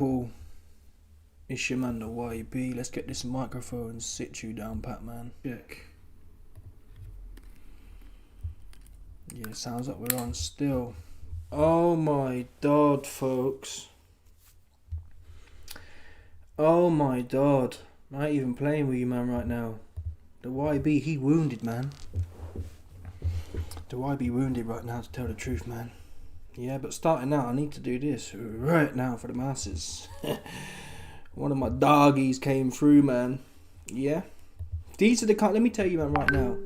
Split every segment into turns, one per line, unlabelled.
Cool. It's your man, the YB. Let's get this microphone and sit you down, Pat, man. Check. Yeah, sounds like we're on still. Oh my god, folks. Oh my god. I ain't even playing with you, man, right now. The YB, he wounded, man. The YB wounded right now, to tell the truth, man. Yeah, but starting out, I need to do this right now for the masses. One of my doggies came through, man. Yeah. These are the kind... Let me tell you, man, right now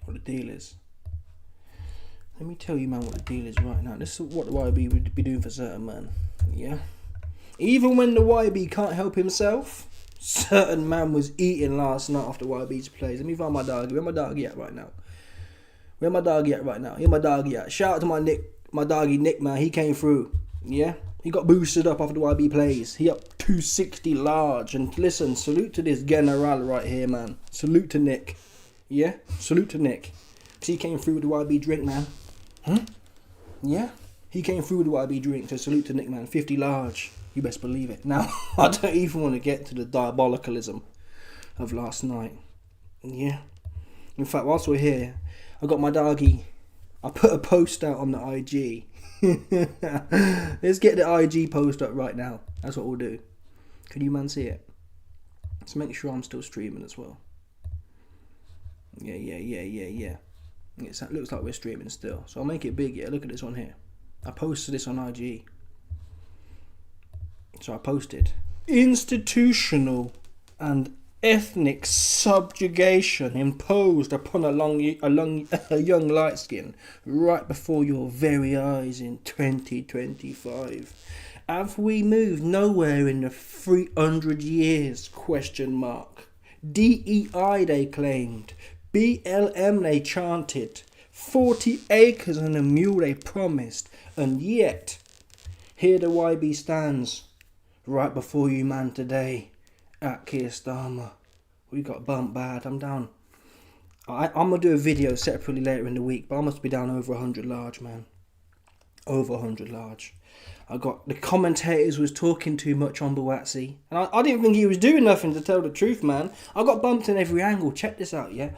what the deal is. Let me tell you, man, what the deal is right now. This is what the YB would be doing for certain, man. Yeah. Even when the YB can't help himself, certain man was eating last night after YB's plays. Let me find my doggy. Where my doggy at right now? Where my doggy at right now? Here my doggy at. Shout out to my doggy Nick, man. He came through. Yeah. He got boosted up after the YB plays. He up 260 large. And listen, salute to this general right here, man. Salute to Nick. Yeah. Salute to Nick. Cause he came through with the YB drink, man. Huh? Yeah. He came through with the YB drink. So salute to Nick, man. 50 large. You best believe it. Now, I don't even want to get to the diabolicalism of last night. Yeah. In fact, whilst we're here, I got my doggy. I put a post out on the IG. Let's get the IG post up right now. That's what we'll do. Can you man see it? Let's make sure I'm still streaming as well. Yeah. It looks like we're streaming still. So I'll make it big, yeah. Look at this one here. I posted this on IG. So I posted institutional and ethnic subjugation imposed upon a young light skin right before your very eyes in 2025. Have we moved nowhere in the 300 years? Question mark. DEI they claimed. BLM they chanted. 40 acres and a mule they promised. And yet, here the YB stands right before you, man, today. At Keir Starmer. We got bumped bad. I'm down. I'm going to do a video separately later in the week, but I must be down over 100 large, man. Over 100 large. I got the commentators was talking too much on Buatsi. And I didn't think he was doing nothing, to tell the truth, man. I got bumped in every angle. Check this out, yeah?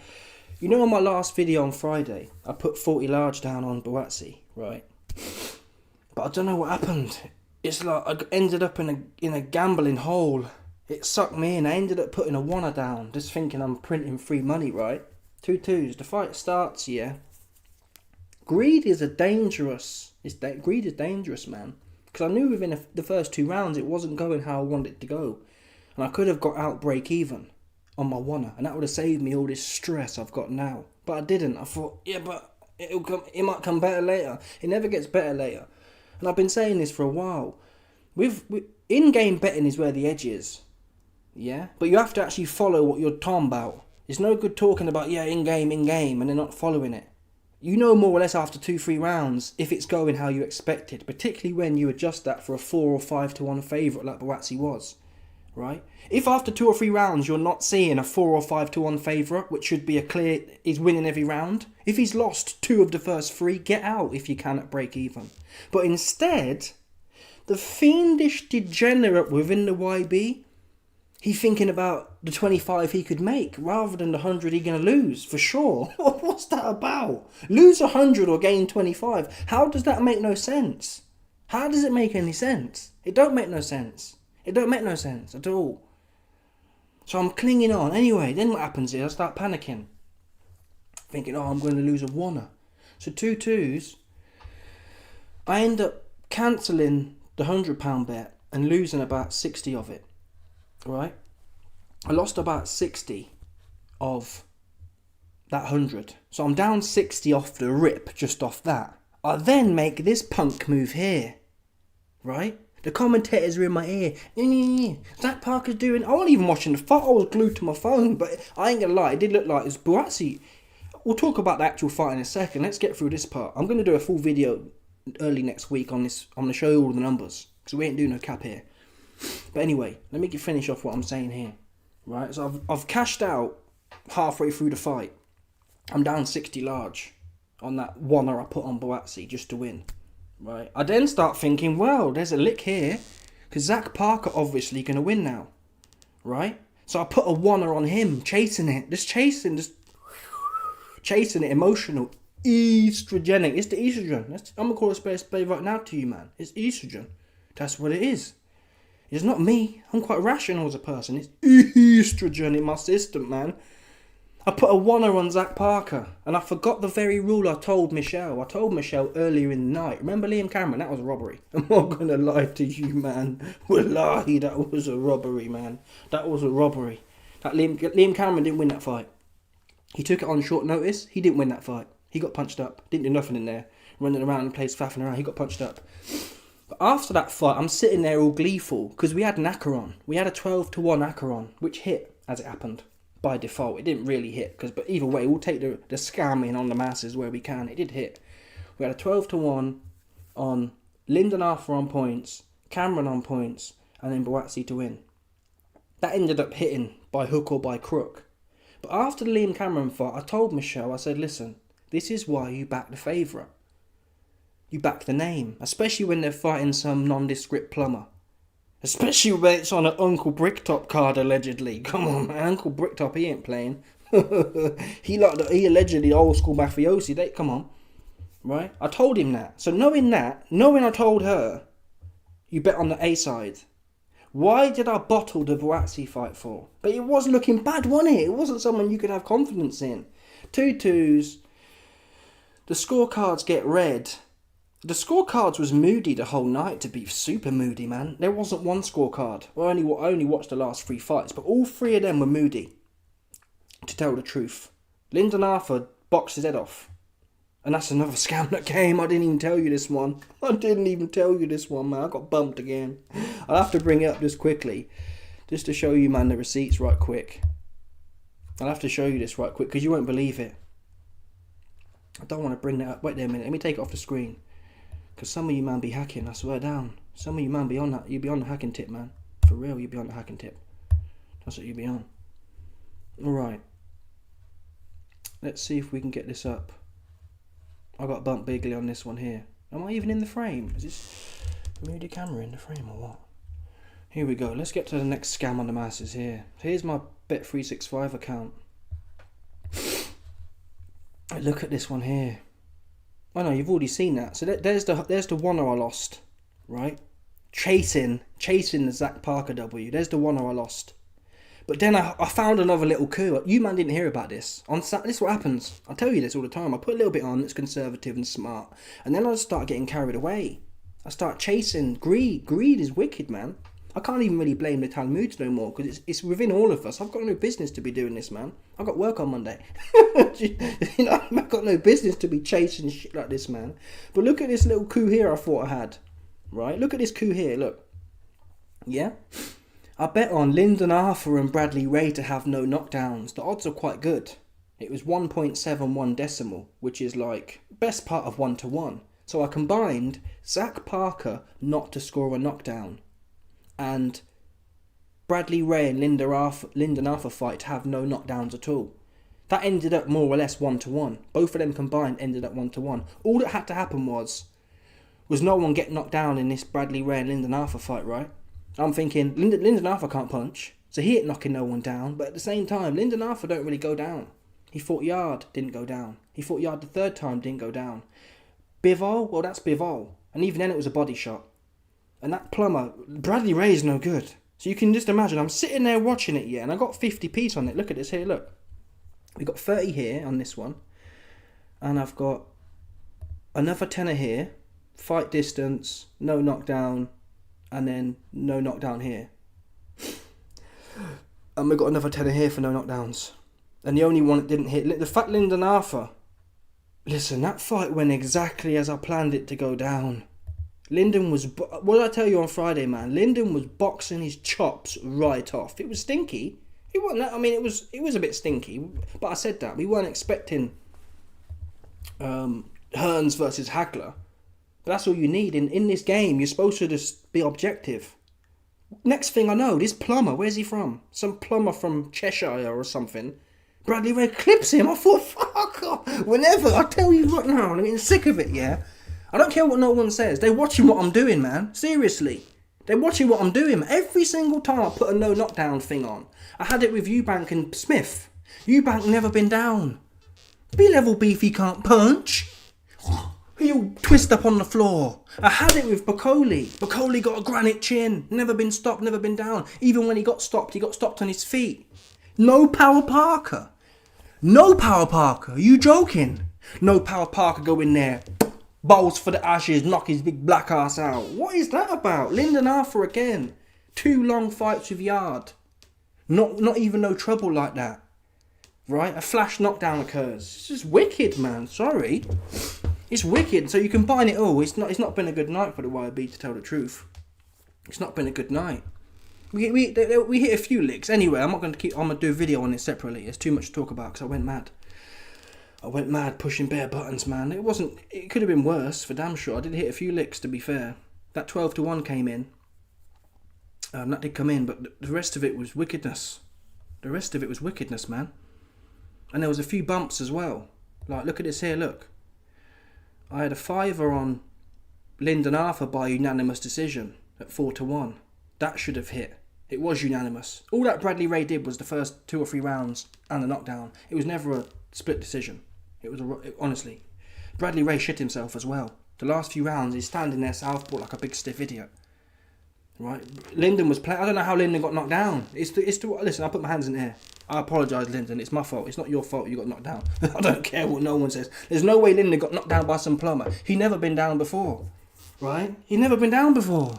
You know, on my last video on Friday, I put 40 large down on Buatsi, right? But I don't know what happened. It's like I ended up in a gambling hole. It sucked me in. I ended up putting a wanna down, just thinking I'm printing free money, right? 2-2s. The fight starts, yeah. Greed is dangerous, man. Because I knew within the first 2 rounds it wasn't going how I wanted it to go. And I could have got out break even on my wanna. And that would have saved me all this stress I've got now. But I didn't. I thought, yeah, but it might come better later. It never gets better later. And I've been saying this for a while. In-game betting is where the edge is. Yeah? But you have to actually follow what you're talking about. It's no good talking about, yeah, in-game, and then not following it. You know more or less after 2-3 rounds if it's going how you expected, particularly when you adjust that for a 4 or 5 to 1 favourite like Buatsi was. Right? If after 2 or 3 rounds you're not seeing a 4 or 5 to 1 favourite, which should be a clear, he's winning every round. If he's lost 2 of the first 3, get out if you can at break even. But instead, the fiendish degenerate within the YB, he's thinking about the 25 he could make rather than the 100 he's going to lose, for sure. What's that about? Lose 100 or gain 25. How does that make no sense? How does it make any sense? It don't make no sense. It don't make no sense at all. So I'm clinging on. Anyway, then what happens is I start panicking. Thinking, oh, I'm going to lose a wanna. So 2-2s. I end up cancelling the £100 bet and losing about 60 of it. Right? I lost about 60 of that 100. So I'm down 60 off the rip, just off that. I then make this punk move here. Right? The commentators are in my ear. Zach Parker's doing... I wasn't even watching the fight. I was glued to my phone. But I ain't going to lie. It did look like it was Buatsi. We'll talk about the actual fight in a second. Let's get through this part. I'm going to do a full video early next week on this. I'm going to show you all the numbers. Because we ain't doing no cap here. But anyway, let me finish off what I'm saying here. Right? So I've cashed out halfway through the fight. I'm down 60 large on that one I put on Buatsi just to win. Right, I then start thinking, well, there's a lick here. Because Zach Parker obviously going to win now, right? So I put a oneer on him, chasing it, just chasing it, emotional, estrogenic. It's the estrogen. I'm going to call it a spade right now to you, man. It's estrogen. That's what it is. It's not me. I'm quite rational as a person. It's estrogen in my system, man. I put a oneer on Zach Parker, and I forgot the very rule I told Michelle. I told Michelle earlier in the night. Remember Liam Cameron? That was a robbery. I'm not going to lie to you, man. Wallahi, that was a robbery, man. That was a robbery. That Liam Cameron didn't win that fight. He took it on short notice. He didn't win that fight. He got punched up. Didn't do nothing in there. Running around the place, faffing around. He got punched up. But after that fight, I'm sitting there all gleeful because we had an Acheron. We had a 12-1 Acheron, which hit as it happened. By default, it didn't really hit, but either way, we'll take the scamming on the masses where we can. It did hit. We had a 12-1 on Lyndon Arthur on points, Cameron on points, and then Buatsi to win. That ended up hitting by hook or by crook. But after the Liam Cameron fight, I told Michelle, I said, listen, this is why you back the favourite. You back the name, especially when they're fighting some nondescript plumber. Especially when it's on an Uncle Bricktop card, allegedly. Come on, man. Uncle Bricktop, he ain't playing. he allegedly old school mafiosi. Come on. Right? I told him that. So knowing I told her, you bet on the A side. Why did I bottle the Buatsi fight for? But it was looking bad, wasn't it? It wasn't someone you could have confidence in. 2-2s. The scorecards get read. The scorecards was moody the whole night, to be super moody, man. There wasn't one scorecard. I only watched the last 3 fights, but all 3 of them were moody, to tell the truth. Lyndon Arthur boxed his head off. And that's another scam that came. I didn't even tell you this one. Man. I got bumped again. I'll have to bring it up just quickly, just to show you, man, the receipts right quick. I'll have to show you this right quick, because you won't believe it. I don't want to bring that up. Wait there a minute. Let me take it off the screen. Because some of you, man, be hacking, I swear down. Some of you, man, be on that. You be on the hacking tip, man. For real, you be on the hacking tip. That's what you be on. Alright. Let's see if we can get this up. I got bumped bigly on this one here. Am I even in the frame? Is this moody camera in the frame or what? Here we go. Let's get to the next scam on the masses here. Here's my Bet365 account. Look at this one here. Oh no, you've already seen that. So there's the oneer I lost, right? Chasing the Zach Parker W. There's the oneer I lost. But then I found another little coup. You man didn't hear about this. This is what happens. I tell you this all the time. I put a little bit on that's conservative and smart, and then I start getting carried away. I start chasing greed. Greed is wicked, man. I can't even really blame the Talmuds no more, because it's within all of us. I've got no business to be doing this, man. I've got work on Monday. I've got no business to be chasing shit like this, man. But look at this little coup here I thought I had. Right? Look at this coup here, look. Yeah? I bet on Lyndon Arthur and Bradley Ray to have no knockdowns. The odds are quite good. It was 1.71 decimal, which is like best part of 1-1. So I combined Zach Parker not to score a knockdown, and Bradley Ray and Lyndon Arthur fight to have no knockdowns at all. That ended up more or less 1-1. Both of them combined ended up 1-1. All that had to happen was no one get knocked down in this Bradley Ray and Lyndon Arthur fight, right? I'm thinking, Lyndon Arthur can't punch, so he ain't knocking no one down. But at the same time, Lyndon Arthur don't really go down. He fought Yard, didn't go down. He fought Yard the third time, didn't go down. Bivol, well, that's Bivol. And even then it was a body shot. And that plumber, Bradley Ray's no good. So you can just imagine, I'm sitting there watching it, yeah, and I got 50p on it. Look at this here, look. We got 30 here on this one. And I've got another tenner here. Fight distance, no knockdown, and then no knockdown here. And we've got another tenner here for no knockdowns. And the only one that didn't hit, the fat Lyndon Arthur. Listen, that fight went exactly as I planned it to go down. Lyndon was, what did I tell you on Friday, man? Lyndon was boxing his chops right off. It was stinky. It wasn't that, I mean, it was a bit stinky. But I said that. We weren't expecting Hearns versus Hagler. But that's all you need. In this game, you're supposed to just be objective. Next thing I know, this plumber, where's he from? Some plumber from Cheshire or something. Bradley Ray clips him. I thought, fuck off. Whenever, I tell you right now, I'm getting sick of it, yeah? I don't care what no one says. They're watching what I'm doing, man. Seriously. They're watching what I'm doing. Every single time I put a no knockdown thing on. I had it with Eubank and Smith. Eubank never been down. B-level beef he can't punch. He'll twist up on the floor. I had it with Bacoli. Bacoli got a granite chin. Never been stopped, never been down. Even when he got stopped on his feet. No Power Parker. No Power Parker. Are you joking? No Power Parker go in there. Bowls for the ashes. Knock his big black ass out. What is that about? Lyndon Arthur again. 2 long fights with Yard. Not even no trouble like that. Right? A flash knockdown occurs. It's just wicked, man. Sorry. It's wicked. So you combine it all. It's not been a good night for the YB, to tell the truth. It's not been a good night. We hit a few licks. Anyway, I'm going to do a video on it separately. It's too much to talk about because I went mad. I went mad pushing bare buttons, man. It could have been worse, for damn sure. I did hit a few licks, to be fair. That 12-1 came in. That did come in, but the rest of it was wickedness. The rest of it was wickedness, man. And there was a few bumps as well. Like, look at this here, look. I had a 5er on Lyndon Arthur by unanimous decision at 4-1. That should have hit. It was unanimous. All that Bradley Ray did was the first 2 or 3 rounds and the knockdown. It was never a split decision. Honestly. Bradley Ray shit himself as well. The last few rounds, he's standing there southpaw like a big stiff idiot. Right? Lyndon was playing. I don't know how Lyndon got knocked down. Listen, I'll put my hands in the air. I apologise, Lyndon. It's my fault. It's not your fault you got knocked down. I don't care what no one says. There's no way Lyndon got knocked down by some plumber. He never been down before. Right? He never been down before.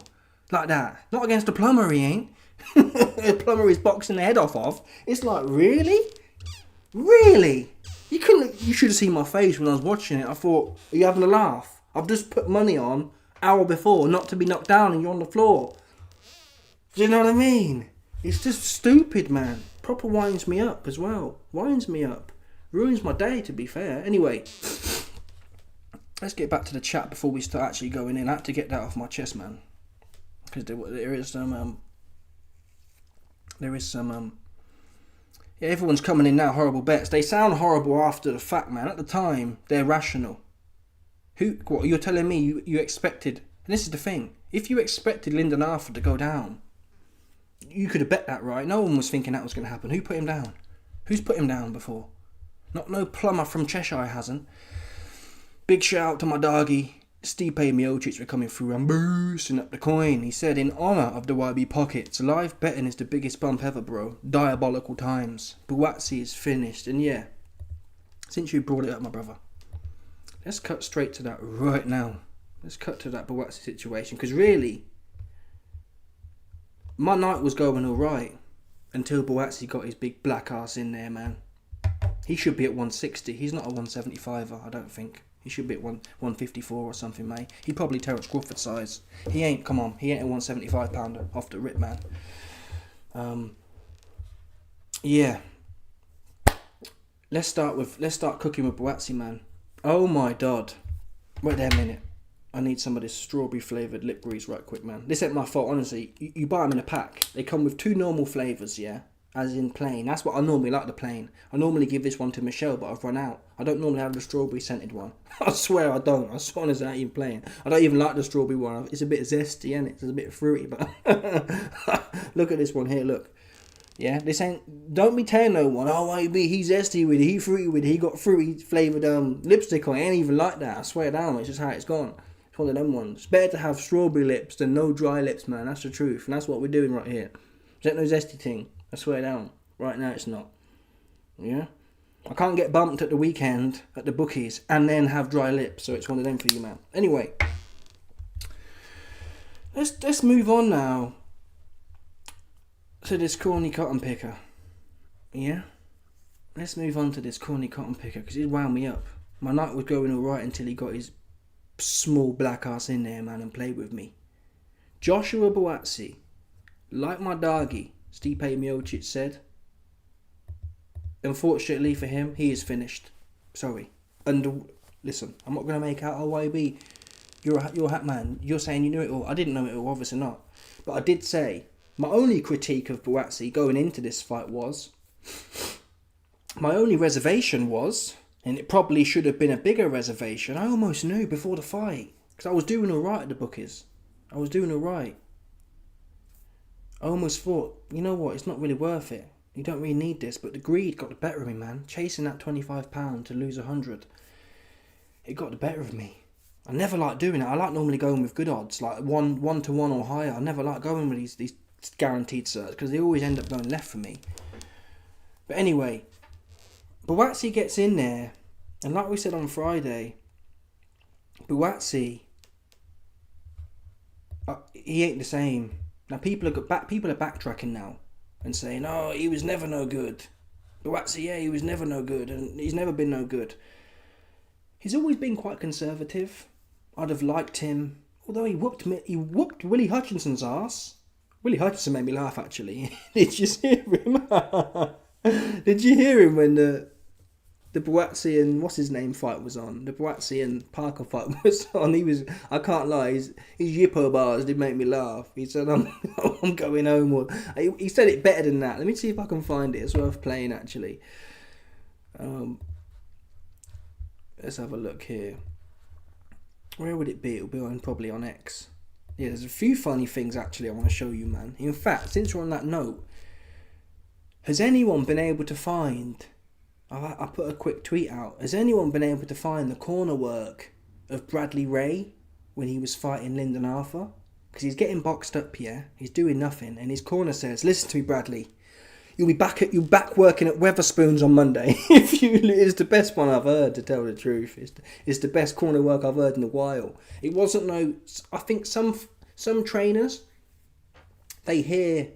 Like that. Not against a plumber, he ain't. A plumber he's boxing the head off of. It's like, really? Really? You should have seen my face when I was watching it. I thought, are you having a laugh? I've just put money on hour before not to be knocked down and you're on the floor. Do you know what I mean? It's just stupid, man. Proper winds me up as well. Winds me up. Ruins my day, to be fair. Anyway, let's get back to the chat before we start actually going in. I had to get that off my chest, man. Because there is some... Yeah, everyone's coming in now, horrible bets. They sound horrible after the fact, man. At the time, they're rational. What, you're telling me you expected... And this is the thing. If you expected Lyndon Arthur to go down, you could have bet that, right? No one was thinking that was going to happen. Who put him down? Who's put him down before? No plumber from Cheshire hasn't. Big shout out to my doggy. Stipe Miocic for coming through and boosting up the coin. He said, in honour of the YB Pockets, live betting is the biggest bump ever, bro. Diabolical times. Buatsi is finished. And yeah, since you brought it up, my brother, let's cut straight to that right now. Let's cut to that Buatsi situation. Because really, my night was going alright until Buatsi got his big black ass in there, man. He should be at 160. He's not a 175er, I don't think. He should be at 154 or something, mate. He probably Terence Crawford size. He ain't, come on, he ain't a 175 pounder off the rip, man. Yeah. Let's start cooking with Buatsi, man. Oh my god. Wait there a minute. I need some of this strawberry flavoured lip grease right quick, man. This ain't my fault, honestly. You buy them in a pack. They come with 2 normal flavours, yeah? As in plain. That's what I normally like, the plain. I normally give this one to Michelle, but I've run out. I don't normally have the strawberry scented one. I swear I don't. I swear honestly, I ain't even playing. I don't even like the strawberry one. It's a bit zesty, isn't it? It's a bit fruity, but... Look at this one here, look. Yeah, this ain't... Don't be telling no one, oh, he's zesty with it, he fruity with it, he got fruity flavoured lipstick on it. I ain't even like that. I swear down, it's just how it's gone. It's one of them ones. It's better to have strawberry lips than no dry lips, man. That's the truth. And that's what we're doing right here. Is that no zesty thing? I swear down. Right now it's not. Yeah? I can't get bumped at the weekend at the bookies and then have dry lips. So it's one of them for you, man. Anyway. Let's move on now to this corny cotton picker. Yeah? Let's move on to this corny cotton picker because it wound me up. My night was going alright until he got his small black ass in there, man, and played with me. Joshua Buatsi, like my doggy, Stipe Miocic said, unfortunately for him, he is finished. Sorry. And listen, I'm not going to make out, oh, YB, you're a hat man. You're saying you knew it all. I didn't know it all, obviously not. But I did say, my only critique of Buatsi going into this fight was, my only reservation was, and it probably should have been a bigger reservation, I almost knew before the fight. Because I was doing alright at the bookies. I was doing alright. I almost thought, you know what, it's not really worth it. You don't really need this, but the greed got the better of me, man. Chasing that £25 to lose 100, it got the better of me. I never like doing it. I like normally going with good odds, like 1-1 or higher. I never like going with these guaranteed certs because they always end up going left for me. But anyway, Buatsi gets in there, and like we said on Friday, Buatsi, he ain't the same. Now people are backtracking now and saying, "Oh, he was never no good." Buatsi, yeah, he was never no good, and he's never been no good. He's always been quite conservative. I'd have liked him, although he whooped Willie Hutchinson's ass. Willie Hutchinson made me laugh, actually. Did you hear him? Did you hear him when the Buatsi and what's his name fight was on? The Buatsi and Parker fight was on. I can't lie, his Yippo bars did make me laugh. He said, I'm going home. Or, he said it better than that. Let me see if I can find it. It's worth playing, actually. Let's have a look here. Where would it be? It'll be probably on X. Yeah, there's a few funny things actually I want to show you, man. In fact, since we're on that note, has anyone been able to find... I put a quick tweet out. Has anyone been able to find the corner work of Bradley Ray when he was fighting Lyndon Arthur? Because he's getting boxed up, yeah? He's doing nothing. And his corner says, "Listen to me, Bradley. You'll be back working at Weatherspoons on Monday." It's the best one I've heard, to tell the truth. It's the best corner work I've heard in a while. It wasn't no... I think some trainers, they hear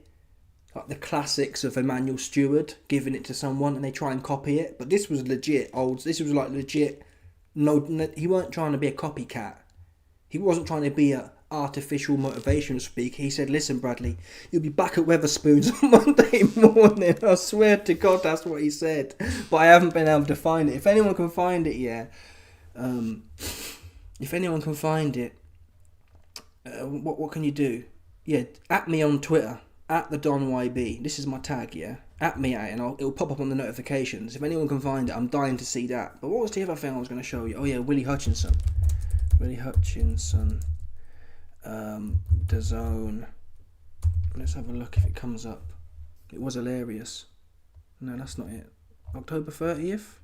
like the classics of Emmanuel Stewart giving it to someone and they try and copy it. But this was legit old. This was like legit. No, he weren't trying to be a copycat. He wasn't trying to be a artificial motivational speaker. He said, "Listen, Bradley, you'll be back at Weatherspoons on Monday morning." I swear to God, that's what he said. But I haven't been able to find it. If anyone can find it, yeah. If anyone can find it, what can you do? Yeah, at me on Twitter, at the Don YB. This is my tag, yeah. At me at it, and it'll pop up on the notifications. If anyone can find it, I'm dying to see that. But what was the other thing I was going to show you? Oh yeah, Willie Hutchinson. DAZN. Let's have a look if it comes up. It was hilarious. No, that's not it. October 30th?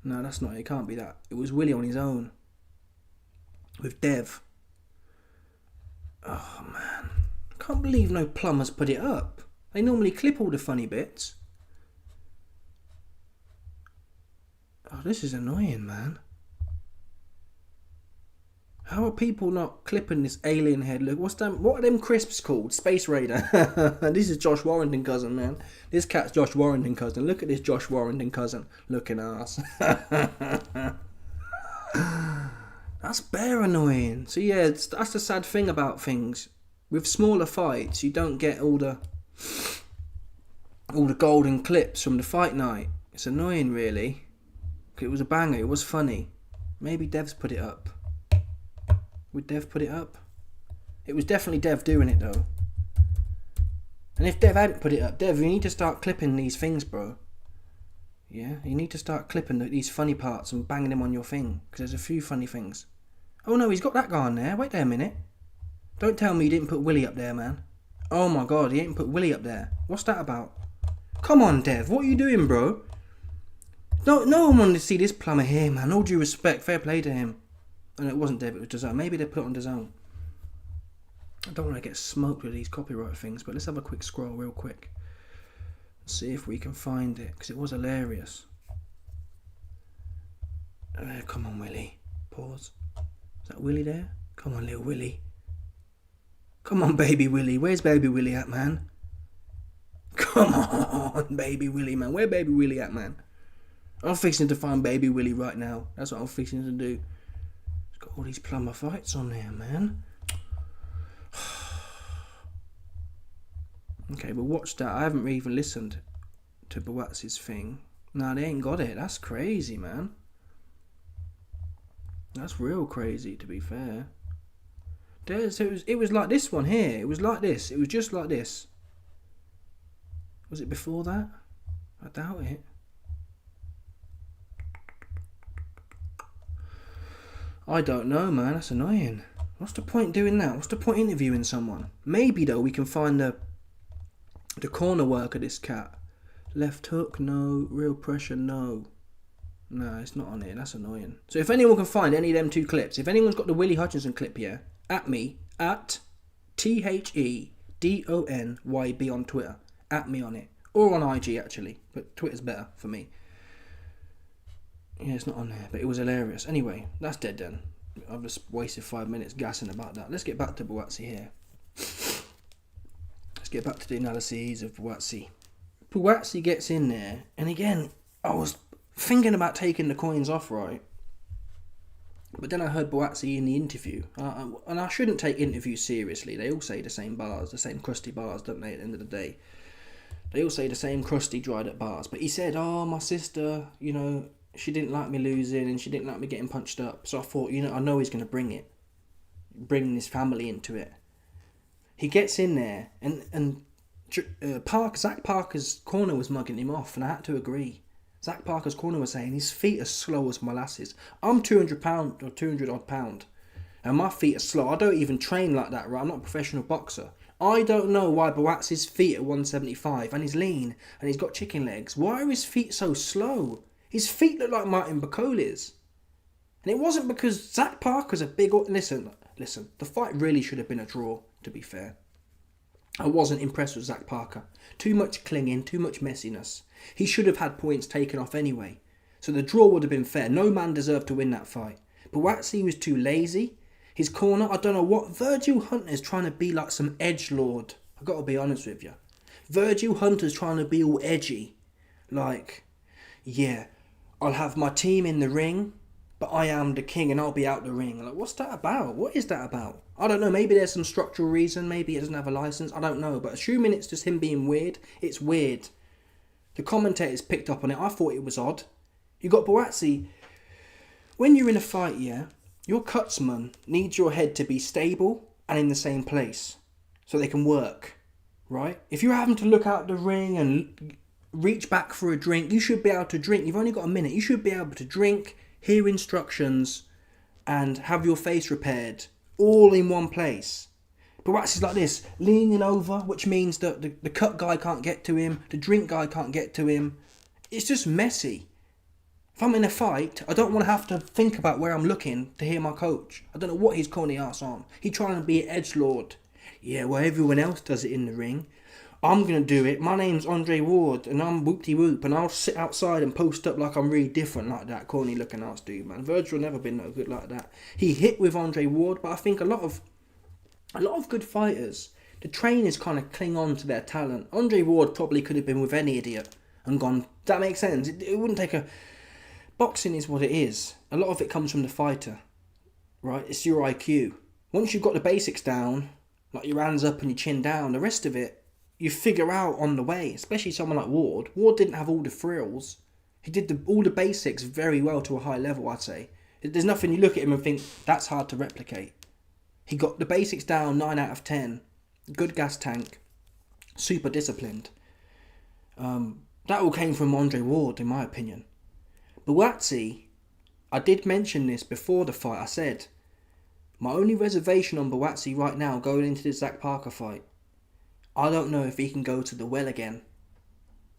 No, that's not it. It can't be that. It was Willie on his own. With Dev. Oh, man. I can't believe no plumbers put it up. They normally clip all the funny bits. Oh, this is annoying, man. How are people not clipping this alien head? Look, what are them crisps called? Space Raider. This is Josh Warrington cousin, man. This cat's Josh Warrington cousin. Look at this Josh Warrington cousin looking ass. That's bare annoying. So yeah, that's the sad thing about things. With smaller fights, you don't get all the golden clips from the fight night. It's annoying, really. It was a banger. It was funny. Maybe Dev's put it up. Would Dev put it up? It was definitely Dev doing it, though. And if Dev hadn't put it up, Dev, you need to start clipping these things, bro. Yeah, you need to start clipping these funny parts and banging them on your thing. Because there's a few funny things. Oh no, he's got that guy on there. Wait there a minute. Don't tell me you didn't put Willie up there, man. Oh my God, he ain't put Willie up there. What's that about? Come on, Dev. What are you doing, bro? No one wanted to see this plumber here, man. All due respect. Fair play to him. And it wasn't Dev, it was DAZN. Maybe they put it on DAZN. I don't want to get smoked with these copyright things, but let's have a quick scroll real quick. See if we can find it, because it was hilarious. Come on, Willie. Pause. Is that Willie there? Come on, little Willie. Come on, baby Willie. Where's baby Willie at, man? Come on, baby Willie, man. Where baby Willie at, man? I'm fixing to find baby Willie right now. That's what I'm fixing to do. It's got all these plumber fights on there, man. Okay, but watch that. I haven't even listened to Buatsi's thing. No, they ain't got it. That's crazy, man. That's real crazy, to be fair. It was like this one here. It was like this. It was just like this. Was it before that? I doubt it. I don't know, man. That's annoying. What's the point doing that? What's the point interviewing someone? Maybe though we can find the corner work of this cat. Left hook, no. Real pressure, no. No, it's not on here. That's annoying. So if anyone can find any of them 2 clips, if anyone's got the Willie Hutchinson clip here, at me, at THEDONYB on Twitter. At me on it. Or on IG actually, but Twitter's better for me. Yeah, it's not on there, but it was hilarious. Anyway, that's dead then. I've just wasted 5 minutes gassing about that. Let's get back to Buatsi here. Let's get back to the analyses of Buatsi. Buatsi gets in there, and again, I was thinking about taking the coins off, right? But then I heard Buatsi in the interview, and I shouldn't take interviews seriously. They all say the same bars, the same crusty bars, don't they, at the end of the day? They all say the same crusty, dried up bars. But he said, oh, my sister, you know, she didn't like me losing and she didn't like me getting punched up. So I thought, you know, I know he's going to bring his family into it. He gets in there and Zach Parker's corner was mugging him off, and I had to agree. Zach Parker's corner was saying his feet are slow as molasses. I'm 200 pound or 200 odd pound, and my feet are slow. I don't even train like that, right? I'm not a professional boxer. I don't know why Buatsi's feet are 175 and he's lean and he's got chicken legs. Why are his feet so slow? His feet look like Martin Bacoli's. And it wasn't because Zach Parker's a big... Listen, the fight really should have been a draw, to be fair. I wasn't impressed with Zach Parker. Too much clinging, too much messiness. He should have had points taken off anyway. So the draw would have been fair. No man deserved to win that fight. Buatsi was too lazy. His corner, I don't know what. Virgil Hunter's trying to be like some edgelord. I've got to be honest with you. Virgil Hunter's trying to be all edgy. Like, yeah, I'll have my team in the ring, but I am the king and I'll be out the ring. Like, what's that about? What is that about? I don't know. Maybe there's some structural reason. Maybe he doesn't have a license. I don't know. But assuming it's just him being weird, it's weird. The commentators picked up on it. I thought it was odd. You got Buatsi. When you're in a fight, yeah, your cutsman needs your head to be stable and in the same place so they can work, right? If you're having to look out the ring and reach back for a drink, you should be able to drink. You've only got a minute. You should be able to drink, hear instructions, and have your face repaired all in one place. But Buatsi's like this, leaning over, which means that the cut guy can't get to him, the drink guy can't get to him. It's just messy. If I'm in a fight, I don't want to have to think about where I'm looking to hear my coach. I don't know what he's calling the ass on. He's trying to be an edgelord. Yeah, well, everyone else does it in the ring. I'm going to do it. My name's Andre Ward, and I'm whoop-de-whoop, and I'll sit outside and post up like I'm really different like that corny looking ass dude, man. Virgil never been no good like that. He hit with Andre Ward, but I think a lot of good fighters, the trainers kind of cling on to their talent. Andre Ward probably could have been with any idiot and gone. Does that make sense? It wouldn't take a... Boxing is what it is. A lot of it comes from the fighter, right? It's your IQ. Once you've got the basics down, like your hands up and your chin down, the rest of it, you figure out on the way, especially someone like Ward. Ward didn't have all the frills. He did all the basics very well to a high level, I'd say. There's nothing you look at him and think, that's hard to replicate. He got the basics down 9 out of 10. Good gas tank. Super disciplined. That all came from Andre Ward, in my opinion. Buatsi, I did mention this before the fight. I said, my only reservation on Buatsi right now going into the Zach Parker fight, I don't know if he can go to the well again.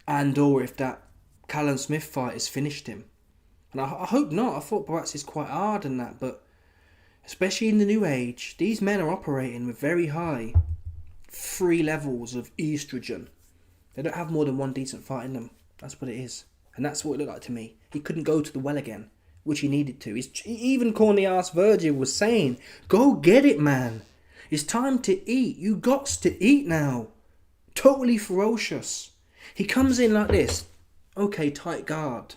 And or if that Callum Smith fight has finished him. And I hope not. I thought Buatsi's quite hard in that, but especially in the new age, these men are operating with very high 3 levels of estrogen. They don't have more than one decent fight in them. That's what it is. And that's what it looked like to me. He couldn't go to the well again, which he needed to. Even corny-ass Virgil was saying, go get it, man. It's time to eat. You gots to eat now. Totally ferocious. He comes in like this. Okay, tight guard.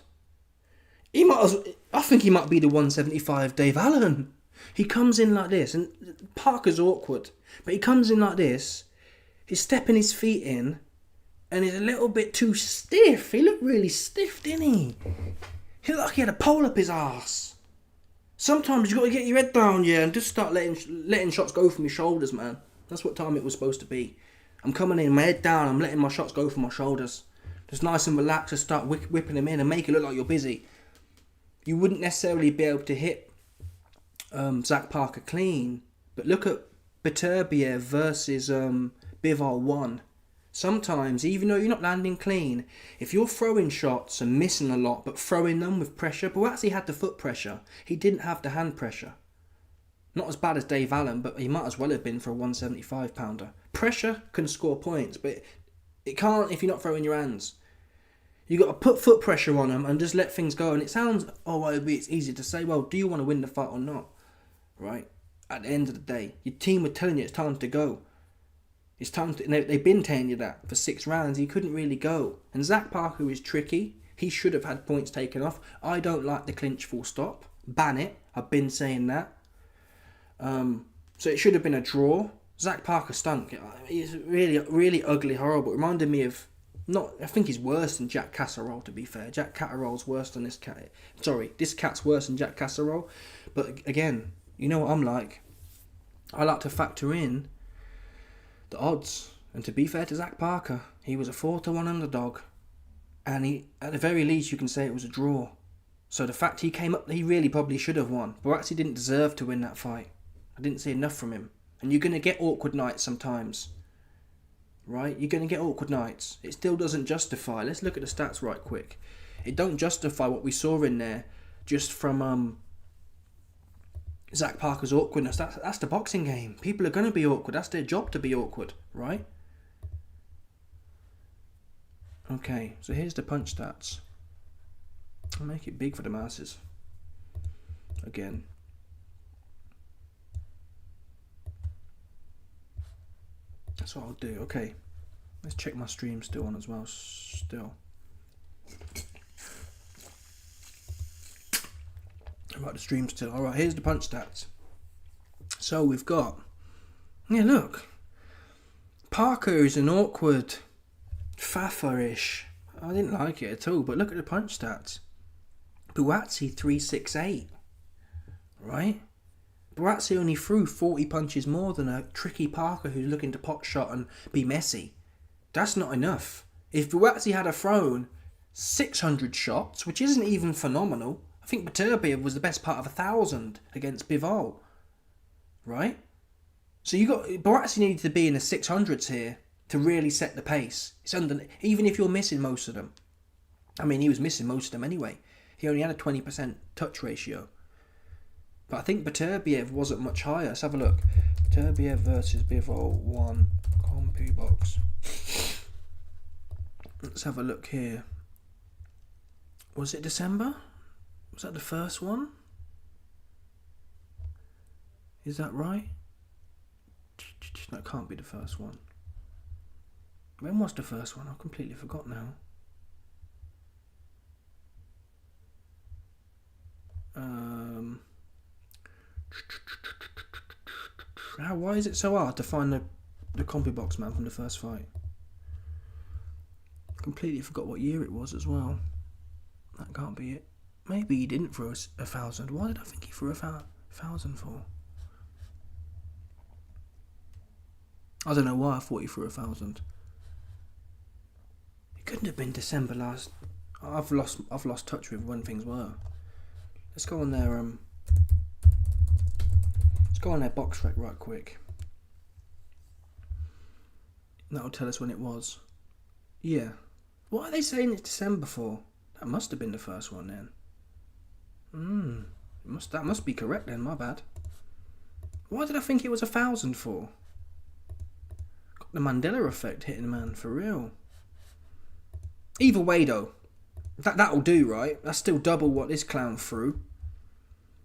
I think he might be the 175 Dave Allen. He comes in like this, and Parker's awkward. But he comes in like this. He's stepping his feet in. And he's a little bit too stiff. He looked really stiff, didn't he? He looked like he had a pole up his arse. Sometimes you got to get your head down, yeah, and just start letting shots go from your shoulders, man. That's what time it was supposed to be. I'm coming in, my head down, I'm letting my shots go from my shoulders. Just nice and relaxed, just start whipping them in and make it look like you're busy. You wouldn't necessarily be able to hit Zach Parker clean, But look at Beterbiev versus Bivol 1. Sometimes, even though you're not landing clean, if you're throwing shots and missing a lot, but throwing them with pressure, Buatsi had the foot pressure. He didn't have the hand pressure. Not as bad as Dave Allen, but he might as well have been for a 175 pounder. Pressure can score points, but it can't if you're not throwing your hands. You got to put foot pressure on them and just let things go. And it sounds, it's easy to say, well, do you want to win the fight or not? Right? At the end of the day, your team were telling you it's time to go. It's time to. They've been telling you that for 6 rounds. He couldn't really go. And Zach Parker is tricky. He should have had points taken off. I don't like the clinch full stop. Ban it. I've been saying that. So it should have been a draw. Zach Parker stunk. He's really, really ugly, horrible. It reminded me of. I think he's worse than Jack Casserole, to be fair. Jack Catterall's worse than this cat. Sorry, this cat's worse than Jack Casserole. But again, you know what I'm like. I like to factor in the odds. And to be fair to Zach Parker, he was a 4-1 underdog. And he, at the very least, you can say it was a draw. So the fact he came up, he really probably should have won. Buatsi didn't deserve to win that fight. I didn't see enough from him. And you're going to get awkward nights sometimes. Right? You're going to get awkward nights. It still doesn't justify. Let's look at the stats right quick. It don't justify what we saw in there just from Zach Parker's awkwardness. That's the boxing game. People are going to be awkward. That's their job to be awkward. Right? Okay, so here's the punch stats. I'll make it big for the masses. Again. That's what I'll do. Okay. Let's check my stream still on as well. Still. Right, the stream still. Alright, here's the punch stats. So we've got... Yeah, look. Parker is an awkward... Fafferish. I didn't like it at all, but look at the punch stats. Buatsi 368. Right? Buatsi only threw 40 punches more than a tricky Parker who's looking to pot shot and be messy. That's not enough. If Buatsi had thrown 600 shots, which isn't even phenomenal, I think Beterbiev was the best part of 1,000 against Bivol. Right? So Buatsi needed to be in the 600s here to really set the pace. Even if you're missing most of them. I mean, he was missing most of them anyway. He only had a 20% touch ratio. But I think Beterbiev wasn't much higher. Let's have a look. Beterbiev versus Bivol 1. Compu box. Let's have a look here. Was it December? Was that the first one? Is that right? That can't be the first one. When was the first one? I've completely forgot now. Why is it so hard to find the compu box, man, from the first fight? Completely forgot what year it was as well. That can't be it. Maybe he didn't throw 1,000. Why did I think he threw 1,000 for? I don't know why I thought he threw 1,000. It couldn't have been December last. I've lost touch with when things were. Let's go on their let's go on their box rec right quick. That'll tell us when it was. Yeah. What are they saying it's December for? That must have been the first one then. That must be correct then, my bad. Why did I think it was 1,000 for? Got the Mandela effect hitting the man, for real. Either way though, that'll do, right? That's still double what this clown threw.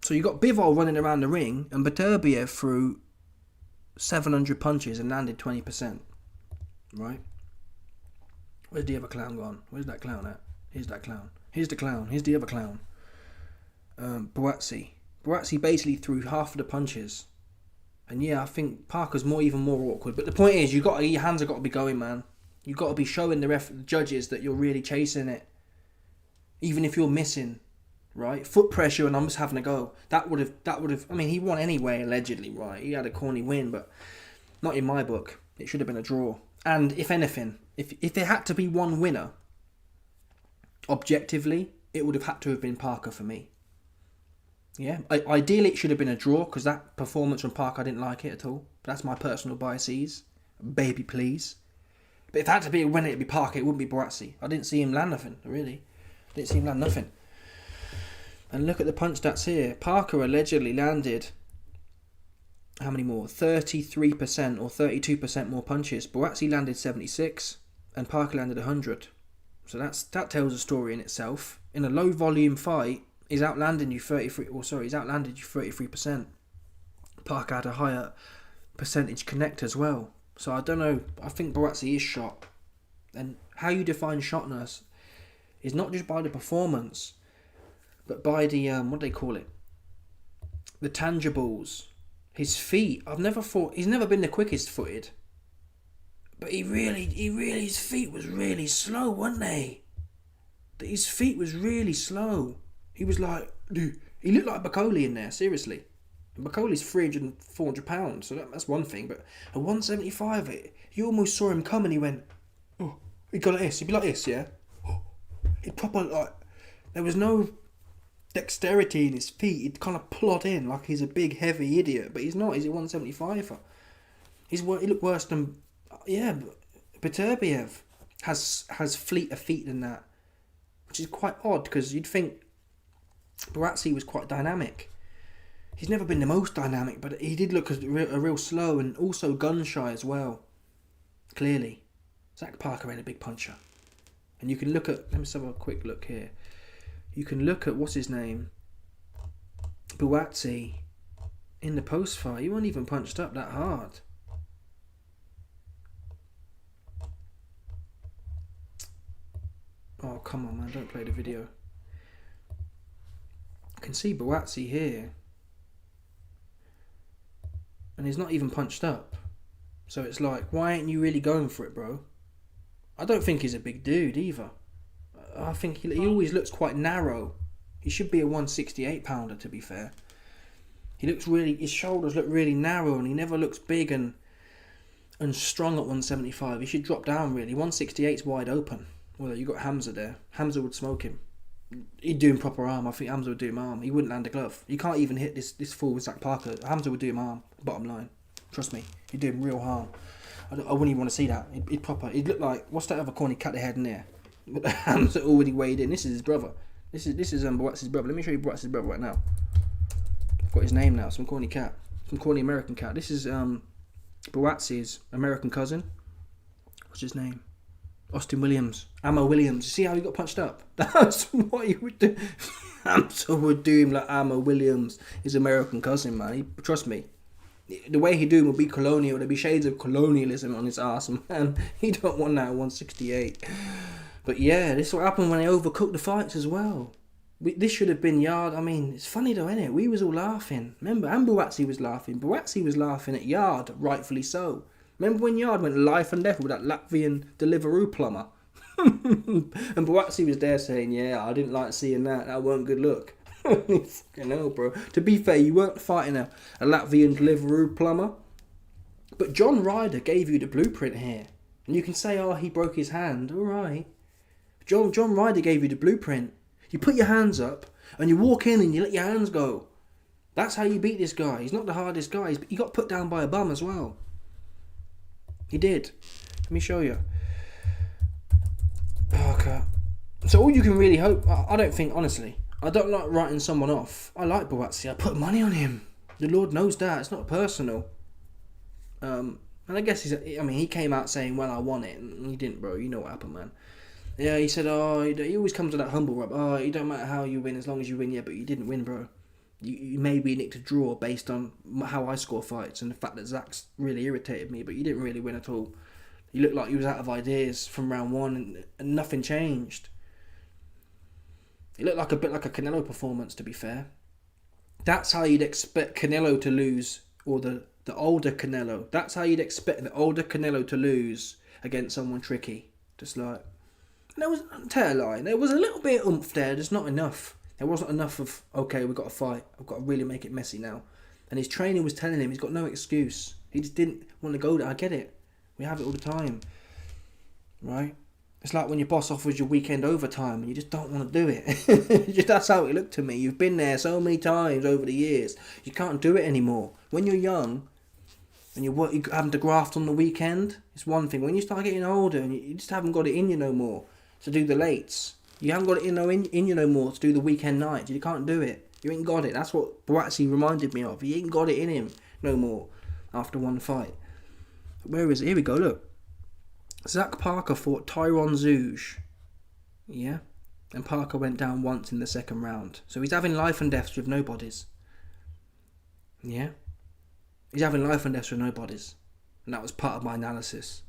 So you got Bivol running around the ring and Beterbiev threw 700 punches and landed 20%. Right? Where's the other clown gone? Where's that clown at? Here's that clown. Here's the clown. Here's the other clown. Buatsi. Buatsi basically threw half of the punches. And yeah, I think Parker's even more awkward. But the point is, your hands have got to be going, man. You've got to be showing the judges that you're really chasing it. Even if you're missing, right? Foot pressure and I'm just having a go. That would have. I mean, he won anyway, allegedly, right? He had a corny win, but not in my book. It should have been a draw. And if anything, if there had to be one winner, objectively, it would have had to have been Parker for me. Yeah, ideally it should have been a draw because that performance from Parker, I didn't like it at all. But that's my personal biases. Baby, please. But if it had to be a winner, it'd be Parker. It wouldn't be Buatsi. I didn't see him land nothing, really. Didn't see him land nothing. And look at the punch stats here. Parker allegedly landed, how many more? 33% or 32% more punches. Buatsi landed 76 and Parker landed 100. So that tells a story in itself. In a low volume fight, he's outlanded you 33%. Parker had a higher percentage connect as well. So I don't know. I think Buatsi is shot. And how you define shotness is not just by the performance, but by the what do they call it? The tangibles. His feet. I've never thought he's never been the quickest footed. But he really his feet was really slow, weren't they? His feet was really slow. He was like, dude, he looked like Bacoli in there, seriously. And Bacoli's 300 and 400 pounds, so that's one thing. But at 175, you almost saw him come and he went, oh, he'd go like this. He'd be like this, yeah? Oh. He'd proper, like, there was no dexterity in his feet. He'd kind of plod in like he's a big, heavy idiot. But he's not. He's a 175er. He looked worse than, yeah, Beterbiev has fleeter feet than that. Which is quite odd because you'd think Buatsi was quite dynamic. He's never been the most dynamic, but he did look a real slow and also gun shy as well. Clearly. Zach Parker ain't a big puncher. And you can look at, let me just have a quick look here. You can look at, what's his name? Buatsi in the post fight. He wasn't even punched up that hard. Oh, come on, man. Don't play the video. I can see Buatsi here. And he's not even punched up. So it's like, why ain't you really going for it, bro? I don't think he's a big dude either. I think he always looks quite narrow. He should be a 168 pounder, to be fair. He looks really, his shoulders look really narrow and he never looks big and strong at 175. He should drop down really. 168's wide open. Well, you got Hamza there. Hamza would smoke him. He'd do him proper arm. I think Hamza would do him arm. He wouldn't land a glove. You can't even hit this full with Zach Parker. Hamza would do him arm. Bottom line. Trust me. He'd do him real harm. I wouldn't even want to see that. He'd look like, what's that other corny cat they had in there? Hamza already weighed in. This is his brother. This is Buatsi's brother. Let me show you Buatsi's brother right now. I've got his name now. Some corny cat. Some corny American cat. This is Buatsi's American cousin. What's his name? Austin Williams. Ammo Williams. You see how he got punched up? That's what he would do. Hamza would do him like Ammo Williams. His American cousin, man. Trust me. The way he do him would be colonial. There'd be shades of colonialism on his ass, man. He don't want that at 168. But yeah, this is what happened when they overcooked the fights as well. This should have been Yard. I mean, it's funny though, isn't it? We was all laughing. Remember, and Buatsi was laughing. Buatsi was laughing at Yard, rightfully so. Remember when Yard went life and death with that Latvian Deliveroo plumber? And Buatsi was there saying, yeah, I didn't like seeing that. That weren't good look. Fucking hell, bro. To be fair, you weren't fighting a Latvian Deliveroo plumber. But John Ryder gave you the blueprint here. And you can say, oh, he broke his hand. All right. John Ryder gave you the blueprint. You put your hands up and you walk in and you let your hands go. That's how you beat this guy. He's not the hardest guy. He got put down by a bum as well. He did. Let me show you. Okay. So all you can really hope... I don't think, honestly, I don't like writing someone off. I like Buatsi. I put money on him. The Lord knows that. It's not personal. And I guess he came out saying, well, I won it. And he didn't, bro. You know what happened, man. Yeah, he said, oh, he always comes with that humble rub. Oh, it don't matter how you win as long as you win. Yeah, but you didn't win, bro. You maybe nicked a draw based on how I score fights and the fact that Zach's really irritated me, but you didn't really win at all. You looked like you was out of ideas from round one and nothing changed. It looked like a bit like a Canelo performance, to be fair. That's how you'd expect Canelo to lose, or the older Canelo. That's how you'd expect the older Canelo to lose against someone tricky. Just like... There was, tell a lie, there was a little bit of oomph there, just not enough. There wasn't enough of, okay, we've got to fight. I've got to really make it messy now. And his trainer was telling him he's got no excuse. He just didn't want to go there. I get it. We have it all the time. Right? It's like when your boss offers you weekend overtime and you just don't want to do it. That's how it looked to me. You've been there so many times over the years. You can't do it anymore. When you're young and you're having to graft on the weekend, it's one thing. When you start getting older and you just haven't got it in you no more to do the lates. You haven't got it in you no more to do the weekend nights. You can't do it. You ain't got it. That's what Buatsi reminded me of. He ain't got it in him no more after one fight. Where is it? Here we go, look. Zach Parker fought Tyron Zouge. Yeah? And Parker went down once in the second round. So he's having life and deaths with nobodies. Yeah? He's having life and deaths with nobodies. And that was part of my analysis.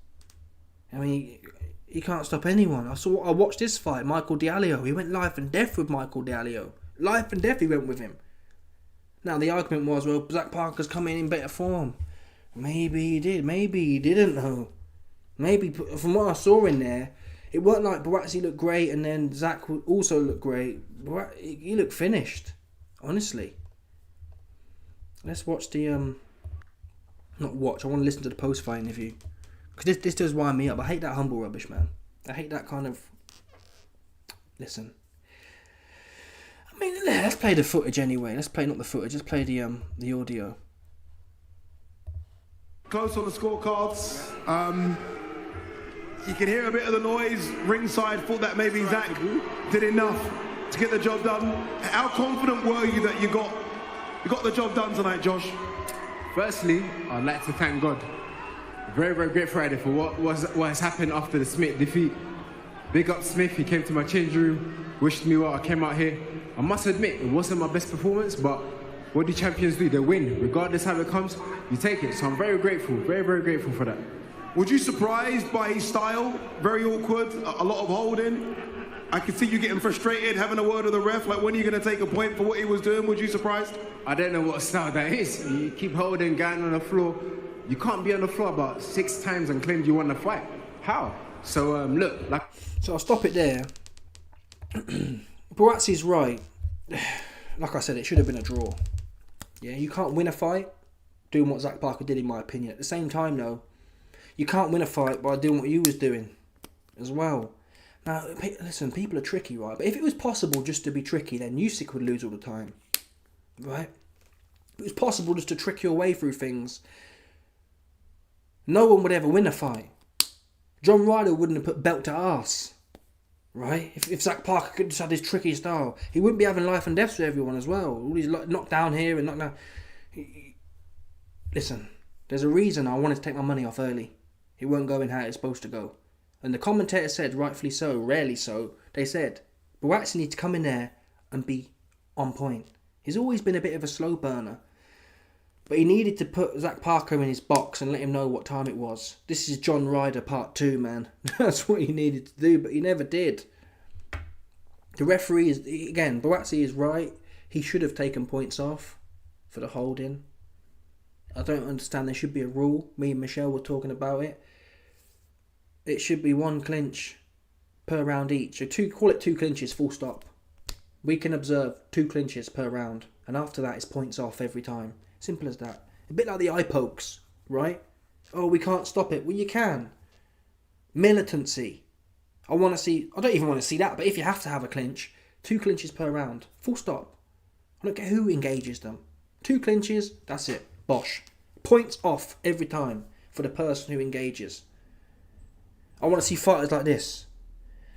I mean, he can't stop anyone. I watched this fight, Michael D'Alio. He went life and death with Michael D'Alio. Life and death he went with him. Now the argument was, well, Zach Parker's coming in better form. Maybe he did. Maybe he didn't though. Maybe, from what I saw in there, it wasn't like Buatsi looked great and then Zach would also look great. He looked finished, honestly. Let's watch the, not watch, I want to listen to the post-fight interview. Because this does wind me up. I hate that humble rubbish, man. I hate that kind of, listen. I mean, let's play the footage anyway. Let's play, not the footage, let's play the audio.
Close on the scorecards. You can hear a bit of the noise. Ringside thought that maybe Zach did enough to get the job done. How confident were you that you got the job done tonight, Josh?
Firstly, I'd like to thank God. Very, very grateful Friday for what has happened after the Smith defeat. Big up Smith, he came to my change room, wished me well, I came out here. I must admit, it wasn't my best performance, but what do champions do? They win. Regardless how it comes, you take it. So I'm very grateful, very, very grateful for that.
Was you surprised by his style? Very awkward, a lot of holding. I could see you getting frustrated, having a word with the ref. Like, when are you going to take a point for what he was doing? Was you surprised?
I don't know what style that is. You keep holding, going on the floor. You can't be on the floor about 6 times and claim you won the fight. How? So, look.
So I'll stop it there. Buatsi's right. Like I said, it should have been a draw. Yeah, you can't win a fight doing what Zach Parker did, in my opinion. At the same time, though, you can't win a fight by doing what you was doing as well. Now, listen, people are tricky, right? But if it was possible just to be tricky, then Usyk would lose all the time, right? If it was possible just to trick your way through things, no one would ever win a fight. John Ryder wouldn't have put belt to arse, right? If Zach Parker could just have his tricky style, he wouldn't be having life and deaths with everyone as well. All these knocked down here and knocked down. Listen, there's a reason I wanted to take my money off early. It won't go in how it's supposed to go. And the commentator said, rightfully so, rarely so, they said, Buatsi needs to come in there and be on point. He's always been a bit of a slow burner. But he needed to put Zach Parker in his box and let him know what time it was. This is John Ryder part 2, man. That's what he needed to do, but he never did. The referee is, again, Buatsi is right. He should have taken points off for the holding. I don't understand. There should be a rule. Me and Michelle were talking about it. It should be 1 clinch per round each. So call it 2 clinches, full stop. We can observe 2 clinches per round. And after that, it's points off every time. Simple as that. A bit like the eye pokes, right? Oh, we can't stop it. Well, you can. Militancy. I don't even want to see that, but if you have to have a clinch, 2 clinches per round. Full stop. I don't care who engages them. 2 clinches, that's it. Bosh. Points off every time for the person who engages. I want to see fighters like this.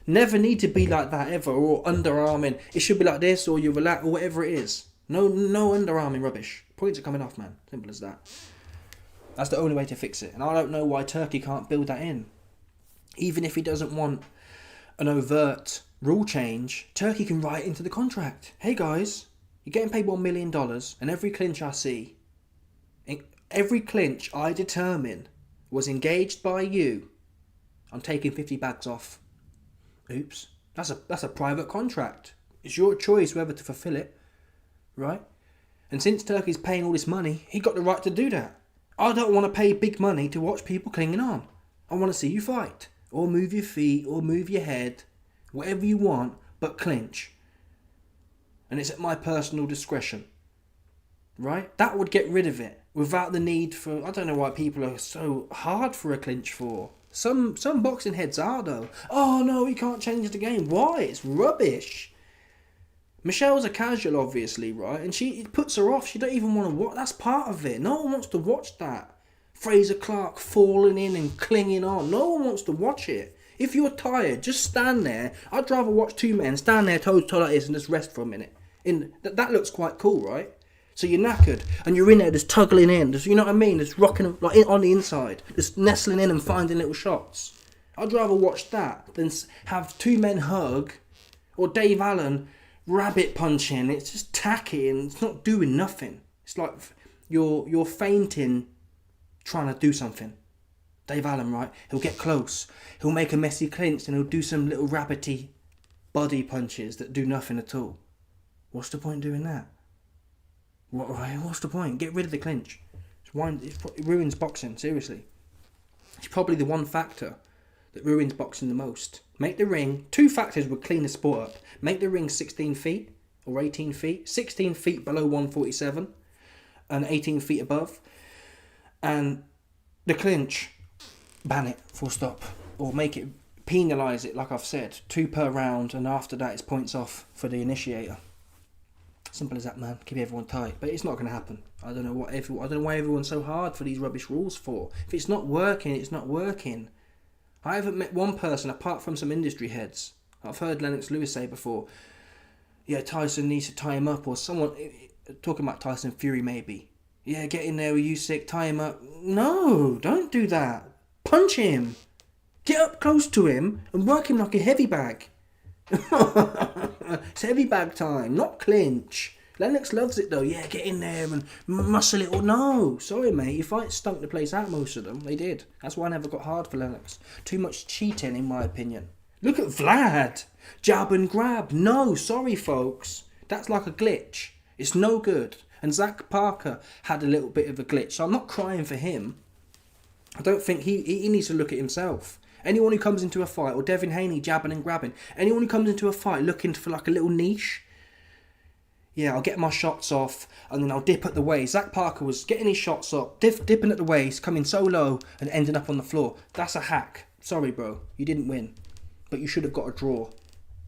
Never need to be like that ever, or underarming. It should be like this, or you relax, or whatever it is. No underarming rubbish. Points are coming off, man. Simple as that. That's the only way to fix it. And I don't know why Turkey can't build that in. Even if he doesn't want an overt rule change, Turkey can write into the contract. Hey guys, you're getting paid $1 million, and every clinch I see, every clinch I determine was engaged by you, I'm taking 50 bags off. Oops. That's a private contract. It's your choice whether to fulfill it. Right? And since Turkey's paying all this money, he got the right to do that. I don't want to pay big money to watch people clinging on. I want to see you fight. Or move your feet, or move your head. Whatever you want, but clinch. And it's at my personal discretion. Right? That would get rid of it. Without the need for... I don't know why people are so hard for a clinch for. Some boxing heads are though. Oh no, we can't change the game. Why? It's rubbish. Michelle's a casual, obviously, right? And it puts her off. She don't even want to watch. That's part of it. No one wants to watch that. Fraser Clark falling in and clinging on. No one wants to watch it. If you're tired, just stand there. I'd rather watch two men stand there toe to toe like this and just rest for a minute. That looks quite cool, right? So you're knackered and you're in there just tuggling in. Just, you know what I mean? Just rocking like on the inside. Just nestling in and finding little shots. I'd rather watch that than have two men hug or Dave Allen rabbit punching. It's just tacky and it's not doing nothing. It's like you're fainting trying to do something. Dave Allen, right? He'll get close. He'll make a messy clinch and he'll do some little rabbity body punches that do nothing at all. What's the point doing that? What's the point? Get rid of the clinch. It ruins boxing, seriously. It's probably the one factor that ruins boxing the most. Make the ring, two factors would clean the sport up. Make the ring 16 feet or 18 feet. 16 feet below 147 and 18 feet above. And the clinch, ban it, full stop. Or make it, penalise it, like I've said. 2 per round, and after that it's points off for the initiator. Simple as that, man. Keep everyone tight. But it's not going to happen. I don't know why everyone's so hard for these rubbish rules for. If it's not working, it's not working. I haven't met one person, apart from some industry heads. I've heard Lennox Lewis say before, yeah, Tyson needs to tie him up, or someone, talking about Tyson Fury maybe. Yeah, get in there with Usyk, tie him up. No, don't do that. Punch him. Get up close to him and work him like a heavy bag. It's heavy bag time, not clinch. Lennox loves it though. Yeah, get in there and muscle it. Or no, sorry mate, your fight stunk the place out, most of them. They did. That's why I never got hard for Lennox. Too much cheating in my opinion. Look at Vlad. Jab and grab. No, sorry folks. That's like a glitch. It's no good. And Zach Parker had a little bit of a glitch. So I'm not crying for him. I don't think he needs to look at himself. Anyone who comes into a fight, or Devin Haney jabbing and grabbing, anyone who comes into a fight looking for like a little niche, yeah, I'll get my shots off and then I'll dip at the waist. Zach Parker was getting his shots up, dipping at the waist, coming so low and ending up on the floor. That's a hack. Sorry, bro. You didn't win. But you should have got a draw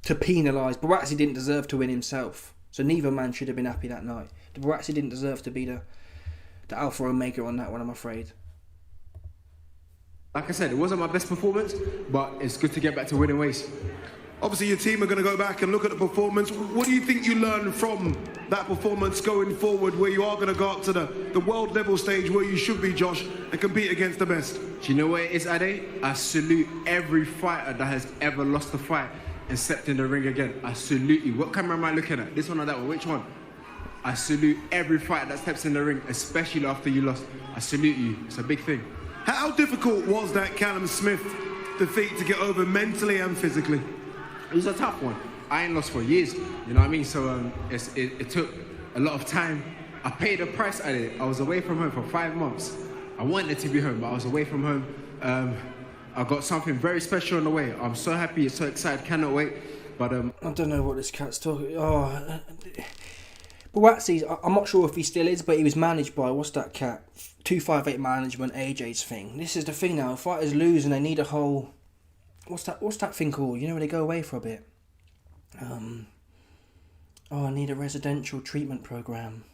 to penalise. Buatsi didn't deserve to win himself. So neither man should have been happy that night. Buatsi didn't deserve to be the alpha omega on that one, I'm afraid.
Like I said, it wasn't my best performance, but it's good to get back to winning ways.
Obviously, your team are going to go back and look at the performance. What do you think you learned from that performance going forward, where you are going to go up to the world level stage where you should be, Josh, and compete against the best?
Do you know what it is, Ade? I salute every fighter that has ever lost a fight and stepped in the ring again. I salute you. What camera am I looking at? This one or that one? Which one? I salute every fighter that steps in the ring, especially after you lost. I salute you. It's a big thing.
How difficult was that Callum Smith defeat to get over mentally and physically?
It was a tough one. I ain't lost for years, you know what I mean? So it took a lot of time. I paid a price at it. I was away from home for 5 months. I wanted to be home, but I was away from home. I got something very special on the way. I'm so happy, so excited, cannot wait. But
I don't know what this cat's talking. Buatsi, I'm not sure if he still is, but he was managed by, what's that cat? 258 management, AJ's thing. This is the thing now. Fighters lose and they need a whole... What's that thing called? You know, when they go away for a bit. I need a residential treatment program.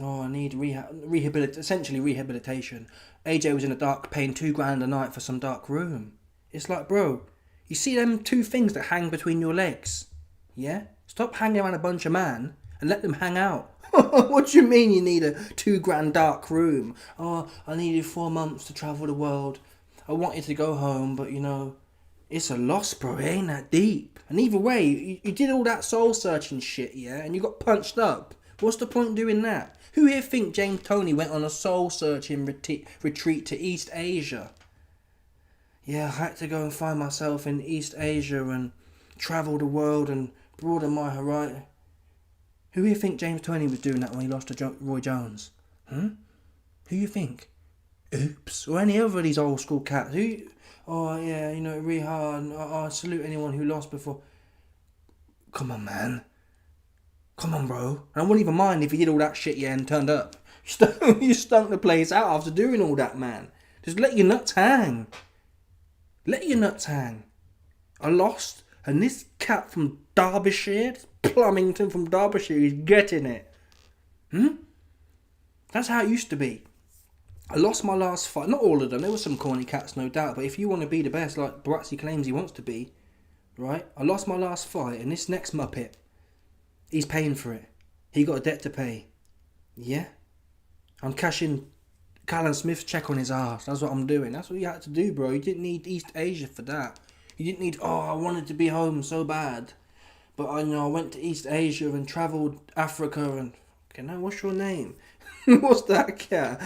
I need essentially rehabilitation. AJ was in the dark paying $2,000 a night for some dark room. It's like, bro, you see them two things that hang between your legs? Yeah? Stop hanging around a bunch of man and let them hang out. What do you mean you need a $2,000 dark room? Oh, I needed 4 months to travel the world. I wanted to go home, but you know, it's a loss, bro. It ain't that deep. And either way, you did all that soul searching shit, yeah, and you got punched up. What's the point doing that? Who here think James Toney went on a soul searching retreat to East Asia? Yeah, I had to go and find myself in East Asia and travel the world and broaden my horizon. Who here think James Toney was doing that when he lost to Roy Jones? Who you think? Oops. Or any other of these old school cats? Oh yeah, you know, really hard. I salute anyone who lost before. Come on, man. Come on, bro. And I wouldn't even mind if he did all that shit, yeah, and turned up. You stunk the place out after doing all that, man. Just let your nuts hang. Let your nuts hang. I lost, and this cat from Derbyshire, Plumbington from Derbyshire, is getting it. That's how it used to be. I lost my last fight. Not all of them. There were some corny cats, no doubt. But if you want to be the best, like Buatsi claims he wants to be, right? I lost my last fight, and this next muppet, he's paying for it. He got a debt to pay. Yeah? I'm cashing Callum Smith's check on his ass. That's what I'm doing. That's what you had to do, bro. You didn't need East Asia for that. You didn't need, I wanted to be home so bad. But I went to East Asia and travelled Africa and... Okay, now what's your name? What's that cat?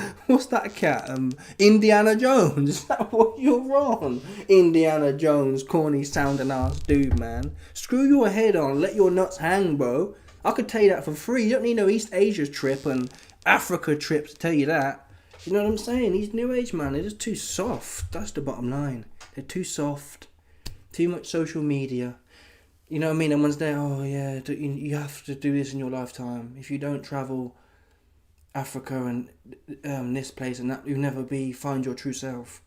Indiana Jones. Is that what you're on? Indiana Jones, corny sounding ass dude, man. Screw your head on. Let your nuts hang, bro. I could tell you that for free. You don't need no East Asia trip and Africa trip to tell you that. You know what I'm saying? These new age, man, they're just too soft. That's the bottom line. They're too soft. Too much social media. You know what I mean? And one's there, you have to do this in your lifetime. If you don't travel Africa and this place and that, you'll never find your true self.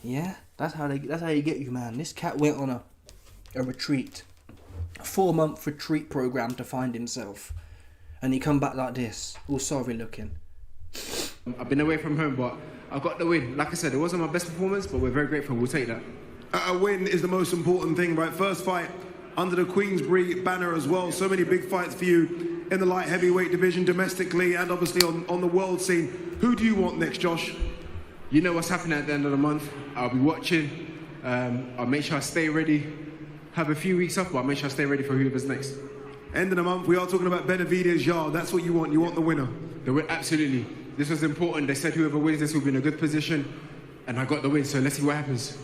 Yeah? That's how you get you, man. This cat went on a retreat. A 4-month retreat program to find himself. And he come back like this. All sorry looking.
I've been away from home, but I got the win. Like I said, it wasn't my best performance, but we're very grateful. We'll take that.
A win is the most important thing, right? First fight under the Queensbury banner as well. So many big fights for you in the light heavyweight division, domestically and obviously on the world scene. Who do you want next, Josh?
You know what's happening at the end of the month. I'll be watching. I'll make sure I stay ready. Have a few weeks off, but I'll make sure I stay ready for whoever's next.
End of the month, we are talking about Benavidez Yard. That's what you want. You want the winner.
The win, absolutely. This was important. They said whoever wins this will be in a good position, and I got the win. So let's see what happens.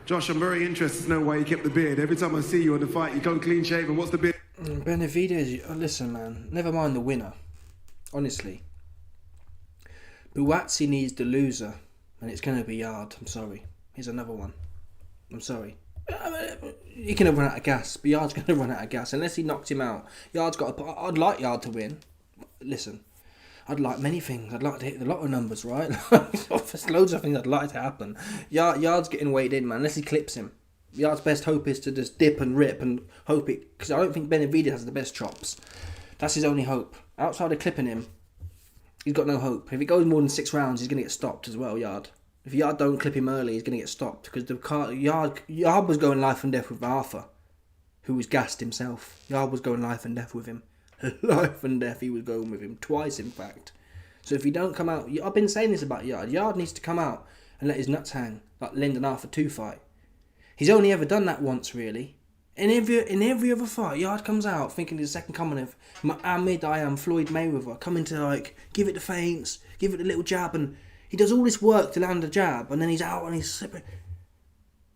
Josh, I'm very interested to know why you kept the beard. Every time I see you in the fight, you go clean shaven. What's the beard?
Benavidez, listen, man. Never mind the winner. Honestly, Buatsi needs the loser, and it's gonna be Yard. I'm sorry. Here's another one. I'm sorry. He can run out of gas, but Yard's going to run out of gas unless he knocks him out. I'd like Yard to win. Listen, I'd like many things. I'd like to hit the lotto numbers, right? There's loads of things I'd like to happen. Yard's getting weighed in, man, unless he clips him. Yard's best hope is to just dip and rip and hope it, because I don't think Benavidez has the best chops. That's his only hope. Outside of clipping him, he's got no hope. If it goes more than 6 rounds, he's going to get stopped as well, Yard. If Yard don't clip him early, he's going to get stopped because Yard was going life and death with Arthur, who was gassed himself. Yard was going life and death with him. Life and death, he was going with him. Twice, in fact. So if he don't come out... I've been saying this about Yard. Yard needs to come out and let his nuts hang, like Lyndon Arthur 2 fight. He's only ever done that once, really. In every other fight, Yard comes out thinking he's the second coming of Muhammad, Floyd Mayweather, coming to, give it the feints, give it the little jab, and... He does all this work to land a jab, and then he's out and he's slipping.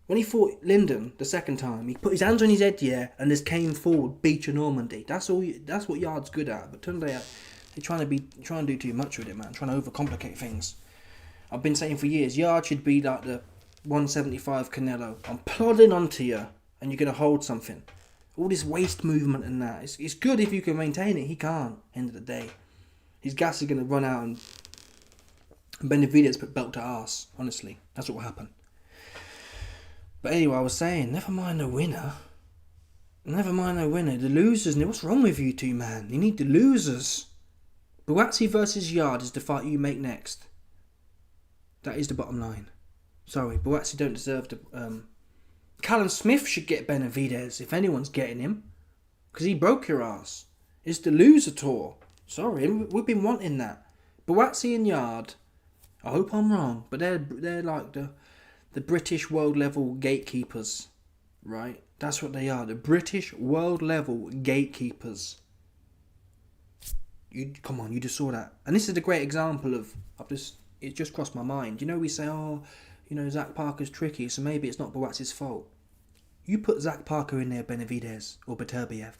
When he fought Lyndon the second time, he put his hands on his head, and just came forward, beat your Normandy. That's what Yard's good at. But Tunde, they're trying to do too much with it, man. Trying to overcomplicate things. I've been saying for years, Yard should be like the 175 Canelo. I'm plodding onto you, and you're gonna hold something. All this waist movement and that. It's good if you can maintain it. He can't. End of the day, his gas is gonna run out and. Benavidez put belt to arse, honestly. That's what will happen. But anyway, I was saying, never mind the winner. Never mind the winner. The losers, what's wrong with you two, man? You need the losers. Buatsi versus Yard is the fight you make next. That is the bottom line. Sorry, Buatsi don't deserve to... Callum Smith should get Benavidez, if anyone's getting him. Because he broke your ass. It's the loser tour. Sorry, we've been wanting that. Buatsi and Yard... I hope I'm wrong, but they're like the British world level gatekeepers, right? That's what they are, the British world level gatekeepers. You just saw that, and this is a great example of it just crossed my mind. We say, Zach Parker's tricky, so maybe it's not Buatsi's fault. You put Zach Parker in there, Benavidez or Beterbiev.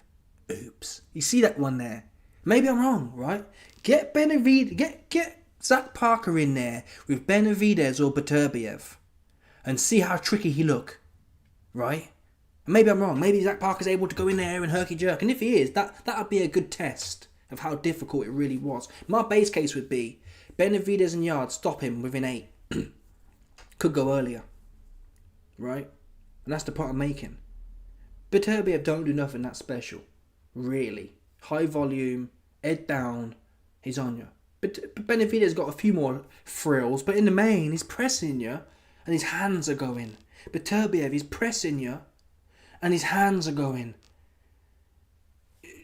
Oops, you see that one there? Maybe I'm wrong, right? Get Benavidez, get Zach Parker in there with Benavidez or Beterbiev and see how tricky he look, right? And maybe I'm wrong. Maybe Zach Parker's able to go in there and herky jerk. And if he is, that would be a good test of how difficult it really was. My base case would be Benavidez and Yard stop him within 8. Could go earlier. right? And that's the point I'm making. Beterbiev don't do nothing that special, really. High volume, head down, he's on you. But Benavidez got a few more frills, but in the main, he's pressing you, and his hands are going. Beterbiev, he's pressing you, and his hands are going.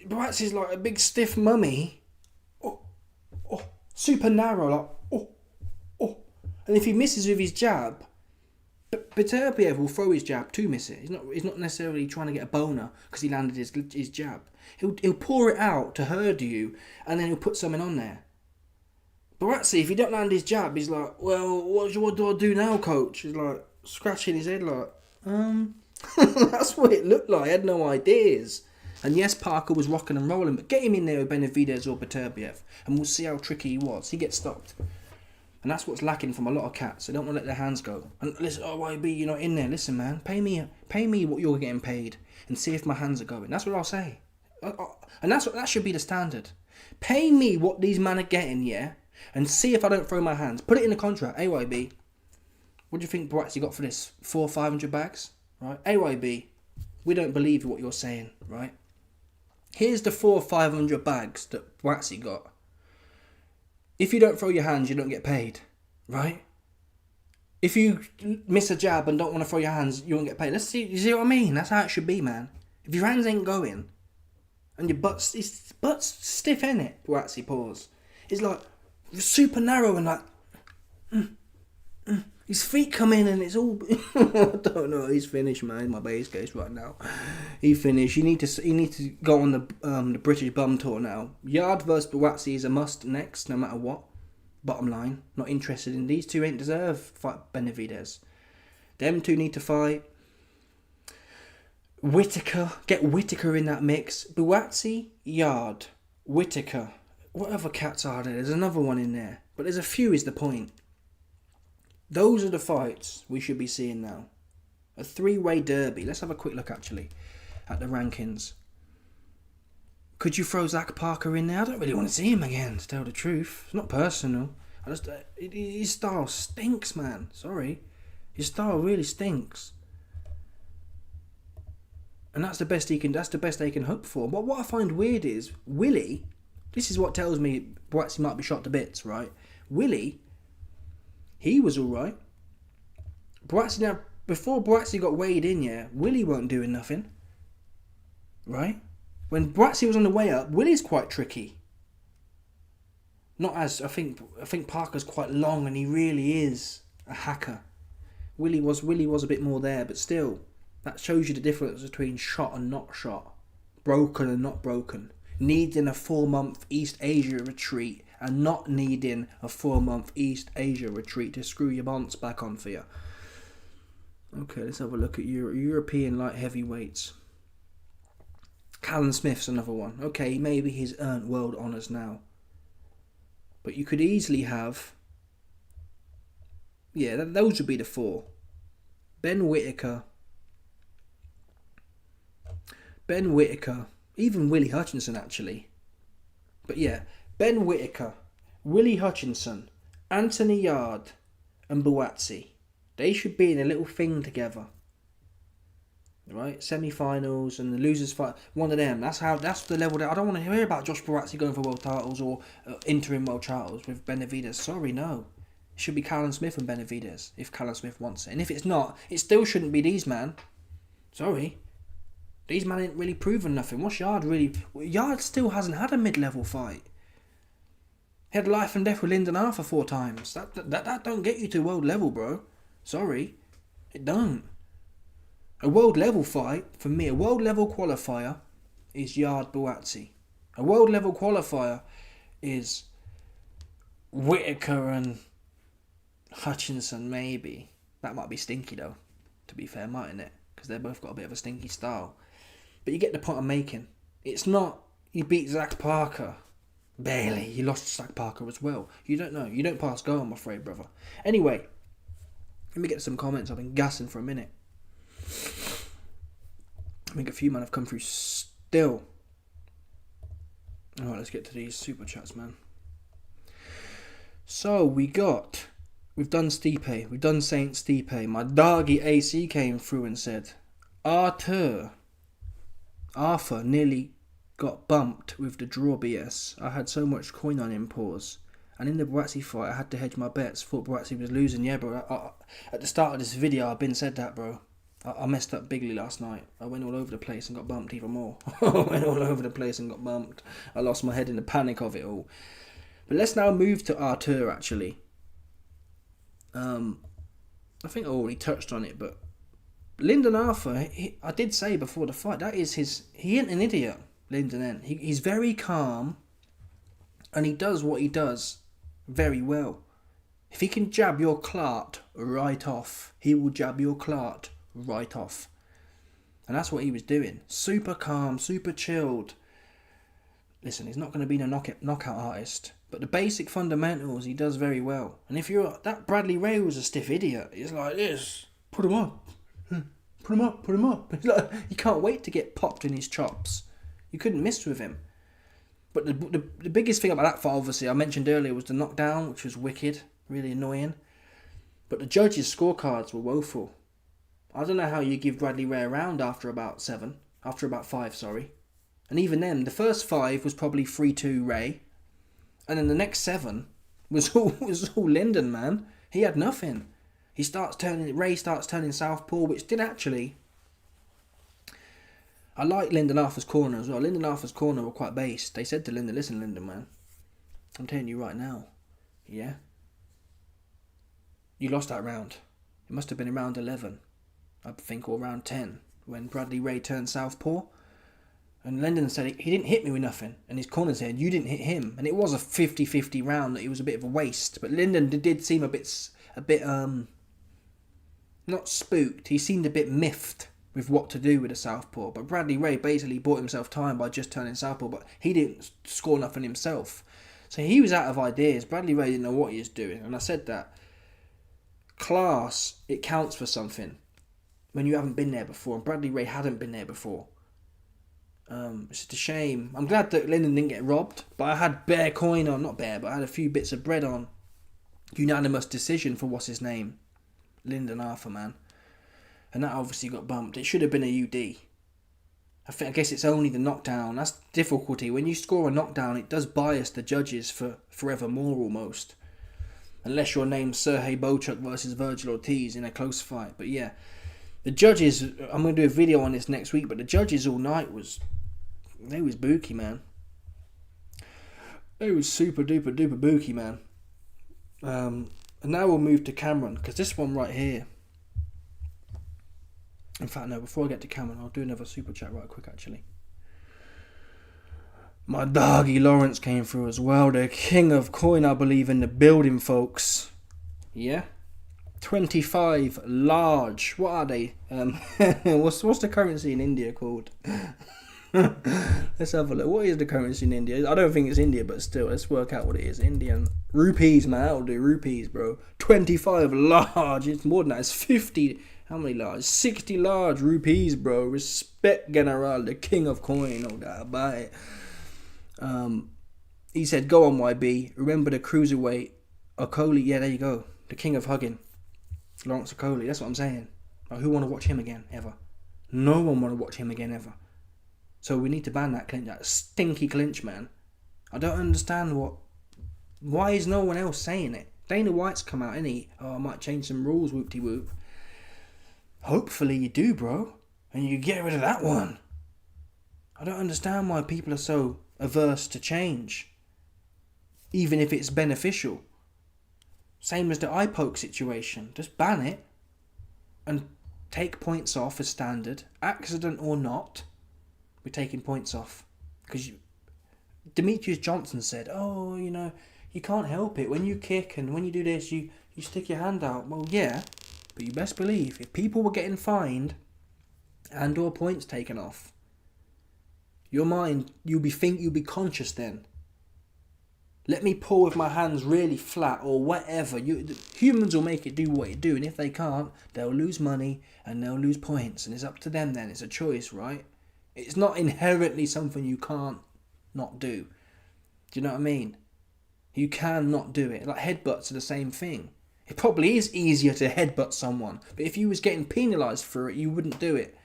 Buatsi's like a big stiff mummy. Super narrow, like, And if he misses with his jab, Beterbiev will throw his jab to miss it. He's not necessarily trying to get a boner because he landed his jab. He'll pour it out to herd you, and then he'll put something on there. Buatsi, if he don't land his jab, he's like, well, what do I do now, coach? He's like, scratching his head like, That's what it looked like. I had no ideas. And yes, Parker was rocking and rolling, but get him in there with Benavidez or Beterbiev, and we'll see how tricky he was. He gets stopped. And that's what's lacking from a lot of cats. They don't want to let their hands go. And listen, YB, you're not in there. Listen, man, pay me what you're getting paid, and see if my hands are going. That's what I'll say. And that should be the standard. Pay me what these men are getting, yeah, and see if I don't throw my hands. Put it in the contract. AYB, what do you think Buatsi got for this? 400 or 500 bags, right? AYB, we don't believe what you're saying, right? Here's the 400 or 500 bags that Buatsi got. If you don't throw your hands, you don't get paid, right? If you miss a jab and don't want to throw your hands, you won't get paid. You see what I mean? That's how it should be, man. If your hands ain't going, and your butt's stiff, innit? Buatsi pause. It's like super narrow and like, his feet come in and it's all. I don't know. He's finished, man. My base case right now. He finished. You need to go on the British Bum Tour now. Yard versus Buatsi is a must next, no matter what. Bottom line, not interested in these two. Ain't deserve fight Benavidez. Them two need to fight. Whittaker, get Whittaker in that mix. Buatsi, Yard, Whittaker. What other cats are there? There's another one in there, but there's a few. Is the point? Those are the fights we should be seeing now. A three-way derby. Let's have a quick look, actually, at the rankings. Could you throw Zach Parker in there? I don't really want to see him again, to tell the truth. It's not personal. His style stinks, man. Sorry. His style really stinks. And that's the best they can hope for. But what I find weird is, Willie, this is what tells me Buatsi might be shot to bits, right? Willie, he was alright. Buatsi, now, before Buatsi got weighed in, yeah, Willie weren't doing nothing. Right? When Buatsi was on the way up, Willie's quite tricky. Not as, I think Parker's quite long and he really is a hacker. Willie was a bit more there, but still, that shows you the difference between shot and not shot. Broken and not broken. Needing a 4-month East Asia retreat and not needing a 4-month East Asia retreat to screw your bonds back on for you. Okay, let's have a look at European light heavyweights. Callum Smith's another one. Okay, maybe he's earned world honours now. But you could easily have... Yeah, those would be the 4. Ben Whittaker, even Willie Hutchinson, actually. But yeah, Ben Whittaker, Willie Hutchinson, Anthony Yard, and Buatsi. They should be in a little thing together. Right? Semi-finals and the losers fight. One of them. That's the level that I don't want to hear about Josh Buatsi going for world titles or interim world titles with Benavidez. Sorry, no. It should be Callum Smith and Benavidez if Callum Smith wants it. And if it's not, it still shouldn't be these man. Sorry. These men ain't really proven nothing. What's Yard really... Yard still hasn't had a mid-level fight. He had life and death with Lyndon 4 times. That don't get you to world level, bro. Sorry. It don't. A world level fight, for me, a world level qualifier is Yard Buatsi. A world level qualifier is Whittaker and Hutchinson, maybe. That might be stinky, though, to be fair, mightn't it? Because they've both got a bit of a stinky style. But you get the point I'm making. It's not you beat Zach Parker. Barely. You lost Zach Parker as well. You don't know. You don't pass go, I'm afraid, brother. Anyway, let me get some comments. I've been gassing for a minute. I think a few men have come through still. Alright, let's get to these super chats, man. So, we got we've done Stipe. We've done Saint Stipe. My doggy AC came through and said, Arthur nearly got bumped with the draw BS. I had so much coin on him, pause. And in the Buatsi fight, I had to hedge my bets. Thought Buatsi was losing. Yeah, bro. At the start of this video, I've been said that, bro. I messed up bigly last night. I went all over the place and got bumped even more. I went all over the place and got bumped. I lost my head in the panic of it all. But let's now move to Arthur, actually. I think I already touched on it, but Lyndon Arthur, I did say before the fight, that is his... He ain't an idiot, Lyndon ain't. He's very calm, and he does what he does very well. If he can jab your clot right off, he will jab your clot right off. And that's what he was doing. Super calm, super chilled. Listen, he's not going to be a knockout artist, but the basic fundamentals he does very well. And if you're... That Bradley Ray was a stiff idiot. He's like this. Put him up. Put him up. Put him up. He's like, you can't wait to get popped in his chops. You couldn't miss with him. But the biggest thing about that fight, obviously, I mentioned earlier, was the knockdown, which was wicked. Really annoying. But the judges' scorecards were woeful. I don't know how you give Bradley Ray a round after about 5, sorry. And even then, the first 5 was probably 3-2 Ray. And then the next 7 was all Lyndon, man. He had nothing. Ray starts turning southpaw, which did actually... I like Lyndon Arthur's corner as well. Lyndon Arthur's corner were quite based. They said to Lyndon, listen, Lyndon, man, I'm telling you right now, yeah? You lost that round. It must have been in round 11, I think, or round 10, when Bradley Ray turned southpaw. And Lyndon said he didn't hit me with nothing. And his corner said, you didn't hit him. And it was a 50-50 round, that it was a bit of a waste. But Lyndon did seem a bit, not spooked. He seemed a bit miffed with what to do with a southpaw. But Bradley Ray basically bought himself time by just turning southpaw. But he didn't score nothing himself. So he was out of ideas. Bradley Ray didn't know what he was doing. And I said that. Class, it counts for something when you haven't been there before. And Bradley Ray hadn't been there before. It's just a shame. I'm glad that Lyndon didn't get robbed, but I had bare coin on, not bare, but I had a few bits of bread on. Unanimous decision for what's his name, Lyndon Arthur, man, and that obviously got bumped. It should have been a UD. I guess it's only the knockdown. That's the difficulty. When you score a knockdown, it does bias the judges for forevermore almost, unless your name's Sergey Bochuk versus Virgil Ortiz in a close fight. But yeah, the judges. I'm gonna do a video on this next week, but the judges all night they was booky, man. They was super duper duper booky, man. And now we'll move to Cameron, because this one right here. In fact, no, before I get to Cameron, I'll do another super chat right quick, actually. My doggy Lawrence came through as well. The king of coin, I believe, in the building, folks. Yeah? 25 large. What are they? What's the currency in India called? Let's have a look. What is the currency in India? I don't think it's India, but still, let's work out what it is. Indian rupees, man. That'll do. Rupees, bro. 25 large. It's more than that. It's 50. How many large? 60 large rupees, bro. Respect General, the king of coin. Oh, that buy it. He said, go on, YB. Remember the cruiserweight Okoli. Yeah, there you go. The king of hugging. Lawrence Okoli. That's what I'm saying. Like, who want to watch him again, ever? No one want to watch him again, ever. So we need to ban that clinch, that stinky clinch, man. I don't understand why is no one else saying it? Dana White's come out, innit? Oh, I might change some rules, whoop-de-whoop. Hopefully you do, bro. And you get rid of that one. I don't understand why people are so averse to change. Even if it's beneficial. Same as the eye poke situation. Just ban it. And take points off as standard. Accident or not. We're taking points off. Because Demetrius Johnson said, oh, you can't help it. When you kick and when you do this, you stick your hand out. Well, yeah, but you best believe if people were getting fined and or points taken off, your mind, you'll be conscious then. Let me pull with my hands really flat or whatever. Humans will make it do what it do, and if they can't, they'll lose money and they'll lose points, and it's up to them then. It's a choice, right? It's not inherently something you can't not do. Do you know what I mean? You can not do it. Like headbutts are the same thing. It probably is easier to headbutt someone, but if you was getting penalised for it, you wouldn't do it.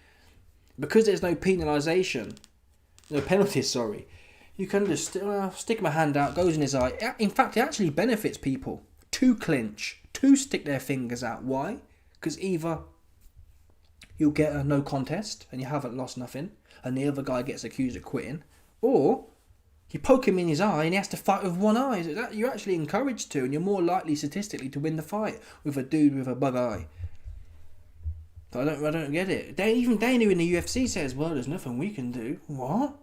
Because there's no penalisation, no penalties, sorry, you can just stick my hand out, goes in his eye. In fact, it actually benefits people to clinch, to stick their fingers out. Why? Because either you'll get a no contest and you haven't lost nothing, and the other guy gets accused of quitting, or you poke him in his eye and he has to fight with one eye. You're actually encouraged to, and you're more likely statistically to win the fight with a dude with a bug eye. I don't get it. Even Dana in the UFC says, well, there's nothing we can do. What?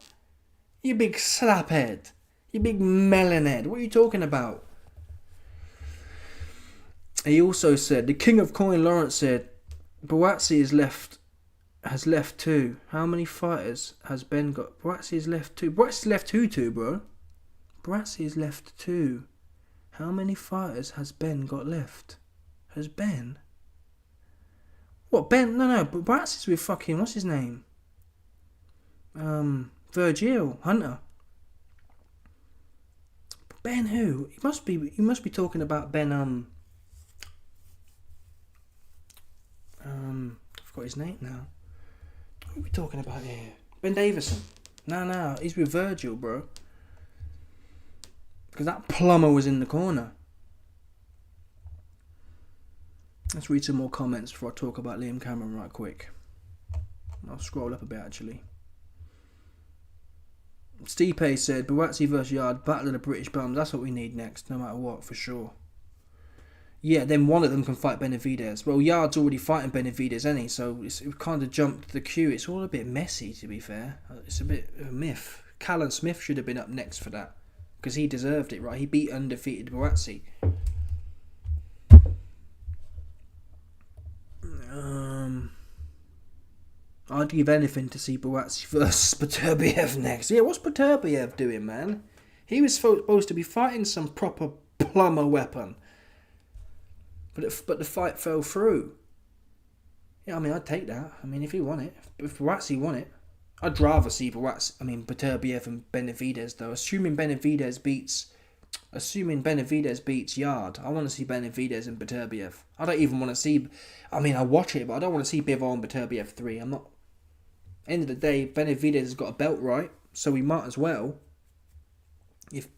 You big slaphead. You big melonhead. What are you talking about? He also said, the King of Coin Lawrence said, Buatsi has left too. How many fighters has Ben got? Buatsi has left too. Buatsi's left too, bro. Buatsi has left too. How many fighters has Ben got left? Has Ben? What, Ben? No, but Buatsi's with fucking, what's his name? Virgil Hunter. Ben who? You must be talking about Ben, I forgot his name now. What are we talking about here? Ben Davison. No, he's with Virgil, bro. Because that plumber was in the corner. Let's read some more comments before I talk about Liam Cameron right quick. I'll scroll up a bit actually. Stipe said, Buatsi vs Yard, battle of the British bums. That's what we need next, no matter what, for sure. Yeah, then one of them can fight Benavidez. Well, Yard's already fighting Benavidez, ain't he? So it kind of jumped the queue. It's all a bit messy, to be fair. It's a bit of a myth. Callum Smith should have been up next for that. Because he deserved it, right? He beat undefeated Buatsi. I'd give anything to see Buatsi versus Beterbiev next. Yeah, what's Beterbiev doing, man? He was supposed to be fighting some proper plumber weapon. But the fight fell through. Yeah, I mean, I'd take that. I mean, if he won it. If Buatsi won it. I'd rather see Beterbiev and Benavidez, though. Assuming Benavidez beats Yard, I want to see Benavidez and Beterbiev. I don't even want to see... I mean, I watch it, but I don't want to see Bivol and Beterbiev 3. I'm not... End of the day, Benavidez has got a belt, right? So we might as well. If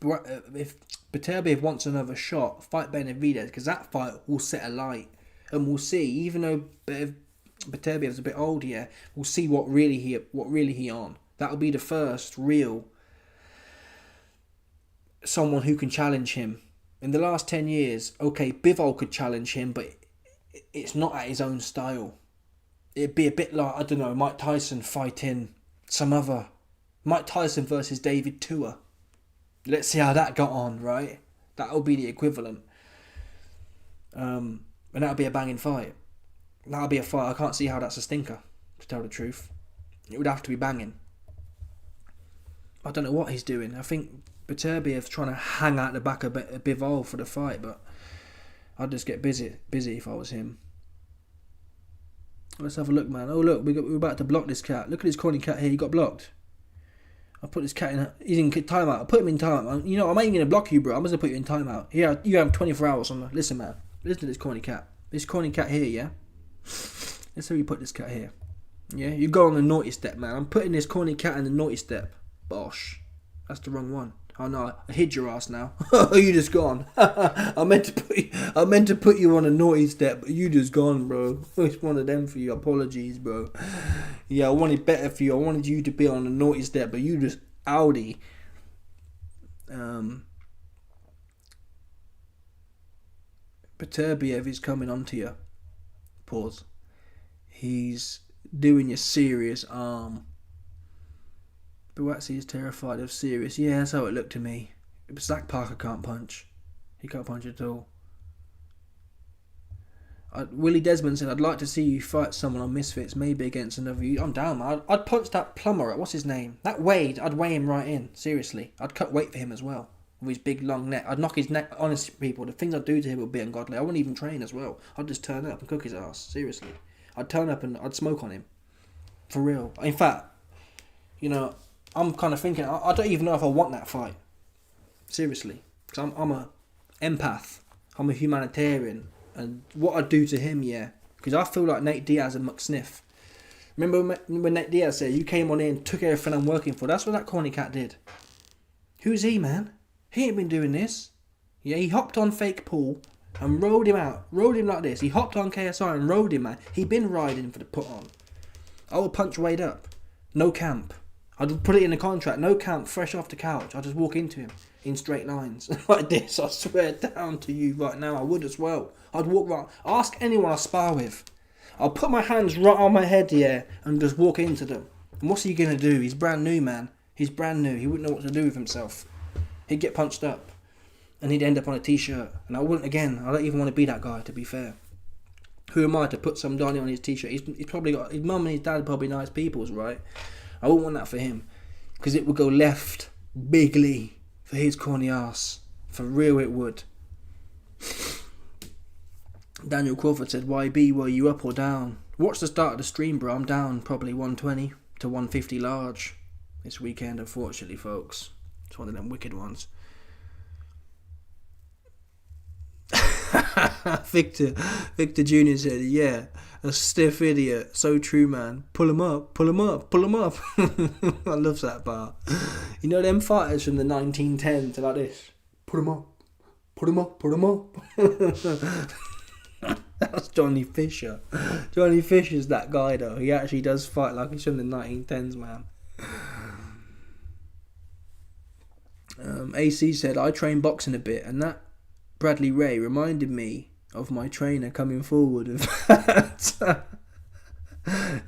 Beterbiev wants another shot, fight Benavidez, because that fight will set a light. And we'll see, even though Beterbiev's a bit old here, we'll see what really he on. That'll be the first real... someone who can challenge him. In the last 10 years, okay, Bivol could challenge him, but it's not at his own style. It'd be a bit like, I don't know, Mike Tyson fighting some other... Mike Tyson versus David Tua. Let's see how that got on, right? That'll be the equivalent. And that'll be a banging fight. That'll be a fight. I can't see how that's a stinker, to tell the truth. It would have to be banging. I don't know what he's doing. I think Beterbiev's trying to hang out the back of Bivol for the fight, but I'd just get busy if I was him. Let's have a look, man. Oh, look, we're about to block this cat. Look at this corny cat here. He got blocked. I'll put this cat in. He's in timeout. I'll put him in timeout. You know, I'm not even going to block you, bro. I'm just going to put you in timeout. Here, you have 24 hours on the... Listen, man. Listen to this corny cat. This corny cat here, yeah? Let's say we put this cat here. Yeah? You go on the naughty step, man. I'm putting this corny cat in the naughty step. Bosh. That's the wrong one. Oh no, I hid your ass now. You just gone. I meant to put you on a naughty step, but you just gone, bro. It's one of them for you. Apologies, bro. Yeah, I wanted better for you. I wanted you to be on a naughty step, but you just outie. Beterbiev is coming onto you. Pause. He's doing you serious arm. Buatsi is terrified of serious. Yeah, that's how it looked to me. Zach Parker can't punch. He can't punch at all. Willie Desmond said, I'd like to see you fight someone on Misfits, maybe against another... I'm down, man. I'd punch that plumber. What's his name? That Wade, I'd weigh him right in. Seriously. I'd cut weight for him as well. With his big, long neck. I'd knock his neck... Honestly, people, the things I'd do to him would be ungodly. I wouldn't even train as well. I'd just turn up and cook his ass. Seriously. I'd turn up and I'd smoke on him. For real. In fact, you know... I'm kind of thinking, I don't even know if I want that fight. Seriously. Because I'm a empath. I'm a humanitarian. And what I'd do to him, yeah. Because I feel like Nate Diaz and McSniff. Remember when Nate Diaz said, you came on in, took everything I'm working for? That's what that corny cat did. Who's he, man? He ain't been doing this. Yeah, he hopped on fake Paul and rode him out. Rode him like this. He hopped on KSI and rode him, man. He been riding for the put on. I would punch Wade up. No camp. I'd put it in the contract. No camp, fresh off the couch. I'd just walk into him in straight lines. Like this, I swear down to you right now. I would as well. I'd walk right. Ask anyone I spar with. I'll put my hands right on my head, yeah, and just walk into them. And what's he going to do? He's brand new, man. He's brand new. He wouldn't know what to do with himself. He'd get punched up. And he'd end up on a t-shirt. And I wouldn't, again, I don't even want to be that guy, to be fair. Who am I to put some Donny on his t-shirt? He's probably got, his mum and his dad are probably nice peoples, right? I wouldn't want that for him. Because it would go left bigly for his corny ass. For real it would. Daniel Crawford said, YB, were you up or down? Watch the start of the stream, bro. I'm down probably 120 to 150 large this weekend, unfortunately, folks. It's one of them wicked ones. Victor Jr. said, yeah, a stiff idiot. So true, man. Pull him up, pull him up, pull him up. I love that bar. You know them fighters from the 1910s like this? Put him up, put him up, put him up. That's Johnny Fisher. Johnny Fisher's that guy though. He actually does fight like he's from the 1910s, man. AC said, I train boxing a bit, and that Bradley Ray reminded me of my trainer coming forward with that.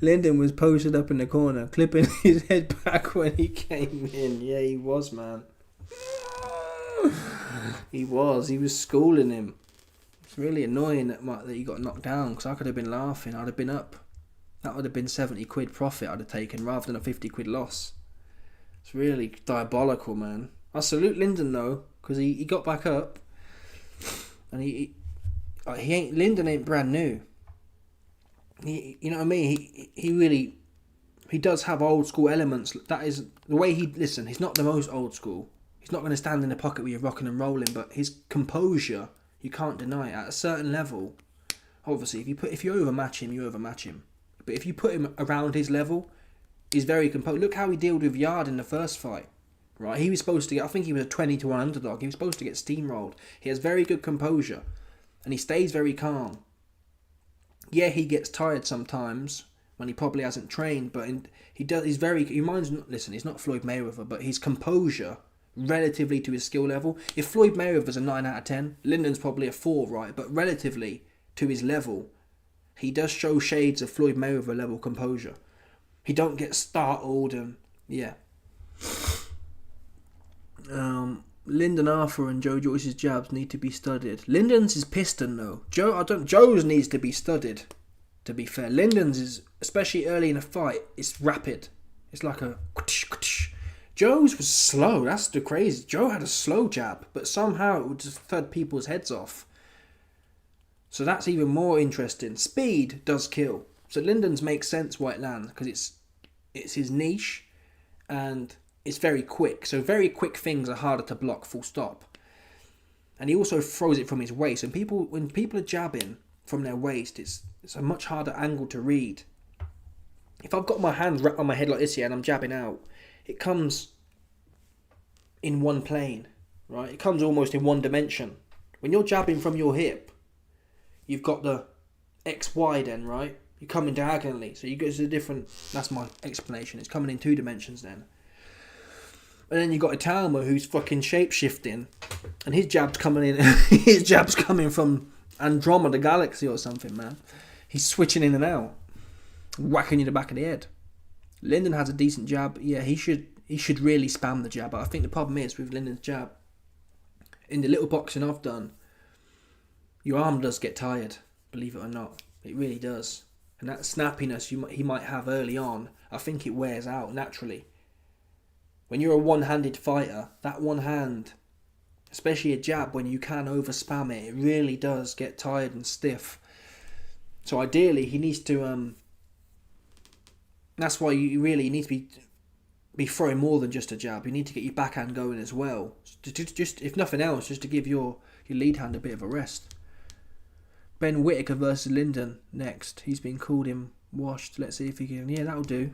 Lyndon was posted up in the corner, clipping his head back when he came in. Yeah, he was, man. He was schooling him. It's really annoying that he got knocked down, because I could have been laughing. I'd have been up. That would have been 70 quid profit I'd have taken rather than a 50 quid loss. It's really diabolical, man. I salute Lyndon though, because he got back up. And Lyndon ain't brand new. You know what I mean? He does have old school elements. That is the way he's not the most old school. He's not going to stand in the pocket where you're rocking and rolling, but his composure, you can't deny it. At a certain level, obviously, if you overmatch him, you overmatch him. But if you put him around his level, he's very composed. Look how he dealt with Yard in the first fight. Right, he was supposed to get, I think he was a 20 to 1 underdog. He was supposed to get steamrolled. He has very good composure, and he stays very calm. Yeah, he gets tired sometimes when he probably hasn't trained, but he's not Floyd Mayweather, but his composure relatively to his skill level. If Floyd Mayweather's a 9 out of 10, Lyndon's probably a 4, right? But relatively to his level, he does show shades of Floyd Mayweather level composure. He don't get startled and yeah. Lyndon Arthur and Joe Joyce's jabs need to be studied. Lyndon's is piston though. Joe's needs to be studied. To be fair, Lyndon's is, especially early in a fight, it's rapid. It's like a. Joe's was slow. That's the crazy. Joe had a slow jab, but somehow it would just thud people's heads off. So that's even more interesting. Speed does kill. So Lyndon's makes sense why it lands, because it's his niche, and it's very quick. So very quick things are harder to block, full stop. And he also throws it from his waist. And when people are jabbing from their waist, it's a much harder angle to read. If I've got my hands wrapped on my head like this here and I'm jabbing out, it comes in one plane, right? It comes almost in one dimension. When you're jabbing from your hip, you've got the XY then, right? You're coming diagonally. So you go to the different, that's my explanation. It's coming in 2 dimensions then. And then you got Italmo who's fucking shape-shifting, and his jab's coming in. His jab's coming from Andromeda Galaxy or something, man. He's switching in and out, whacking you in the back of the head. Lyndon has a decent jab. Yeah, he should really spam the jab. But I think the problem is with Lyndon's jab, in the little boxing I've done, your arm does get tired. Believe it or not, it really does. And that snappiness he might have early on, I think it wears out naturally. When you're a one-handed fighter, that one hand, especially a jab, when you can over-spam it, it really does get tired and stiff. So ideally, he needs to... that's why you really need to be throwing more than just a jab. You need to get your backhand going as well. Just if nothing else, just to give your lead hand a bit of a rest. Ben Whittaker versus Lyndon next. He's been called in washed. Let's see if he can. Yeah, that'll do.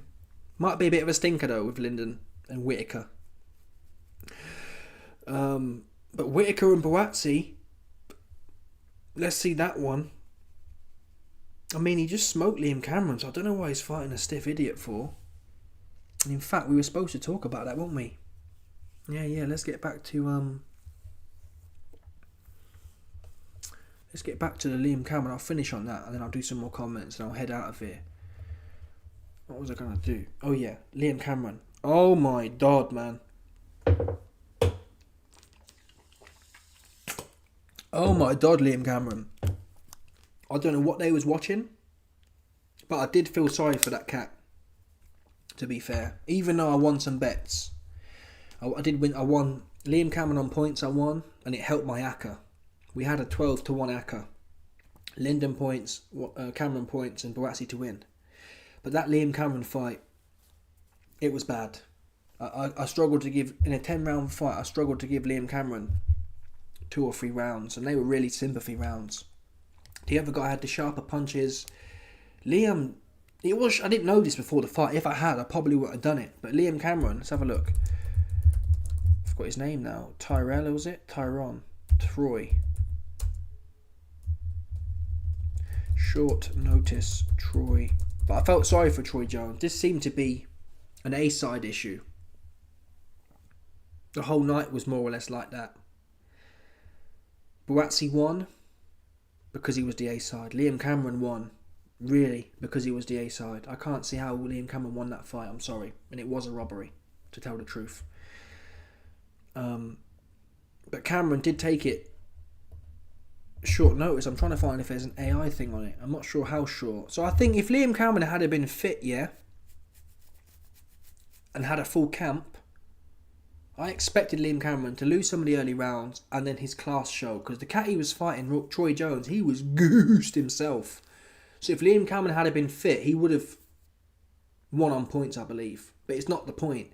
Might be a bit of a stinker though with Lyndon and Whittaker. But Whittaker and Buatsi, let's see that one. I mean, he just smoked Liam Cameron, so I don't know why he's fighting a stiff idiot for. And in fact, we were supposed to talk about that, weren't we? Yeah. Let's get back to the Liam Cameron. I'll finish on that, and then I'll do some more comments, and I'll head out of here. What was I gonna do? Oh yeah, Liam Cameron. Oh my God, man. Oh my God, Liam Cameron. I don't know what they was watching, but I did feel sorry for that cat, to be fair. Even though I won some bets. I did win. I won Liam Cameron on points, I won, and it helped my ACCA. We had a 12-1 ACCA. Lyndon points, Cameron points, and Buatsi to win. But that Liam Cameron fight, it was bad. I struggled to give, in a 10-round fight, I struggled to give Liam Cameron 2 or 3 rounds, and they were really sympathy rounds. The other guy had the sharper punches. Liam, I didn't know this before the fight. If I had, I probably would have done it. But Liam Cameron, let's have a look. I forgot his name now. Tyrell, was it? Troy. Short notice, Troy. But I felt sorry for Troy Jones. This seemed to be an A-side issue. The whole night was more or less like that. Buatsi won because he was the A-side. Liam Cameron won, really, because he was the A-side. I can't see how Liam Cameron won that fight, I'm sorry. And it was a robbery, to tell the truth. But Cameron did take it short notice. I'm trying to find if there's an AI thing on it. I'm not sure how short. So I think if Liam Cameron had been fit, and had a full camp, I expected Liam Cameron to lose some of the early rounds and then his class show. Because the cat he was fighting, Troy Jones, he was goosed himself. So if Liam Cameron had been fit, he would have won on points, I believe. But it's not the point.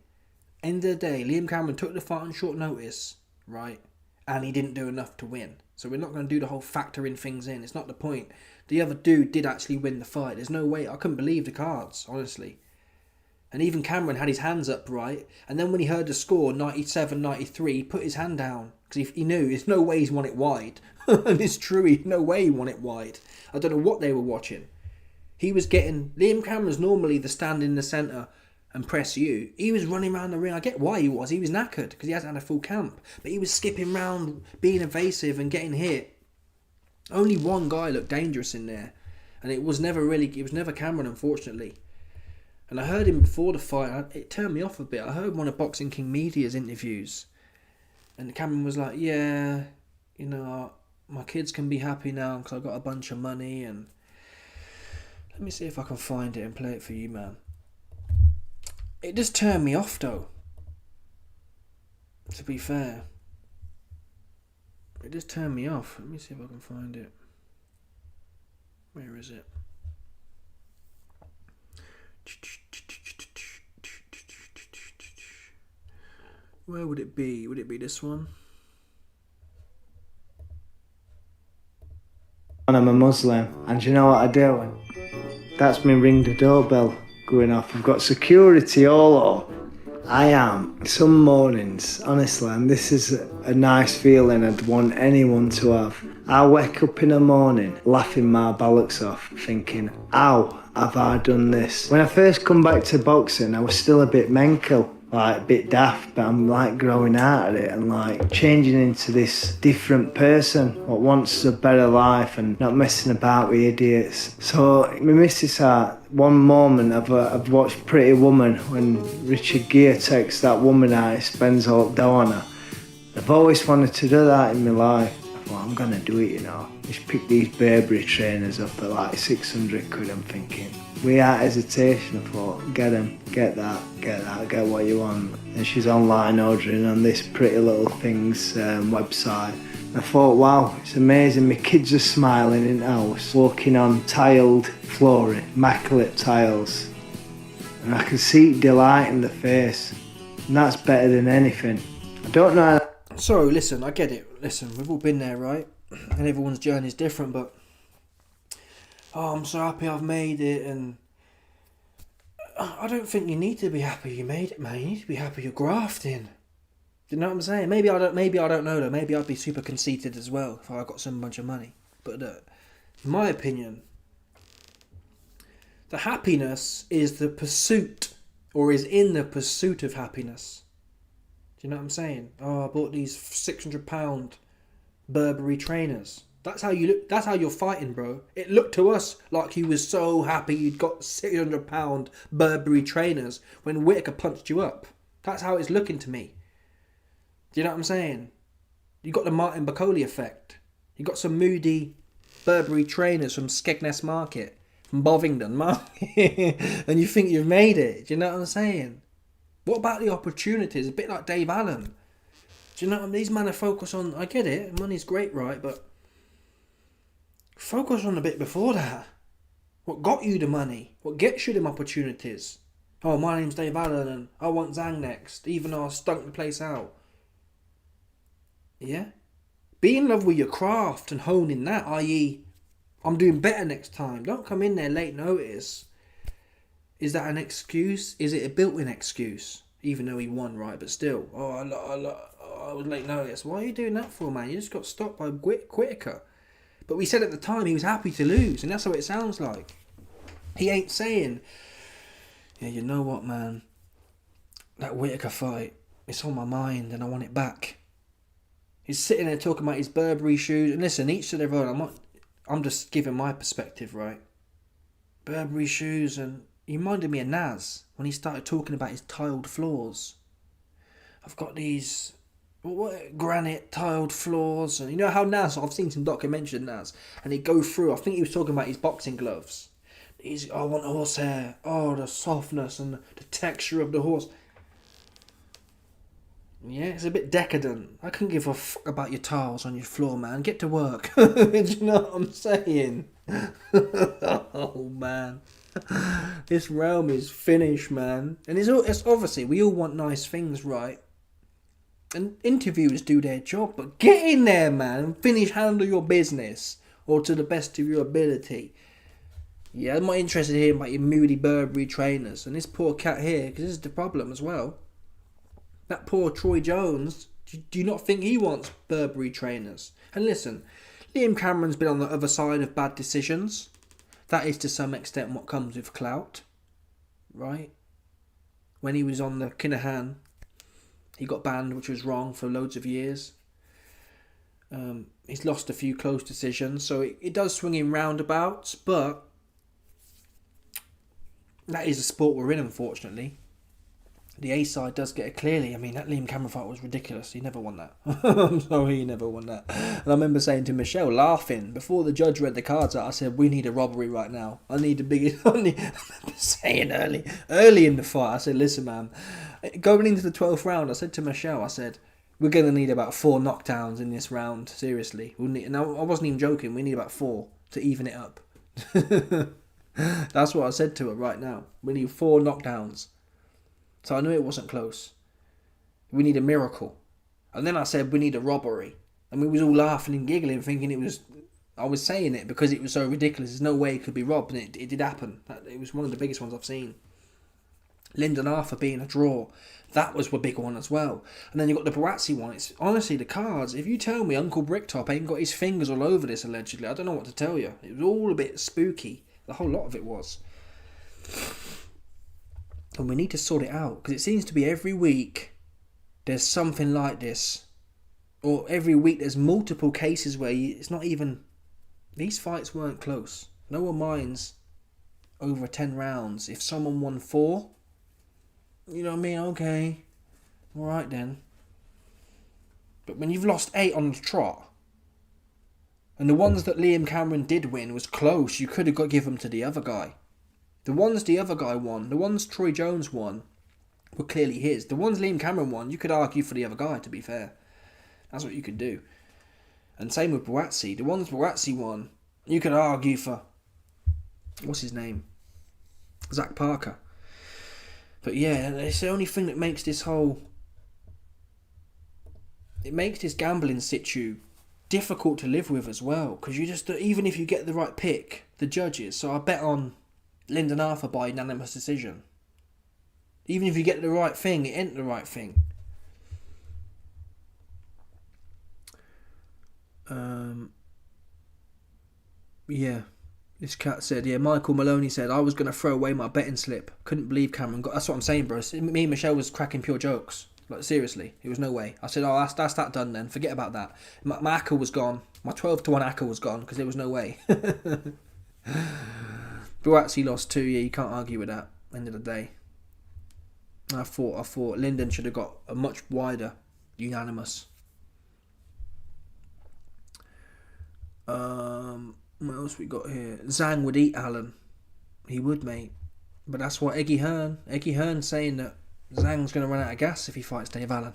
End of the day, Liam Cameron took the fight on short notice, right? And he didn't do enough to win. So we're not going to do the whole factoring things in. It's not the point. The other dude did actually win the fight. There's no way. I couldn't believe the cards, honestly. And even Cameron had his hands up, right? And then when he heard the score, 97-93, he put his hand down. Because he knew there's no way he's won it wide. And it's true, no way he won it wide. I don't know what they were watching. He was getting... Liam Cameron's normally the stand in the centre and press you. He was running around the ring. I get why he was. He was knackered because he hasn't had a full camp. But he was skipping round, being evasive and getting hit. Only one guy looked dangerous in there. And it was never Cameron, unfortunately. And I heard him before the fight. It turned me off a bit. I heard one of Boxing King Media's interviews. And Cameron was like, yeah, you know, my kids can be happy now because I got a bunch of money. And let me see if I can find it and play it for you, man. It just turned me off, though. To be fair. It just turned me off. Let me see if I can find it. Where is it? Where would it be? Would it be this one?
I'm a Muslim, and you know what I do? That's me ring the doorbell going off. I've got security all over. I am. Some mornings, honestly, and this is a nice feeling I'd want anyone to have. I wake up in the morning laughing my bollocks off, thinking, how have I done this? When I first come back to boxing, I was still a bit mental, like a bit daft, but I'm like growing out of it and like changing into this different person what wants a better life and not messing about with idiots. So my missus had one moment I've watched Pretty Woman when Richard Gere takes that woman out and spends all day on her. I've always wanted to do that in my life. I thought, I'm gonna do it, you know. Just pick these Burberry trainers up at like 600 quid. I'm thinking, without hesitation, I thought, get them, get that, get what you want. And she's online ordering on this Pretty Little Things website. I thought, wow, it's amazing. My kids are smiling in the house, walking on tiled flooring, immaculate tiles. And I can see delight in the face. And that's better than anything. I don't know how...
So, listen, I get it. Listen, we've all been there, right? And everyone's journey is different, but oh, I'm so happy I've made it, and I don't think you need to be happy you made it, man. You need to be happy you're grafting. Do you know what I'm saying? Maybe I don't know though. Maybe I'd be super conceited as well if I got some bunch of money. But in my opinion, the happiness is the pursuit, or is in the pursuit of happiness. Do you know what I'm saying? Oh, I bought these £600 Burberry trainers. That's how you look. That's how you're fighting, bro. It looked to us like you was so happy you'd got £600 Burberry trainers when Whitaker punched you up. That's how it's looking to me. Do you know what I'm saying? You got the Martin Bacoli effect. You got some moody Burberry trainers from Skegness Market, from Bovingdon Market, and you think you've made it. Do you know what I'm saying? What about the opportunities? A bit like Dave Allen. Do you know what I mean? These men are focused on, I get it, money's great, right? But focus on a bit before that. What got you the money? What gets you them opportunities? Oh, my name's Dave Allen and I want Zang next, even though I stunk the place out. Yeah? Be in love with your craft and hone in that, i.e., I'm doing better next time. Don't come in there late notice. Is that an excuse? Is it a built-in excuse? Even though he won, right? But still, I was late notice. Why are you doing that for, man? You just got stopped by Whitaker. But we said at the time he was happy to lose, and that's what it sounds like. He ain't saying, yeah, you know what, man? That Whitaker fight, it's on my mind and I want it back. He's sitting there talking about his Burberry shoes. And listen, each to their own. I'm just giving my perspective, right? Burberry shoes, and he reminded me of Nas when he started talking about his tiled floors. I've got these granite tiled floors, and you know how Nas, I've seen some documentaries of Nas, and he'd go through, I think he was talking about his boxing gloves. I want horsehair, the softness and the texture of the horse. Yeah, it's a bit decadent. I couldn't give a fuck about your tiles on your floor, man. Get to work. Do you know what I'm saying? Oh, man. This realm is finished, man. And it's obviously, we all want nice things, right? And interviewers do their job, but get in there, man, and handle your business, or to the best of your ability. Yeah, I'm not interested in hearing about your moody Burberry trainers. And this poor cat here, because this is the problem as well. That poor Troy Jones, do you not think he wants Burberry trainers? And listen, Liam Cameron's been on the other side of bad decisions. That is to some extent what comes with clout, right? When he was on the Kinahan, he got banned, which was wrong, for loads of years. He's lost a few close decisions, so it does swing in roundabouts, but that is the sport we're in, unfortunately. The A-side does get it clearly. I mean, that Liam Cameron fight was ridiculous. He never won that. I'm sorry, he never won that. And I remember saying to Michelle, laughing, before the judge read the cards out, I said, we need a robbery right now. I need the biggest... I remember saying early in the fight, I said, listen, man, going into the 12th round, I said to Michelle, I said, we're going to need about 4 knockdowns in this round, seriously. And I wasn't even joking, we need about 4 to even it up. That's what I said to her right now. We need 4 knockdowns. So I knew it wasn't close. We need a miracle. And then I said we need a robbery. And we was all laughing and giggling, thinking I was saying it because it was so ridiculous. There's no way it could be robbed. And it did happen. It was one of the biggest ones I've seen. Lyndon Arthur being a draw. That was a big one as well. And then you got the Buatsi one. It's honestly the cards. If you tell me Uncle Bricktop ain't got his fingers all over this allegedly, I don't know what to tell you. It was all a bit spooky. The whole lot of it was. And we need to sort it out, because it seems to be every week there's something like this, or every week there's multiple cases where it's not even, these fights weren't close. No one minds over 10 rounds. If someone won 4, you know what I mean, okay, alright then. But when you've lost 8 on the trot, and the ones that Liam Cameron did win was close, you could have got give them to the other guy. The ones the other guy won, the ones Troy Jones won, were clearly his. The ones Liam Cameron won, you could argue for the other guy, to be fair. That's what you could do. And same with Buatsi. The ones Buatsi won, you could argue for... what's his name? Zach Parker. But yeah, it's the only thing that makes this whole... it makes this gambling situ difficult to live with as well, because you just, even if you get the right pick, the judges. So I bet on Lyndon Arthur by unanimous decision. Even if you get the right thing, it ain't the right thing. Yeah. This cat said, yeah, Michael Maloney said, I was going to throw away my betting slip. Couldn't believe Cameron got... That's what I'm saying, bro. Me and Michelle was cracking pure jokes. Like, seriously. It was no way. I said, oh, that's that done then. Forget about that. My ACCA was gone. My 12-1 ACCA was gone because there was no way. Buatsi lost 2. Yeah, you can't argue with that. End of the day. I thought Lyndon should have got a much wider unanimous. What else we got here? Zhang would eat Alan. He would, mate. But that's what Eggy Hearn's saying that Zhang's going to run out of gas if he fights Dave Allen.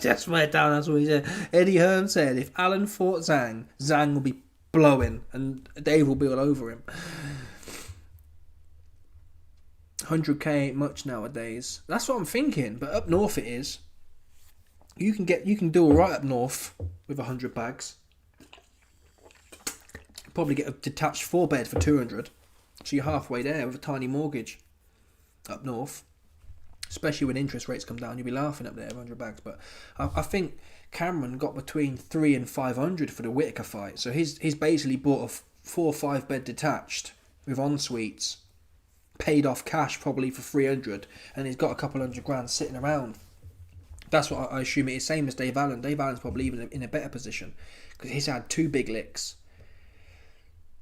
Just went down, that's what he said. Eddie Hearn said if Allen fought Zhang, Zhang will be blowing and Dave will be all over him. 100k ain't much nowadays. That's what I'm thinking, but up north it is. You can do alright up north with 100 bags. Probably get a detached 4-bed for 200. So you're halfway there with a tiny mortgage up north. Especially when interest rates come down, you'll be laughing up there with 100 bags. But I think Cameron got between 300 and 500 for the Whitaker fight. So he's basically bought a 4 or 5 bed detached with en-suites, paid off cash probably for 300, and he's got a couple $100,000 sitting around. That's what I assume it is. Same as Dave Allen. Dave Allen's probably even in a better position because he's had 2 big licks.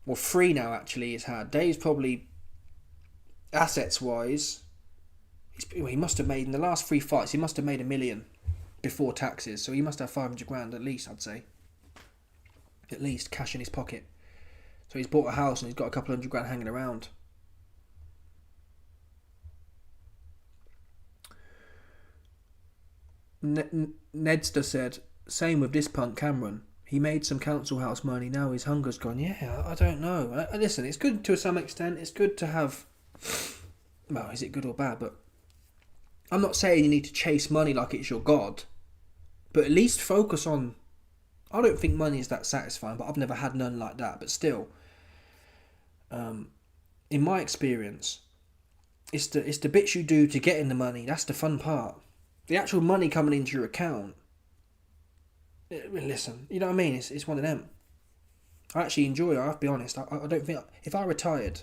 Well, 3 now actually he's had. Dave's probably, assets-wise, he must have made, in the last 3 fights, he must have made $1 million before taxes. So he must have 500,000 at least, I'd say. At least, cash in his pocket. So he's bought a house and he's got a couple $100,000 hanging around. Nedster said, same with this punk Cameron. He made some council house money, now his hunger's gone. Yeah, I don't know. Listen, it's good to some extent. It's good to have... Well, is it good or bad? But I'm not saying you need to chase money like it's your god. But at least focus on... I don't think money is that satisfying, but I've never had none like that. But still, in my experience, it's the bits you do to get in the money. That's the fun part. The actual money coming into your account... Listen, you know what I mean? It's one of them. I actually enjoy it, I have to be honest. I don't think... If I retired,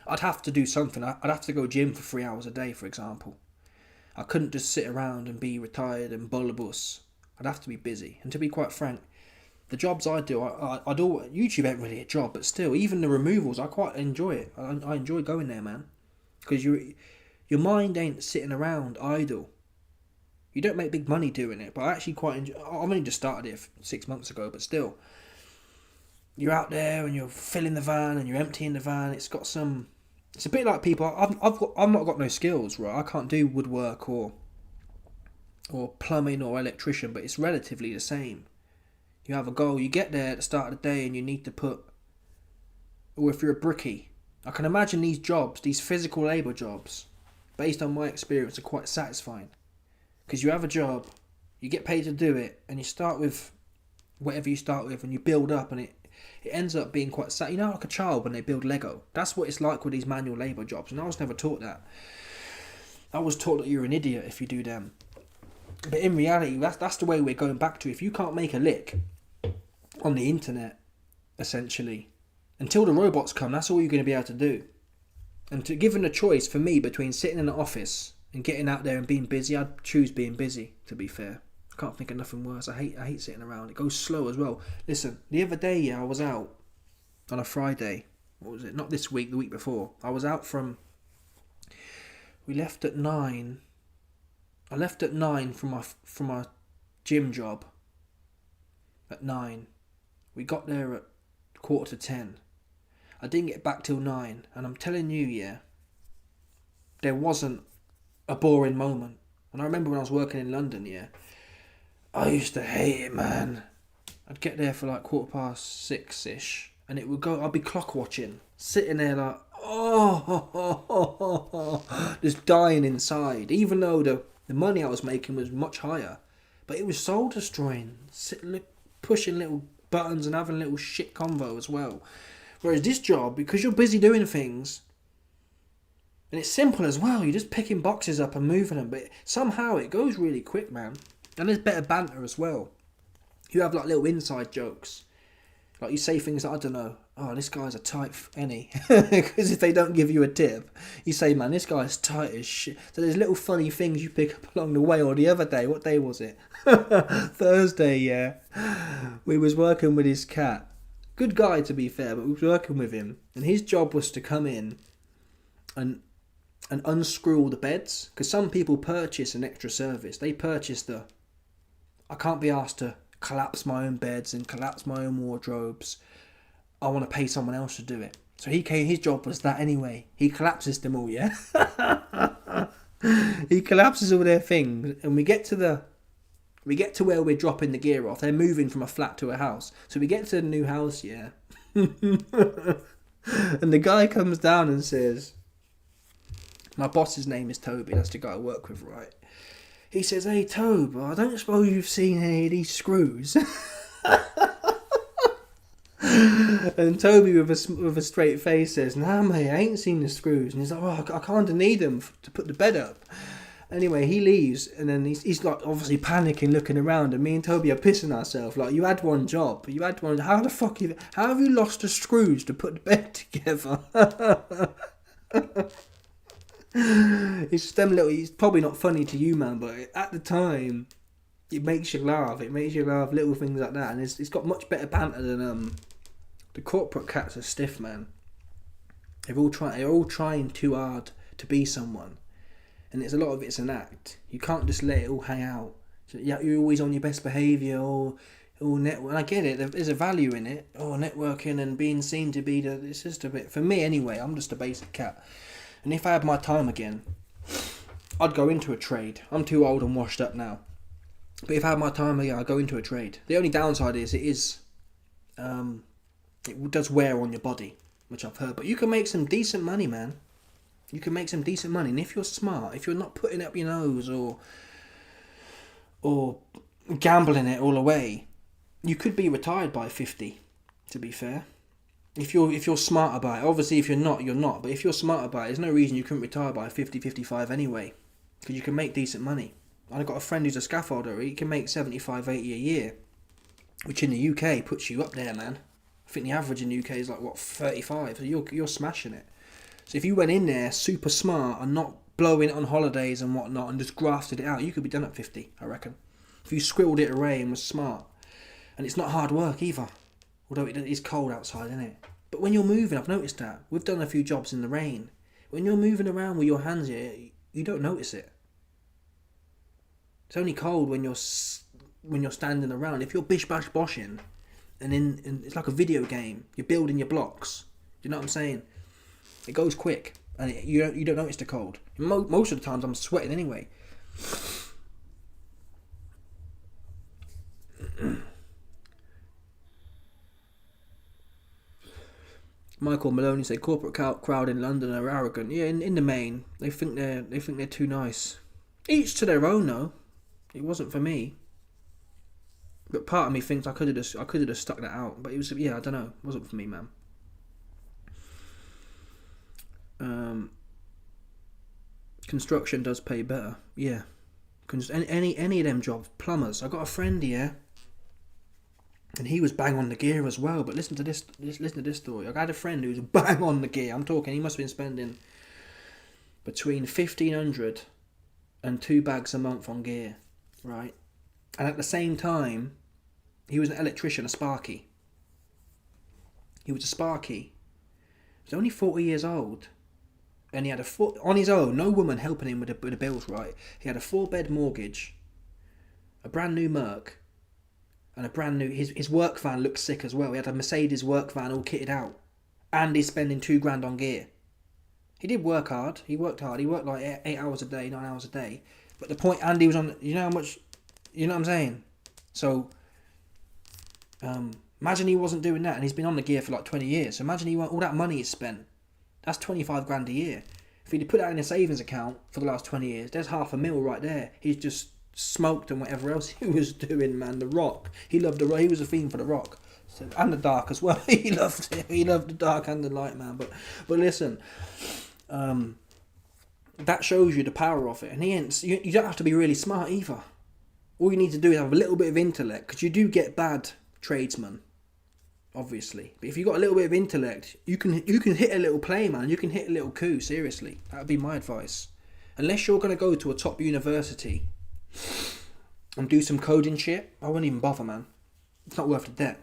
I'd have to do something. I'd have to go gym for 3 hours a day, for example. I couldn't just sit around and be retired and bullabus. I'd have to be busy. And to be quite frank, the jobs I do, I'd all... YouTube ain't really a job, but still, even the removals, I quite enjoy it. I enjoy going there, man. Because your mind ain't sitting around idle. You don't make big money doing it, but I actually quite enjoy... I've only just started it 6 months ago, but still. You're out there and you're filling the van and you're emptying the van. It's got some... It's a bit like people... I've not got no skills, right? I can't do woodwork or plumbing or electrician, but it's relatively the same. You have a goal. You get there at the start of the day and you need to put... Or if you're a brickie. I can imagine these jobs, these physical labour jobs, based on my experience, are quite satisfying. Because you have a job, you get paid to do it, and you start with whatever you start with, and you build up, and it ends up being quite sad. You know, like a child when they build Lego. That's what it's like with these manual labour jobs, and I was never taught that. I was taught that you're an idiot if you do them. But in reality, that's the way we're going back to. If you can't make a lick on the internet, essentially, until the robots come, that's all you're going to be able to do. And to given a choice for me between sitting in an office and getting out there and being busy, I'd choose being busy, to be fair. I can't think of nothing worse. I hate sitting around. It goes slow as well. Listen, the other day, I was out on a Friday. What was it? Not this week, the week before. I was out from... We left at 9. I left at 9 from my gym job. At 9. We got there at 9:45. I didn't get back till 9. And I'm telling you, yeah, there wasn't a boring moment. And I remember when I was working in London, yeah, I used to hate it, man. I'd get there for like 6:15ish, and it would go, I'd be clock watching, sitting there like, just dying inside. Even though the money I was making was much higher, But it was soul destroying, pushing little buttons and having little shit convo as well. Whereas this job, because you're busy doing things, and it's simple as well, you're just picking boxes up and moving them, but somehow it goes really quick, man. And there's better banter as well. You have like little inside jokes. Like you say things like, I don't know, oh, this guy's a tight any. Because if they don't give you a tip, you say, man, this guy's tight as shit. So there's little funny things you pick up along the way. Or the other day, what day was it? Thursday, yeah. We was working with his cat. Good guy, to be fair, but we was working with him. And his job was to come in and unscrew all the beds. Because some people purchase an extra service. They purchase I can't be asked to collapse my own beds and collapse my own wardrobes. I want to pay someone else to do it. So his job was that anyway. He collapses them all, yeah? He collapses all their things, and we get to where we're dropping the gear off. They're moving from a flat to a house. So we get to the new house, yeah? And the guy comes down and says, my boss's name is Toby, that's the guy I work with, right? He says, hey, Tobe, I don't suppose you've seen any of these screws. And Toby, with a straight face, says, nah, mate, I ain't seen the screws. And he's like, oh, I kind of need them to put the bed up. Anyway, he leaves, and then he's like obviously panicking, looking around, and me and Toby are pissing ourselves. Like, you had one job. You had one. How have you lost the screws to put the bed together? It's just them little. It's probably not funny to you, man, but at the time, it makes you laugh. It makes you laugh, little things like that, and it's got much better banter than the corporate cats are stiff, man. They're all trying too hard to be someone, and a lot of it's an act. You can't just let it all hang out. So, yeah, you're always on your best behaviour or network. And I get it. There's a value in it. Networking and being seen to be it's just a bit. For me, anyway, I'm just a basic cat. And if I had my time again, I'd go into a trade. I'm too old and washed up now. But if I had my time again, I'd go into a trade. The only downside is it does wear on your body, which I've heard. But you can make some decent money, man. You can make some decent money. And if you're smart, if you're not putting up your nose or gambling it all away, you could be retired by 50, to be fair. If you're smart about it. Obviously, if you're not, you're not. But if you're smart about it, there's no reason you couldn't retire by 50, 55 anyway. Because you can make decent money. I've got a friend who's a scaffolder. He can make 75, 80 a year. Which in the UK puts you up there, man. I think the average in the UK is like, 35. So you're smashing it. So if you went in there super smart and not blowing it on holidays and whatnot and just grafted it out, you could be done at 50, I reckon. If you squirreled it away and was smart. And it's not hard work either. Although it is cold outside, isn't it? But when you're moving, I've noticed that. We've done a few jobs in the rain. When you're moving around with your hands here, you don't notice it. It's only cold when you're standing around. If you're bish bash boshing, and it's like a video game. You're building your blocks. Do you know what I'm saying? It goes quick, and you don't notice the cold. Most of the times I'm sweating anyway. Michael Maloney said corporate crowd in London are arrogant. Yeah, in the main, they think they're too nice. Each to their own, though. It wasn't for me. But part of me thinks I could have just stuck that out. But it was, I don't know. It wasn't for me, man. Construction does pay better. Yeah. Any of them jobs, plumbers. I got a friend here. And he was bang on the gear as well. But listen to this story. I had a friend who was bang on the gear. I'm talking, he must have been spending between 1,500 and 2 bags a month on gear, right? And at the same time, he was an electrician, a sparky. He was a sparky. He was only 40 years old. And he had on his own, no woman helping him with the bills, right? He had a 4-bed mortgage, a brand new Merc, and a brand new, his work van looked sick as well. He had a Mercedes work van all kitted out. And he's spending $2,000 on gear. He did work hard. He worked hard. He worked like 8 hours a day, 9 hours a day. But the point, Andy was on, you know how much, you know what I'm saying? So, imagine he wasn't doing that and he's been on the gear for like 20 years. So imagine all that money he's spent. That's $25,000 a year. If he'd put that in a savings account for the last 20 years, there's $500,000 right there. He's just smoked and whatever else he was doing, man. The Rock. He loved the Rock. He was a fiend for the Rock. So, and the dark as well. He loved the dark and the light, man. But listen, that shows you the power of it. And you don't have to be really smart either. All you need to do is have a little bit of intellect, because you do get bad tradesmen, obviously. But if you've got a little bit of intellect, you can hit a little play, man. You can hit a little coup, seriously. That would be my advice. Unless you're going to go to a top university and do some coding shit, I wouldn't even bother, man. It's not worth the debt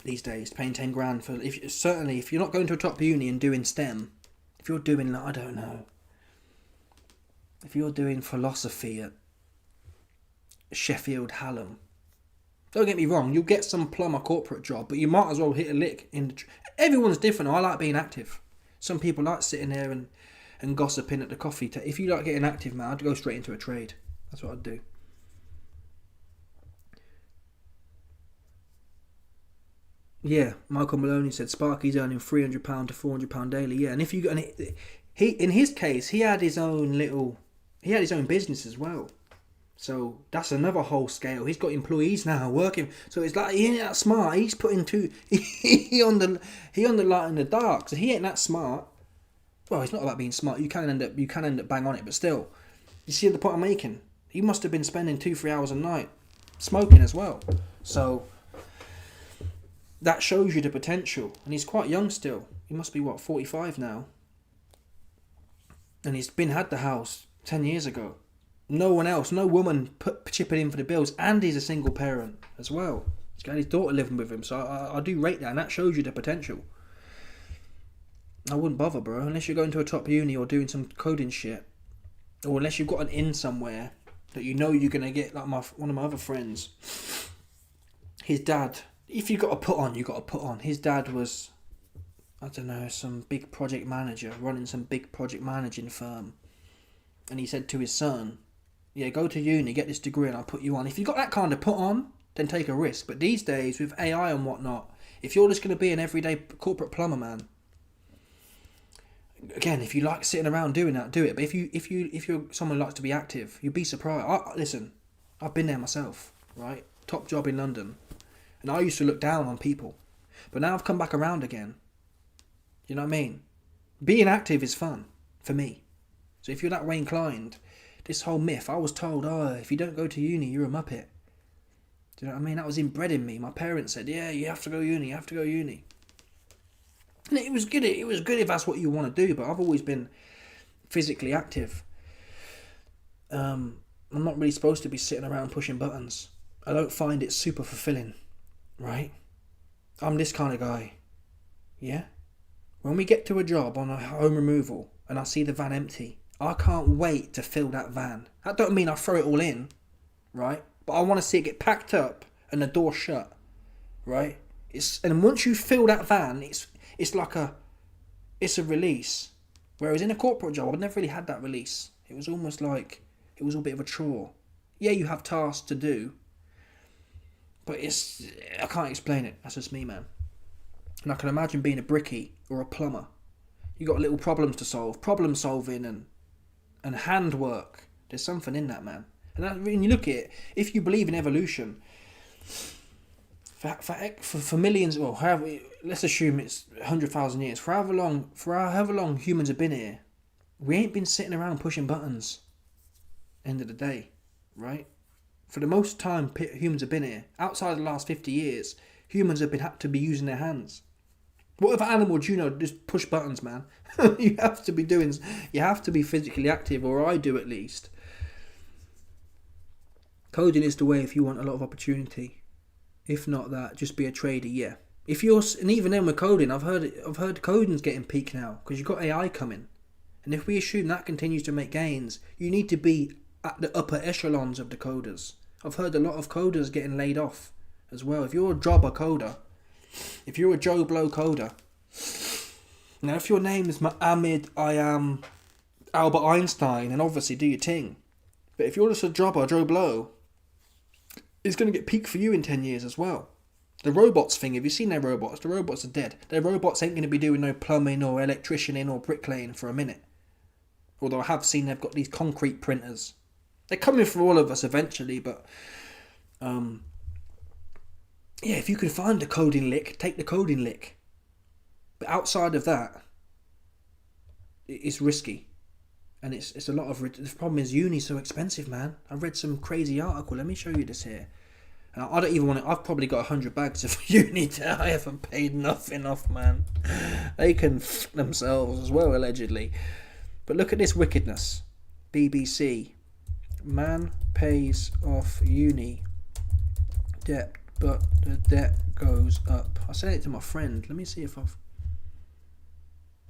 these days, paying 10 grand for... Certainly, if you're not going to a top uni and doing STEM, if you're doing, I don't know, if you're doing philosophy at Sheffield Hallam, don't get me wrong, you'll get some plumber corporate job, but you might as well hit a lick in the... Everyone's different. I like being active. Some people like sitting there and gossiping at the coffee table. If you like getting active, man, I'd go straight into a trade. That's what I'd do. Yeah, Michael Maloney said Sparky's earning £300 to £400 daily. Yeah, and if you got he in his case, he had his own business as well. So that's another whole scale. He's got employees now working. So it's like he ain't that smart. He's putting he on the light in the dark. So he ain't that smart. Well, it's not about being smart. You can end up bang on it, but still, you see the point I'm making. He must have been spending 2-3 hours a night smoking as well. So that shows you the potential. And he's quite young still. He must be 45 now. And he's had the house 10 years ago. No one else, no woman chipping in for the bills, and he's a single parent as well. He's got his daughter living with him, so I do rate that, and that shows you the potential. I wouldn't bother, bro, unless you're going to a top uni or doing some coding shit, or unless you've got an in somewhere that you know you're gonna get. Like one of my other friends, his dad. If you got to put on, you got to put on. His dad was, I don't know, some big project manager running some big project managing firm, and he said to his son, yeah, go to uni, get this degree, and I'll put you on. If you've got that kind of put on, then take a risk. But these days, with AI and whatnot, if you're just going to be an everyday corporate plumber, man, again, if you like sitting around doing that, do it. But if you're someone who likes to be active, you'd be surprised. Listen, I've been there myself, right? Top job in London. And I used to look down on people. But now I've come back around again. You know what I mean? Being active is fun, for me. So if you're that way inclined... This whole myth, I was told, if you don't go to uni, you're a muppet. Do you know what I mean? That was inbred in me. My parents said, yeah, you have to go uni, And it was good if that's what you want to do, but I've always been physically active. I'm not really supposed to be sitting around pushing buttons. I don't find it super fulfilling, right? I'm this kind of guy, yeah? When we get to a job on a home removal and I see the van empty, I can't wait to fill that van. That don't mean I throw it all in, right? But I want to see it get packed up and the door shut, right? And once you fill that van, it's a release. Whereas in a corporate job, I've never really had that release. It was almost like it was a bit of a chore. Yeah, you have tasks to do, but I can't explain it. That's just me, man. And I can imagine being a brickie or a plumber. You got little problems to solve, problem solving and handwork. There's something in that, man. And when you look at it, if you believe in evolution, for millions, well, let's assume it's 100,000 years. For however long humans have been here, we ain't been sitting around pushing buttons. End of the day, right? For the most time humans have been here, outside of the last 50 years, humans have had to be using their hands. What other animal do you know just push buttons, man? You have to be physically active, or I do at least. Coding is the way if you want a lot of opportunity. If not that, just be a trader, yeah. And even then with coding, I've heard coding's getting peak now, because you've got AI coming. And if we assume that continues to make gains, you need to be at the upper echelons of the coders. I've heard a lot of coders getting laid off as well. If you're a jobber coder, if you're a Joe Blow coder, now if your name is Mohammed, I am Albert Einstein, then obviously do your thing. But if you're just a jobber, Joe Blow, it's going to get peak for you in 10 years as well. The robots thing, have you seen their robots? The robots are dead. Their robots ain't going to be doing no plumbing or electricianing or bricklaying for a minute. Although I have seen they've got these concrete printers They're coming for all of us eventually, but yeah, if you can find the coding lick, take the coding lick. But outside of that, it's risky. And it's a lot of... The problem is uni's so expensive, man. I read some crazy article. Let me show you this here. And I don't even want to... I've probably got 100 bags of uni that I haven't paid nothing off, man. They can f themselves as well, allegedly. But look at this wickedness. BBC. Man pays off uni debt, but the debt goes up. I sent it to my friend. Let me see if I've...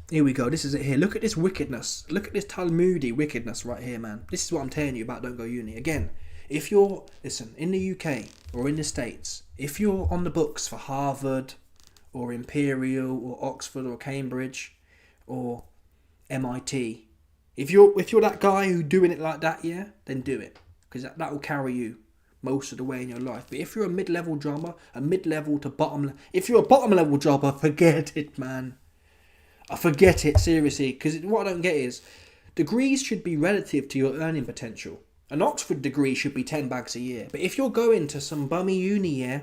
Here we go. This is it here. Look at this wickedness. Look at this Talmudi wickedness right here, man. This is what I'm telling you about don't go uni. Again, if you're... Listen, in the UK or in the States, if you're on the books for Harvard or Imperial or Oxford or Cambridge or MIT, if you're that guy who's doing it like that, yeah, then do it. Because that will carry you most of the way in your life. But if you're a mid-level jobber, a mid-level to bottom... If you're a bottom-level jobber, forget it, man. I forget it, seriously, because what I don't get is degrees should be relative to your earning potential. An Oxford degree should be 10 bags a year. But if you're going to some bummy uni, yeah,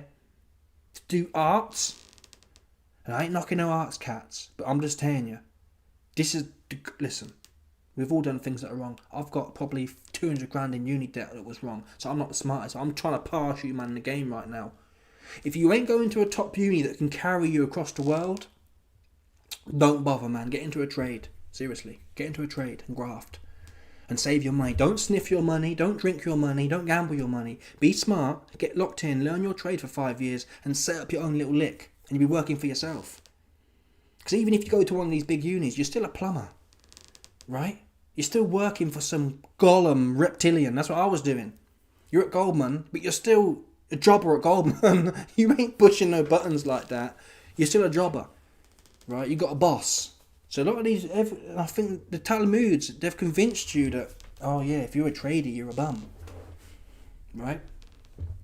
to do arts, and I ain't knocking no arts cats, but I'm just telling you, this is... Listen, we've all done things that are wrong. I've got probably 200 grand in uni debt that was wrong, so I'm not the smartest. I'm trying to pass you, man, in the game right now. If you ain't going to a top uni that can carry you across the world... Don't bother, man. Get into a trade. Seriously. Get into a trade and graft. And save your money. Don't sniff your money. Don't drink your money. Don't gamble your money. Be smart. Get locked in. Learn your trade for 5 years. And set up your own little lick. And you'll be working for yourself. Because even if you go to one of these big unis, you're still a plumber. Right? You're still working for some Gollum reptilian. That's what I was doing. You're at Goldman, but you're still a jobber at Goldman. You ain't pushing no buttons like that. You're still a jobber. Right, you got a boss. So a lot of these, I think the Talmuds, they've convinced you that, oh yeah, if you're a trader, you're a bum. Right?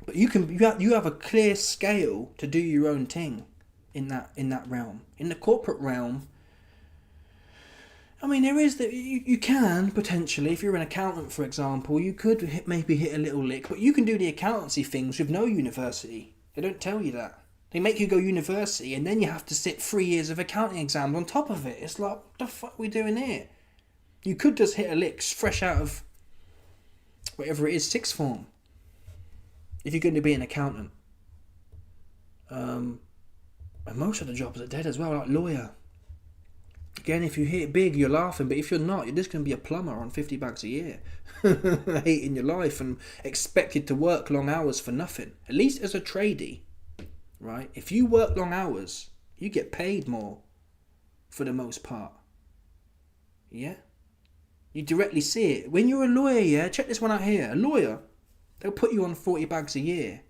But you have a clear scale to do your own thing in that realm. In the corporate realm, I mean, there is that you can potentially, if you're an accountant, for example, you could maybe hit a little lick, but you can do the accountancy things with no university. They don't tell you that. They make you go university and then you have to sit 3 years of accounting exams on top of it. It's like, what the fuck are we doing here? You could just hit a lick fresh out of whatever it is, sixth form. If you're going to be an accountant. And most of the jobs are dead as well, like lawyer. Again, if you hit big, you're laughing. But if you're not, you're just going to be a plumber on 50 bags a year. Hating your life and expected to work long hours for nothing. At least as a tradie. Right? If you work long hours, you get paid more for the most part. Yeah? You directly see it. When you're a lawyer, yeah, check this one out here. A lawyer, they'll put you on 40 bags a year,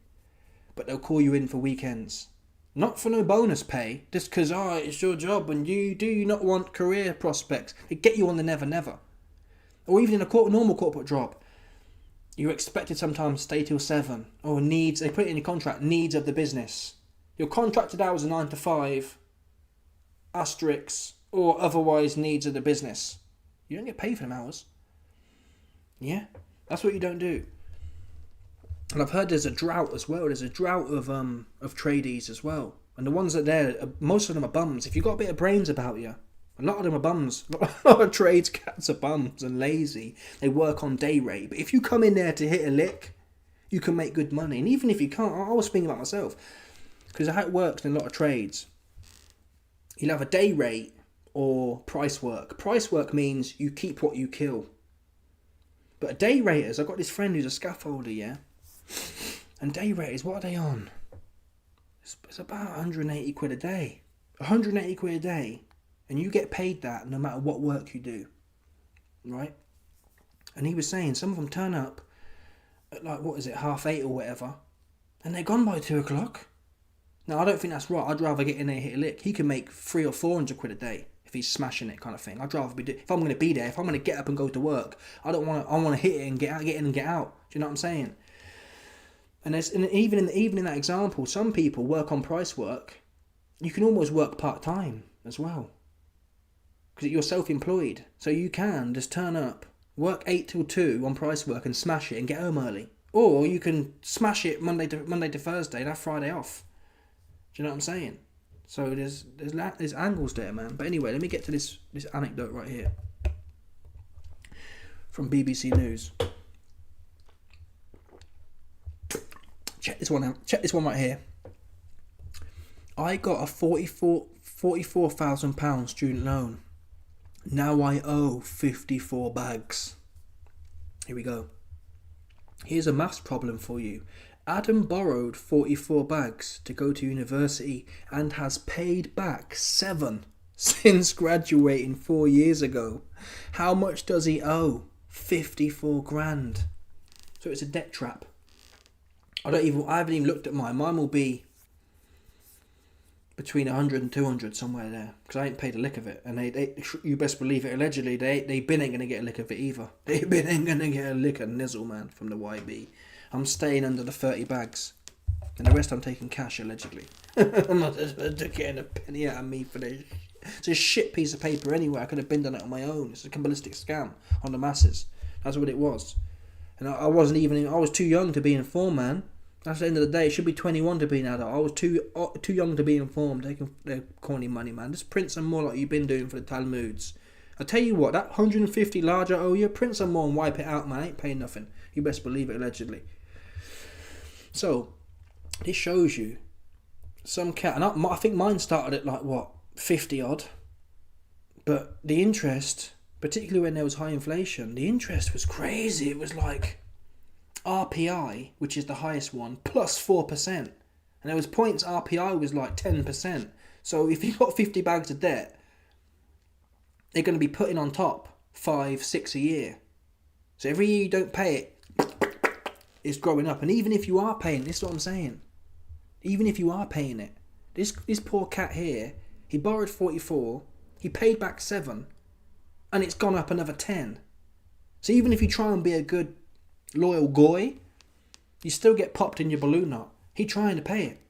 but they'll call you in for weekends. Not for no bonus pay, just because, it's your job and you not want career prospects. They get you on the never never. Or even in a normal corporate job. You're expected sometimes to stay till 7. Or needs, they put it in your contract, needs of the business. Your contracted hours are 9 to 5, asterisks, or otherwise needs of the business. You don't get paid for them hours. Yeah? That's what you don't do. And I've heard there's a drought as well. There's a drought of tradies as well. And the ones that there, most of them are bums. If you've got a bit of brains about you, a lot of them are bums. A lot of trades cats are bums and lazy. They work on day rate. But if you come in there to hit a lick, you can make good money. And even if you can't, I was thinking about myself. Because how it works in a lot of trades, you'll have a day rate or price work. Price work means you keep what you kill. But a day raters, I've got this friend who's a scaffolder, yeah? And day raters, what are they on? It's about 180 quid a day. 180 quid a day. And you get paid that no matter what work you do. Right? And he was saying some of them turn up at 8:30 or whatever. And they're gone by 2 o'clock. Now, I don't think that's right. I'd rather get in there and hit a lick. He can make 300 or 400 quid a day if he's smashing it, kind of thing. I'd rather if I'm going to be there, if I'm going to get up and go to work, I want to hit it and get in and get out. Do you know what I'm saying? And even in that example, some people work on price work. You can almost work part-time as well. Because you're self-employed. So you can just turn up Work 8 till 2 on price work and smash it and get home early. Or you can smash it Monday to Thursday and have Friday off. Do you know what I'm saying? So there's angles there, man. But anyway, let me get to this anecdote right here from BBC News. Check this one out. Check this one right here. I got a £44,000 student loan. Now I owe 54 bags. Here we go. Here's a maths problem for you. Adam borrowed 44 bags to go to university and has paid back 7 since graduating 4 years ago. How much does he owe? 54 grand. So it's a debt trap. I haven't even looked at mine. Mine will be between 100 and 200, somewhere there, because I ain't paid a lick of it. And they you best believe it, allegedly they been ain't gonna get a lick of it either. They been ain't gonna get a lick of nizzle, man, from the YB. I'm staying under the 30 bags, and the rest I'm taking cash, allegedly. I'm not getting a penny out of me for this. It's a shit piece of paper anyway. I could have been done it on my own. It's a cabalistic scam on the masses. That's what it was. And I was too young to be informed, man. That's the end of the day. It should be 21 to be an adult. I was too young to be informed. They're corny money, man. Just print some more like you've been doing for the Talmuds. I tell you what, that 150 large I owe you, print some more and wipe it out, man. I ain't paying nothing. You best believe it, allegedly. So, this shows you some cat, and I think mine started at like, 50 odd. But the interest, particularly when there was high inflation, the interest was crazy. It was like RPI, which is the highest one, plus 4%. And there was points RPI was like 10%. So if you've got 50 bags of debt, they're going to be putting on top 5, 6 a year. So every year you don't pay it, it's growing up. And even if you are paying, this is what I'm saying. Even if you are paying it, this poor cat here, he borrowed 44, he paid back 7, and it's gone up another 10. So even if you try and be a good loyal goy, you still get popped in your balloon knot. He trying to pay it.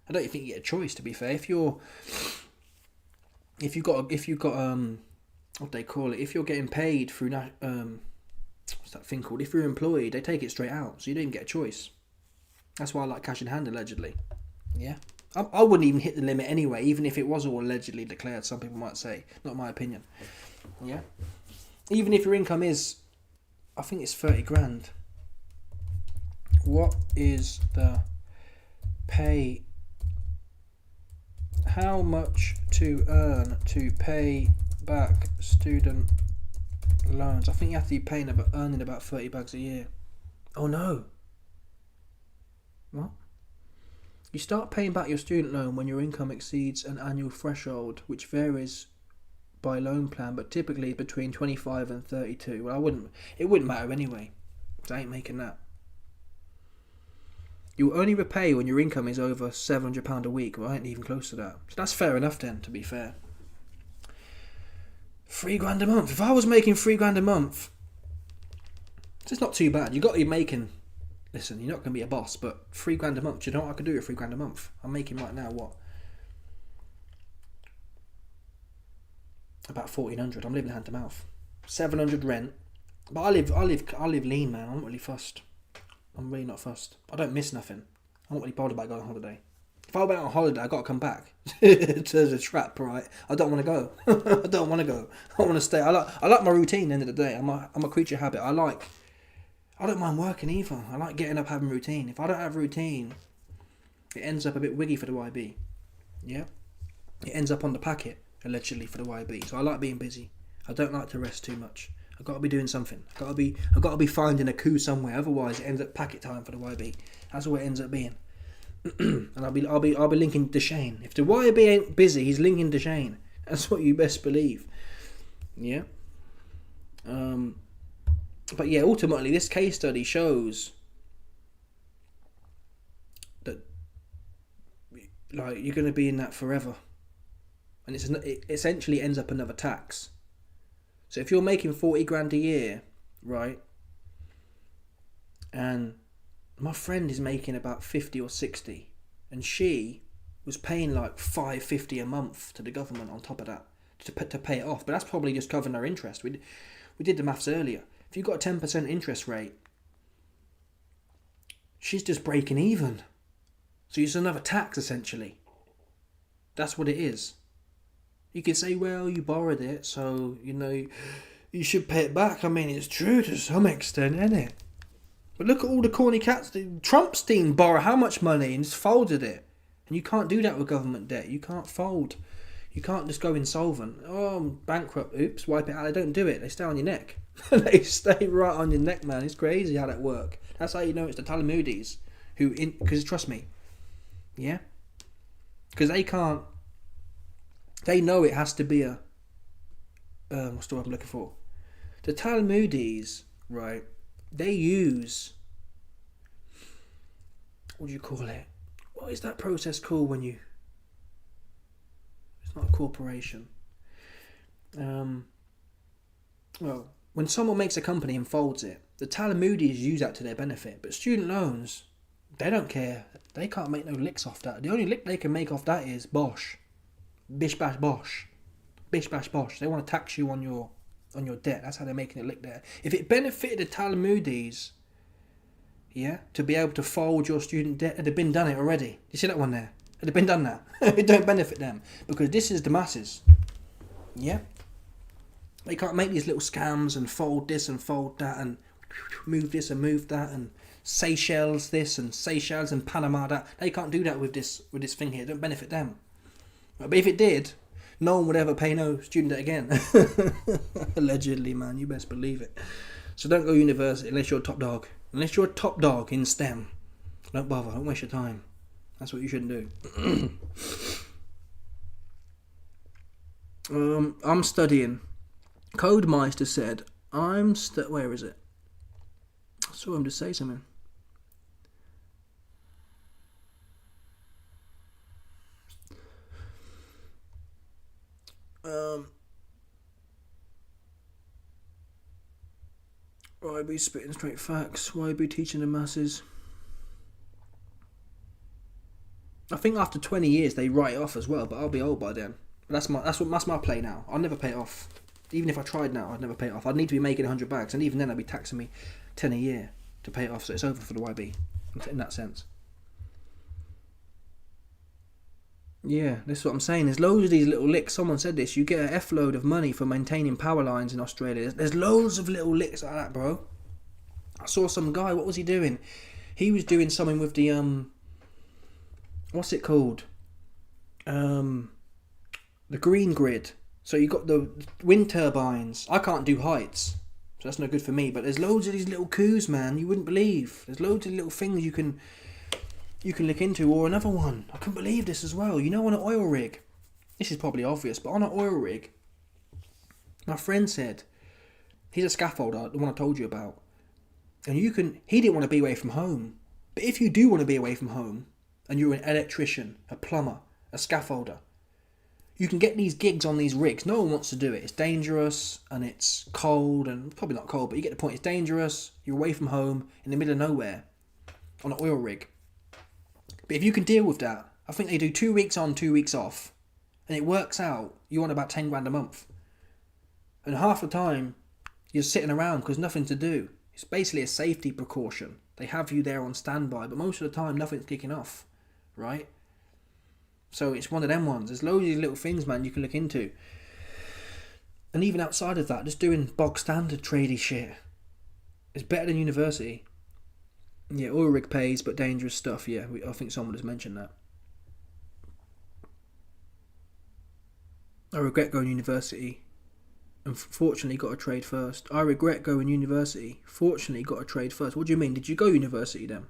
I don't think you get a choice, to be fair. If you got what they call it, if you're getting paid through what's that thing called? If you're employed, they take it straight out, so you don't even get a choice. That's why I like cash in hand, allegedly. Yeah, I wouldn't even hit the limit anyway, even if it was all allegedly declared. Some people might say, not my opinion. Yeah, even if your income is, I think it's 30 grand. What is the pay? How much to earn to pay back student loans? I think you have to be earning about 30 bags a year. Oh no. What? You start paying back your student loan when your income exceeds an annual threshold, which varies by loan plan, but typically between 25 and 32. Well, it wouldn't matter anyway, so I ain't making that. You only repay when your income is over £700 a week. Well, I ain't even close to that. So that's fair enough then, to be fair. £3 a month. If I was making £3 a month, it's not too bad. You got to be making. Listen, you're not going to be a boss, but £3 a month. Do you know what I could do with £3 a month? I'm making right now what? About 1,400. I'm living hand to mouth. 700 rent. But I live lean, man. I'm not really fussed. I'm really not fussed. I don't miss nothing. I'm not really bothered about going on holiday. If I went on holiday, I got to come back to the trap, right? I don't want to go. I don't want to go. I want to stay. I like my routine. At the end of the day, I'm a creature of habit. I don't mind working either. I like getting up, having routine. If I don't have routine, it ends up a bit wiggy for the YB. Yeah, it ends up on the packet allegedly for the YB. So I like being busy. I don't like to rest too much. I've got to be doing something. I've got to be finding a coup somewhere. Otherwise, it ends up packet time for the YB. That's what it ends up being. And I'll be linking Deshane. If the YB ain't busy, he's linking Deshane. That's what you best believe. Yeah. But yeah, ultimately, this case study shows that like you're going to be in that forever, and it essentially ends up another tax. So if you're making 40 grand a year, right, and my friend is making about 50 or 60, and she was paying like $550 a month to the government on top of that to pay it off. But that's probably just covering her interest. We did the maths earlier. If you've got a 10% interest rate, she's just breaking even. So it's another tax, essentially. That's what it is. You can say, well, you borrowed it, so, you should pay it back. I mean, it's true to some extent, isn't it? But look at all the corny cats. Trump's team borrow how much money and just folded it. And you can't do that with government debt. You can't fold. You can't just go insolvent. Oh, I'm bankrupt. Oops, wipe it out. They don't do it. They stay on your neck. They stay right on your neck, man. It's crazy how that works. That's how you know it's the Talamoodies. Because trust me. Yeah? Because they can't. They know it has to be a. What's the word I'm looking for? The Talamoodies, right? They use. What do you call it? What is that process called when you. It's not a corporation. Well, when someone makes a company and folds it, the Talamoodies use that to their benefit. But student loans, they don't care. They can't make no licks off that. The only lick they can make off that is bosh. Bish bash bosh. Bish bash bosh. They want to tax you on your debt. That's how they're making it lick there. If it benefited the Talamoodies, yeah, to be able to fold your student debt, it'd have been done it already. You see that one there? It'd have been done now. It don't benefit them. Because this is the masses. Yeah? They can't make these little scams and fold this and fold that and move this and move that and Seychelles this and Seychelles and Panama that. They can't do that with this thing here. It don't benefit them. But if it did, no one would ever pay no student debt again. Allegedly, man. You best believe it. So don't go university unless you're a top dog. Unless you're a top dog in STEM. Don't bother. Don't waste your time. That's what you shouldn't do. I'm studying. Codemeister said, where is it? I saw him just say something. Why be spitting straight facts? Why be teaching the masses? I think after 20 years they write it off as well, but I'll be old by then. That's my play now. I'll never pay it off. Even if I tried now, I'd never pay it off. I'd need to be making 100 bags, and even then I'd be taxing me 10 a year to pay it off, so it's over for the YB, in that sense. Yeah, this is what I'm saying. There's loads of these little licks. Someone said this. You get an F load of money for maintaining power lines in Australia. There's loads of little licks like that, bro. I saw some guy. What was he doing? He was doing something with the what's it called? The green grid. So you got the wind turbines. I can't do heights, so that's no good for me. But there's loads of these little coups, man. You wouldn't believe. There's loads of little things you can look into. Or another one. I couldn't believe this as well. You know, on an oil rig. This is probably obvious, but on an oil rig, my friend said, he's a scaffolder, the one I told you about. And he didn't want to be away from home. But if you do want to be away from home, and you're an electrician, a plumber, a scaffolder, you can get these gigs on these rigs. No one wants to do it. It's dangerous and it's cold, and probably not cold, but you get the point. It's dangerous. You're away from home in the middle of nowhere on an oil rig. But if you can deal with that, I think they do 2 weeks on, 2 weeks off, and it works out. You want about 10 grand a month. And half the time, you're sitting around because nothing to do. It's basically a safety precaution. They have you there on standby, but most of the time, nothing's kicking off, right? So it's one of them ones. There's loads of these little things, man, you can look into. And even outside of that, just doing bog standard tradey shit is better than university. Yeah, oil rig pays, but dangerous stuff. Yeah, I think someone has mentioned that. I regret going university and fortunately got a trade first. I regret going university. Fortunately got a trade first. What do you mean? Did you go university then?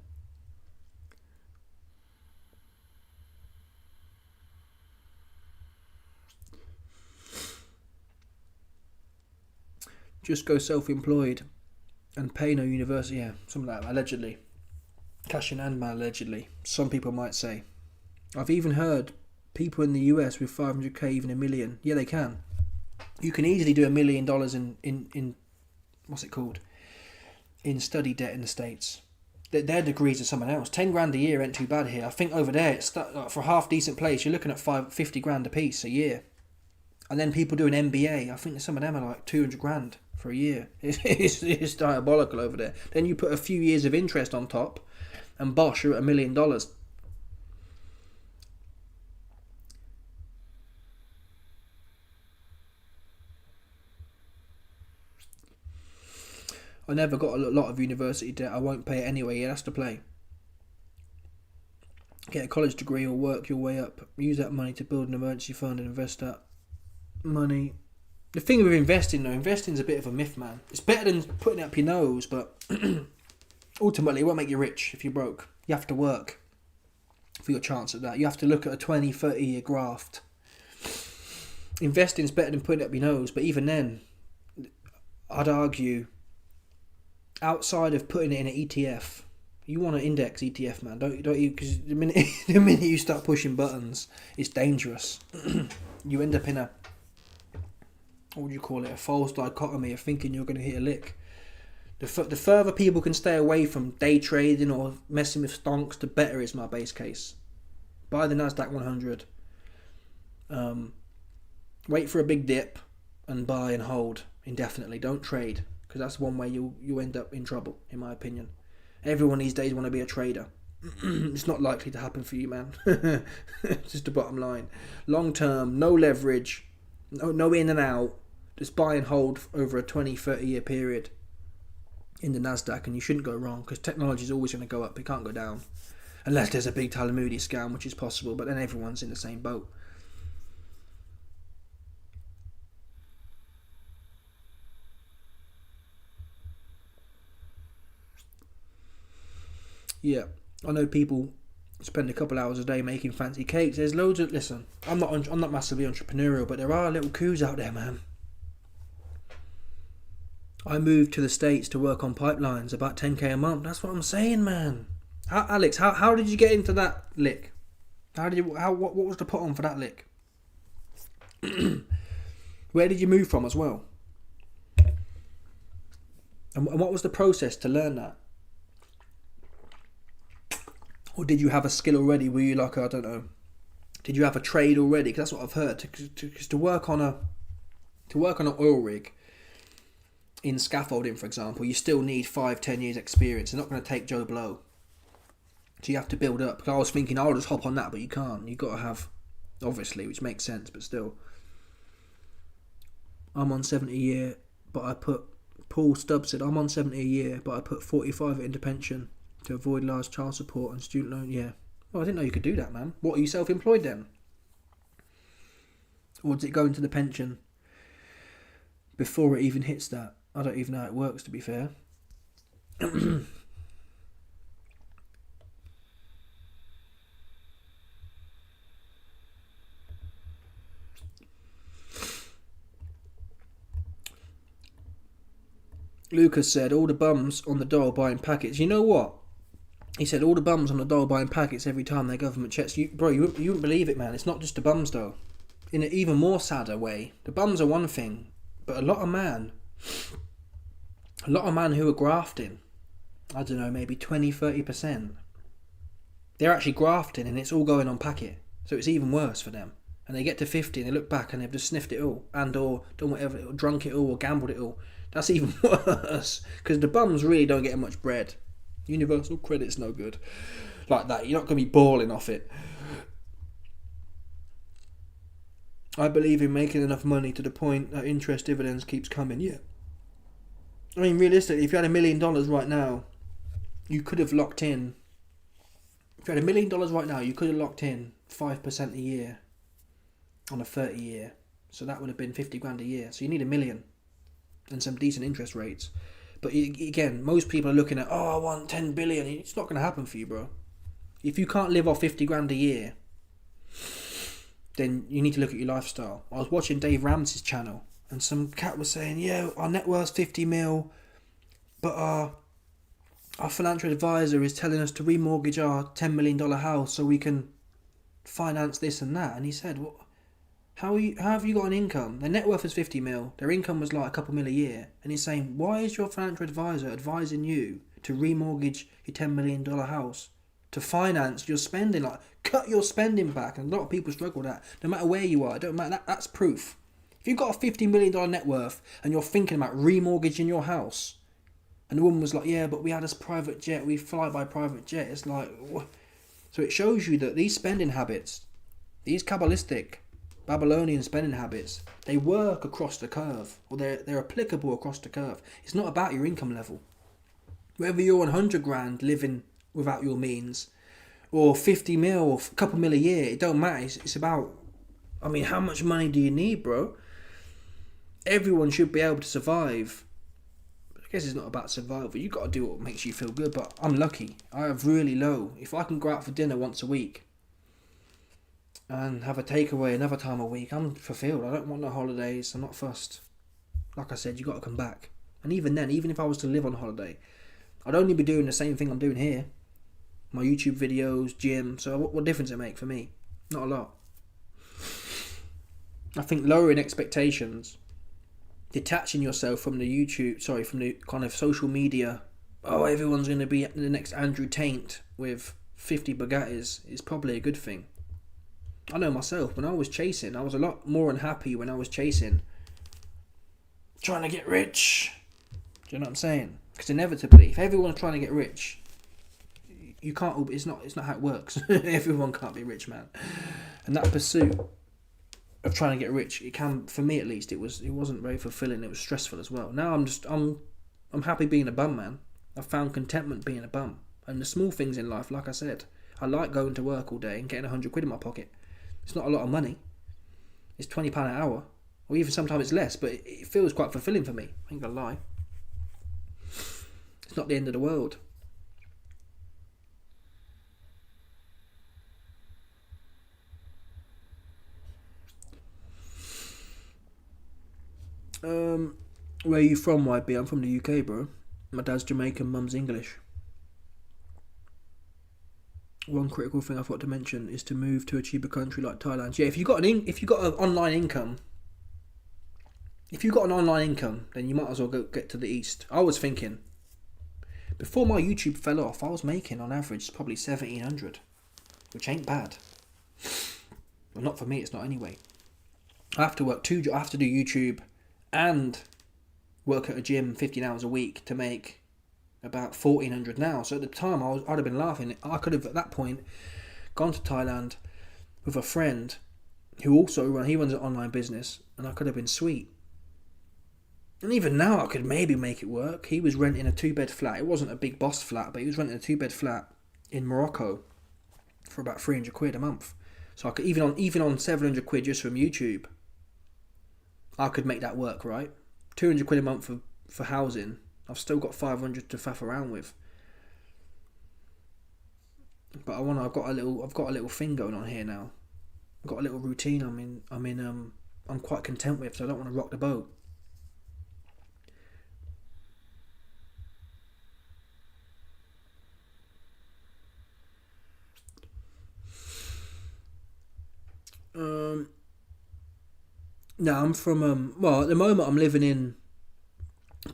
Just go self-employed and pay no university. Yeah, something like that, allegedly. Cash in hand, man, allegedly. Some people might say. I've even heard people in the US with 500k, even $1 million. Yeah, they can. You can easily do $1 million in what's it called? In study debt in the States. Their degrees are someone else. 10 grand a year ain't too bad here. I think over there, it's for a half decent place, you're looking at 50 grand a piece a year. And then people do an MBA. I think some of them are like 200 grand for a year. It's diabolical over there. Then you put a few years of interest on top, and bosh, you're at $1 million. I never got a lot of university debt. I won't pay it anyway. Yeah, that's the play. Get a college degree or work your way up. Use that money to build an emergency fund and invest that money. The thing with investing, though, investing's a bit of a myth, man. It's better than putting it up your nose, but ultimately it won't make you rich if you're broke. You have to work for your chance at that. You have to look at a 20, 30 year graft. Investing's better than putting it up your nose, but even then, I'd argue, outside of putting it in an ETF, you want an index ETF, man, don't you? Because the minute you start pushing buttons, it's dangerous. You end up in a, what would you call it, a false dichotomy of thinking you're going to hit a lick. The further people can stay away from day trading or messing with stonks, the better is my base case. Buy the Nasdaq 100. Wait for a big dip and buy and hold indefinitely. Don't trade, because that's one way you end up in trouble, in my opinion. Everyone these days want to be a trader. It's not likely to happen for you, man. It's just the bottom line. Long term, no leverage, no in and out. Just buy and hold over a 20, 30 year period in the Nasdaq, and you shouldn't go wrong, because technology is always going to go up. It can't go down unless there's a big Talamudi scam, which is possible, but then everyone's in the same boat. Yeah, I know people spend a couple hours a day making fancy cakes. There's loads of, listen, I'm not massively entrepreneurial, but there are little coups out there, man. I moved to the States to work on pipelines, about 10k a month. That's what I'm saying, man. Alex, how did you get into that lick? What was the put on for that lick? Where did you move from as well? And what was the process to learn that? Or did you have a skill already? Were you like, I don't know, did you have a trade already? Because that's what I've heard. To work on an oil rig in scaffolding, for example, you still need 5-10 years experience. They're not going to take Joe Blow. So you have to build up. Because I was thinking, I'll just hop on that, but you can't. You've got to have, obviously, which makes sense, but still. I'm on 70 a year, but I put, Paul Stubbs said, I'm on 70 a year, but I put 45 into pension to avoid large child support and student loan. Yeah. Well, I didn't know you could do that, man. What, are you self-employed then? Or does it go into the pension before it even hits that? I don't even know how it works, to be fair. Lucas said, all the bums on the dole buying packets. You know what? He said, all the bums on the dole buying packets every time their government checks. You wouldn't believe it, man. It's not just the bums, though. In an even more sadder way, the bums are one thing, but a lot of man who are grafting, I don't know, maybe 20-30%, they're actually grafting and it's all going on packet. So it's even worse for them. And they get to 50 and they look back and they've just sniffed it all, and or done whatever, or drunk it all, or gambled it all. That's even worse, because the bums really don't get much bread. Universal credit's no good like that. You're not going to be balling off it. I believe in making enough money to the point that interest dividends keeps coming. Yeah. I mean, realistically, if you had $1 million right now, you could have locked in. If you had $1 million right now, you could have locked in 5% a year on a 30-year. So that would have been 50 grand a year. So you need $1 million and some decent interest rates. But again, most people are looking at, I want 10 billion. It's not going to happen for you, bro. If you can't live off 50 grand a year, then you need to look at your lifestyle. I was watching Dave Ramsey's channel, and some cat was saying, yeah, our net worth's 50 mil, but our financial advisor is telling us to remortgage our $10 million house so we can finance this and that. And he said, well, how have you got an income? Their net worth is 50 mil. Their income was like a couple mil a year. And he's saying, why is your financial advisor advising you to remortgage your $10 million house to finance your spending? Like, cut your spending back. And a lot of people struggle with that. No matter where you are, it don't matter. That's proof. If you've got a $50 million net worth and you're thinking about remortgaging your house, and the woman was like, yeah, but we had this private jet, we fly by private jet. It's like, what? So it shows you that these spending habits, these Kabbalistic, Babylonian spending habits, they work across the curve, or they're applicable across the curve. It's not about your income level. Whether you're on 100 grand living without your means, or 50 mil, or a couple mil a year, it don't matter. It's about, I mean, how much money do you need, bro? Everyone should be able to survive. I guess it's not about survival. You got to do what makes you feel good, but I'm lucky. I have really low. If I can go out for dinner once a week and have a takeaway another time a week, I'm fulfilled. I don't want no holidays. I'm not fussed. Like I said, you got to come back. And even then, even if I was to live on holiday, I'd only be doing the same thing I'm doing here. My YouTube videos, gym. So what difference it make for me? Not a lot. I think lowering expectations, detaching yourself from the from the kind of social media, oh, everyone's going to be the next Andrew Tate with 50 Bugattis, is probably a good thing. I know myself, when I was chasing, I was a lot more unhappy when I was chasing, trying to get rich. Do you know what I'm saying? Because inevitably, if everyone's trying to get rich, you can't. It's not how it works. Everyone can't be rich, man. And that pursuit of trying to get rich, it can, for me at least, it wasn't very fulfilling. It was stressful as well. Now I'm happy being a bum, man. I've found contentment being a bum, and the small things in life. Like I said, I like going to work all day and getting 100 quid in my pocket. It's not a lot of money. It's £20 an hour, or even sometimes it's less, but it feels quite fulfilling for me. I ain't gonna lie. It's not the end of the world. Where are you from, YB? I'm from the UK, bro. My dad's Jamaican, mum's English. One critical thing I forgot to mention is to move to a cheaper country like Thailand. Yeah, if you got an online income, then you might as well get to the east. I was thinking, before my YouTube fell off, I was making on average probably 1,700, which ain't bad. Well, not for me. It's not anyway. I have to work I have to do YouTube and work at a gym 15 hours a week to make about 1,400 now. So at the time, I'd have been laughing. I could have, at that point, gone to Thailand with a friend who also runs an online business, and I could have been sweet. And even now, I could maybe make it work. He was renting a 2-bed flat. It wasn't a big boss flat, but he was renting a 2-bed flat in Morocco for about 300 quid a month. So I could, even on 700 quid just from YouTube, I could make that work, right? 200 quid a month for housing. I've still got 500 to faff around with. But I've got a little thing going on here now. I've got a little routine I'm quite content with, so I don't want to rock the boat. No, I'm from at the moment I'm living in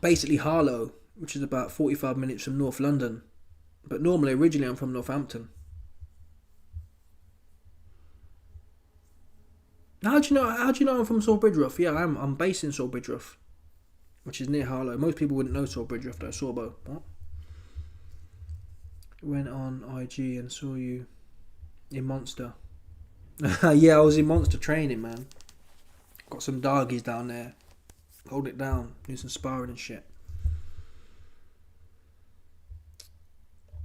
basically Harlow, which is about 45 minutes from North London. But originally I'm from Northampton. How do you know I'm from Sawbridgeworth? Yeah, I'm based in Sawbridgeworth, which is near Harlow. Most people wouldn't know Sawbridgeworth though. Sawbo. What? Went on IG and saw you in Monster. Yeah, I was in Monster training, man. Got some doggies down there. Hold it down. Do some sparring and shit.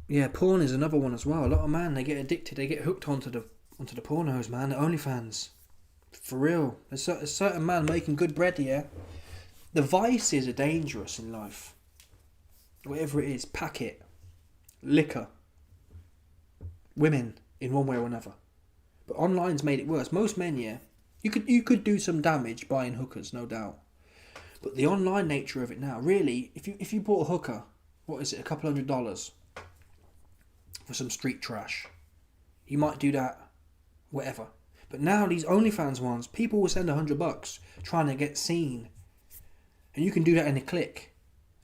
Yeah, porn is another one as well. A lot of men, they get addicted. They get hooked onto the pornos, man. The OnlyFans. For real. There's a certain man making good bread, yeah. The vices are dangerous in life. Whatever it is. Packet. Liquor. Women. In one way or another. But online's made it worse. Most men, yeah. You could do some damage buying hookers, no doubt. But the online nature of it now, really, if you bought a hooker, what is it, a couple $100 for some street trash, you might do that, whatever. But now these OnlyFans ones, people will send $100 trying to get seen, and you can do that in a click,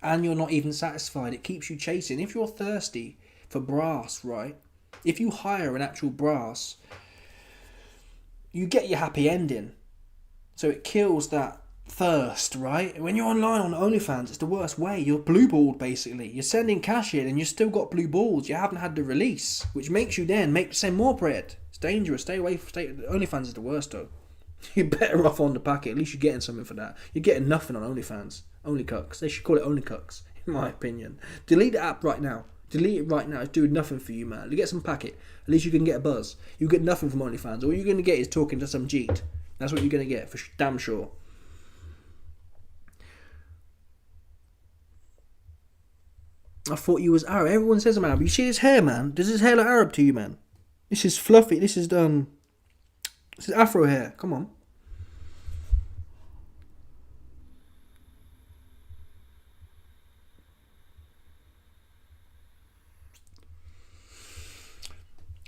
and you're not even satisfied. It keeps you chasing. If you're thirsty for brass, right? If you hire an actual brass, you get your happy ending. So it kills that thirst, right? When you're online on OnlyFans, it's the worst way. You're blueballed, basically. You're sending cash in and you still got blue balls. You haven't had the release, which makes you then send more bread. It's dangerous. Stay away. OnlyFans is the worst, though. You're better off on the packet. At least you're getting something for that. You're getting nothing on OnlyFans. Only cucks. They should call it Only Cucks, in my opinion. Delete the app right now. Delete it right now. It's doing nothing for you, man. You get some packet. At least you can get a buzz. You get nothing from OnlyFans. All you're going to get is talking to some Jeet. That's what you're going to get, for damn sure. I thought you was Arab. Everyone says I'm Arab. You see his hair, man? Does his hair look Arab to you, man? This is fluffy. This is Afro hair. Come on.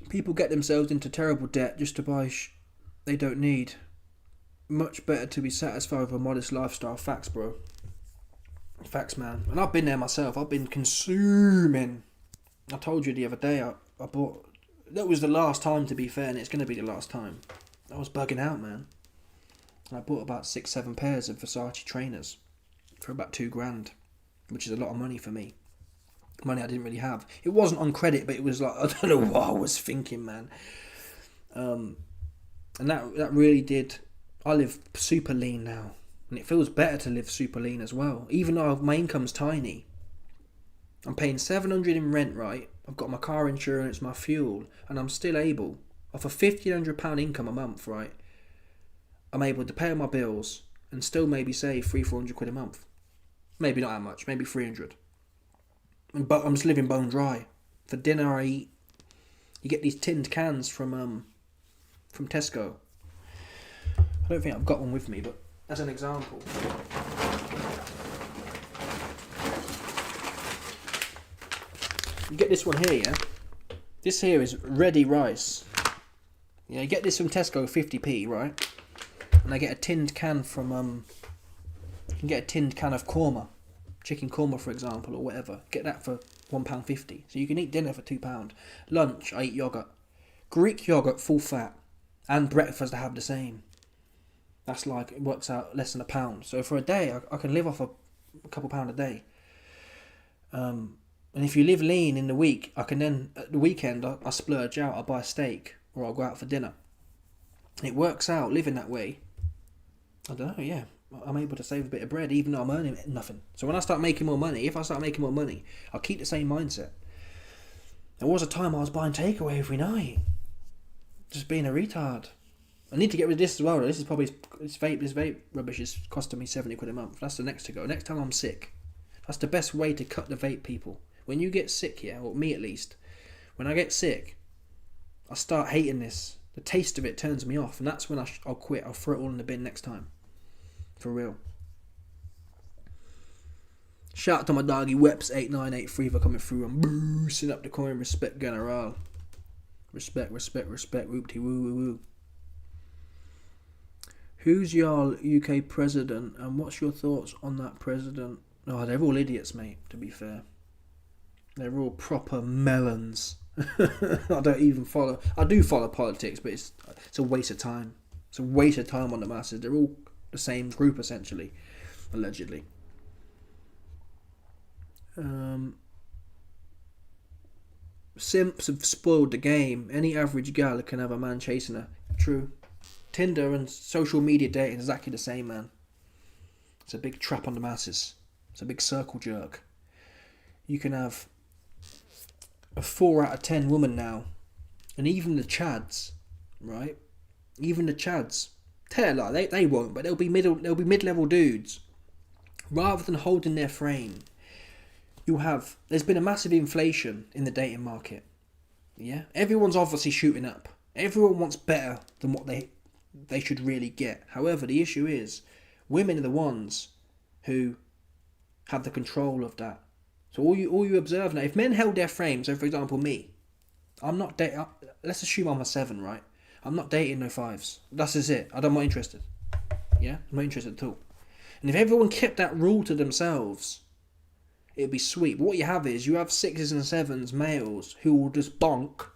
People get themselves into terrible debt just to buy they don't need. Much better to be satisfied with a modest lifestyle. Facts, bro. Facts, man. And I've been there myself. I've been consuming. I told you the other day I bought... That was the last time, to be fair, and it's going to be the last time. I was bugging out, man. And I bought about 6-7 pairs of Versace trainers for about $2,000, which is a lot of money for me. Money I didn't really have. It wasn't on credit, but it was like, I don't know what I was thinking, man. And that really did... I live super lean now. And it feels better to live super lean as well. Even though my income's tiny. I'm paying $700 in rent, right? I've got my car insurance, my fuel. And I'm still able, off a £1,500 income a month, right? I'm able to pay all my bills and still maybe save £300-400 a month. Maybe not that much, maybe 300. But I'm just living bone dry. For dinner I eat... You get these tinned cans from Tesco. I don't think I've got one with me, but... As an example, you get this one here, yeah? This here is ready rice. Yeah, you get this from Tesco, 50p, right? And I get a tinned can from, you can get a tinned can of korma. Chicken korma, for example, or whatever. Get that for £1.50. So you can eat dinner for £2. Lunch, I eat yoghurt. Greek yoghurt, full fat. And breakfast, I have the same. That's like, it works out less than £1. So for a day, I can live off a couple pound a day. And if you live lean in the week, I can then, at the weekend, I splurge out, I buy a steak, or I'll go out for dinner. And it works out, living that way. I don't know, yeah. I'm able to save a bit of bread, even though I'm earning nothing. So when I start making more money, if I start making more money, I'll keep the same mindset. There was a time I was buying takeaway every night. Just being a retard. I need to get rid of this as well. This is probably this vape rubbish is costing me £70 a month. That's the next to go. Next time I'm sick, that's the best way to cut the vape, people. When you get sick, yeah, or me at least, when I get sick, I start hating this. The taste of it turns me off, and that's when I'll quit. I'll throw it all in the bin next time, for real. Shout out to my doggy Weps8983 for coming through and boosting up the coin. Respect, General. Respect. Whoopty woo woo woo. Who's your UK president and what's your thoughts on that president? Oh, they're all idiots, mate, to be fair. They're all proper melons. I don't even follow... I do follow politics, but it's a waste of time. It's a waste of time on the masses. They're all the same group, essentially. Allegedly. Simps have spoiled the game. Any average gal can have a man chasing her. True. Tinder and social media dating is exactly the same, man. It's a big trap on the masses. It's a big circle jerk. You can have a 4 out of 10 woman now, and even the chads, right? Even the chads, they won't, but they'll be mid-level dudes. Rather than holding their frame, there's been a massive inflation in the dating market. Yeah, everyone's obviously shooting up. Everyone wants better than what they should really get. However, the issue is, women are the ones who have the control of that. So all you observe now, if men held their frame, so for example me, I'm not dating, let's assume I'm a 7, right? I'm not dating no 5s. That's just it. I'm not interested. Yeah? I'm not interested at all. And if everyone kept that rule to themselves, it'd be sweet. But what you have is, you have 6s and 7s males who will just bonk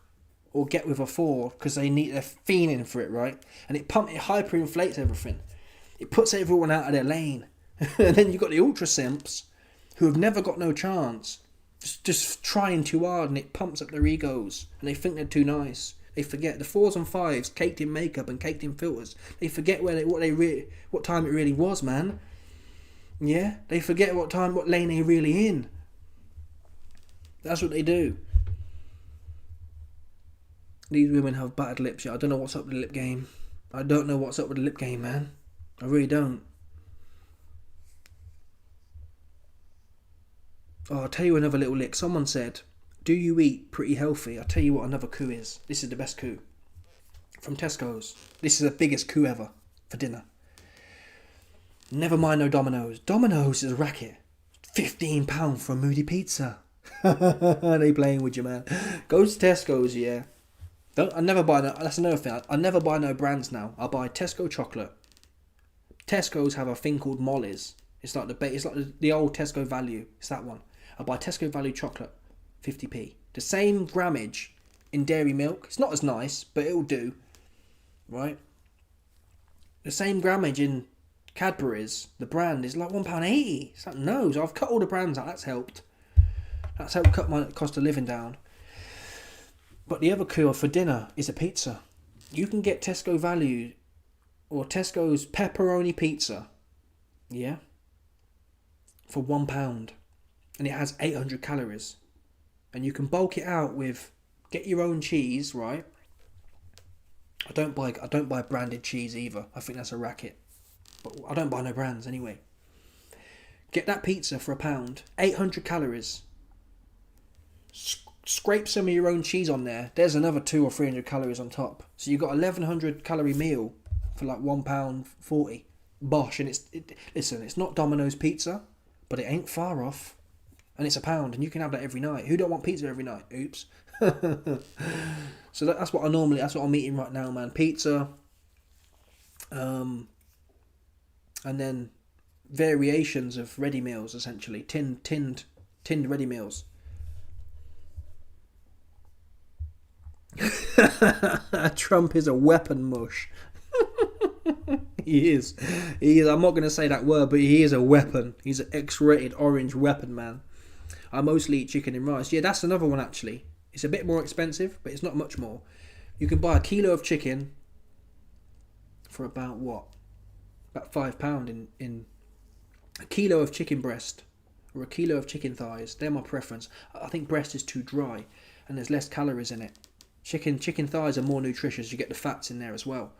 or get with a 4 because they're fiending for it, right? And it hyperinflates everything. It puts everyone out of their lane. And then you've got the ultra simps who have never got no chance. Just trying too hard, and it pumps up their egos, and they think they're too nice. They forget the 4s and 5s caked in makeup and caked in filters. They forget what time it really was, man. Yeah, they forget what lane they're really in. That's what they do. These women have battered lips. Yeah, I don't know what's up with the lip game. I don't know what's up with the lip game, man. I really don't. Oh, I'll tell you another little lick. Someone said, do you eat pretty healthy? I'll tell you what another coup is. This is the best coup. From Tesco's. This is the biggest coup ever for dinner. Never mind no Domino's. Domino's is a racket. £15 for a moody pizza. They playing with you, man. Go to Tesco's, yeah. I never buy no. That's another thing. I never buy no brands now. I buy Tesco chocolate. Tesco's have a thing called Molly's. It's like the old Tesco Value. It's that one. I buy Tesco Value chocolate, 50p. The same grammage in dairy milk. It's not as nice, but it'll do. Right? The same grammage in Cadbury's. The brand is like £1.80. It's like, no. So I've cut all the brands out. That's helped. That's helped cut my cost of living down. But the other coup for dinner is a pizza. You can get Tesco Value or Tesco's pepperoni pizza. Yeah. For £1. And it has 800 calories. And you can bulk it out with, get your own cheese, right? I don't buy branded cheese either. I think that's a racket. But I don't buy no brands anyway. Get that pizza for £1. 800 calories. Scrape some of your own cheese on there. There's another 200 or 300 calories on top. So you've got 1100 calorie meal for like £1.40. Bosh. And listen, it's not Domino's pizza, but it ain't far off. And it's £1, and you can have that every night. Who don't want pizza every night? Oops. So that's what I'm eating right now, man. Pizza. And then variations of ready meals, essentially. Tinned ready meals. Trump is a weapon mush. He is. I'm not going to say that word, but he is a weapon. He's an X-rated orange weapon, man. I mostly eat chicken and rice. Yeah, that's another one, actually. It's a bit more expensive, but it's not much more. You can buy a kilo of chicken for about what? About £5 in a kilo of chicken breast or a kilo of chicken thighs. They're my preference. I think breast is too dry and there's less calories in it. Chicken thighs are more nutritious. You get the fats in there as well.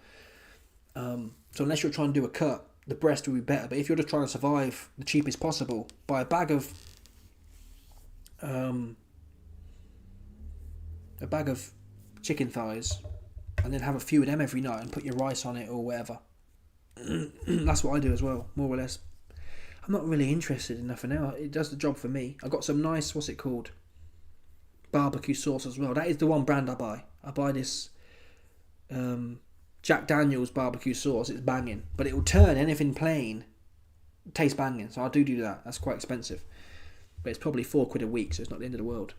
So unless you're trying to do a cut, the breast will be better. But if you're just trying to survive the cheapest possible, buy a bag of chicken thighs and then have a few of them every night and put your rice on it or whatever. That's what I do as well, more or less. I'm not really interested in nothing else. It does the job for me. I got some nice, what's it called? Barbecue sauce as well. That is the one brand I buy. I buy this Jack Daniel's barbecue sauce. It's banging, but it will turn anything plain taste banging. So I do that. That's quite expensive, but it's probably £4 a week, so it's not the end of the world.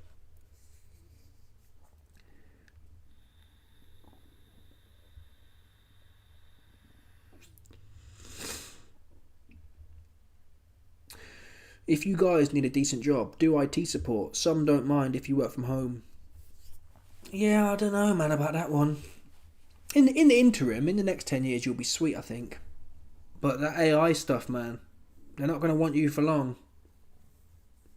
If you guys need a decent job, do IT support. Some don't mind if you work from home. Yeah, I don't know, man, about that one. In the interim, in the next 10 years, you'll be sweet, I think. But that AI stuff, man, they're not going to want you for long.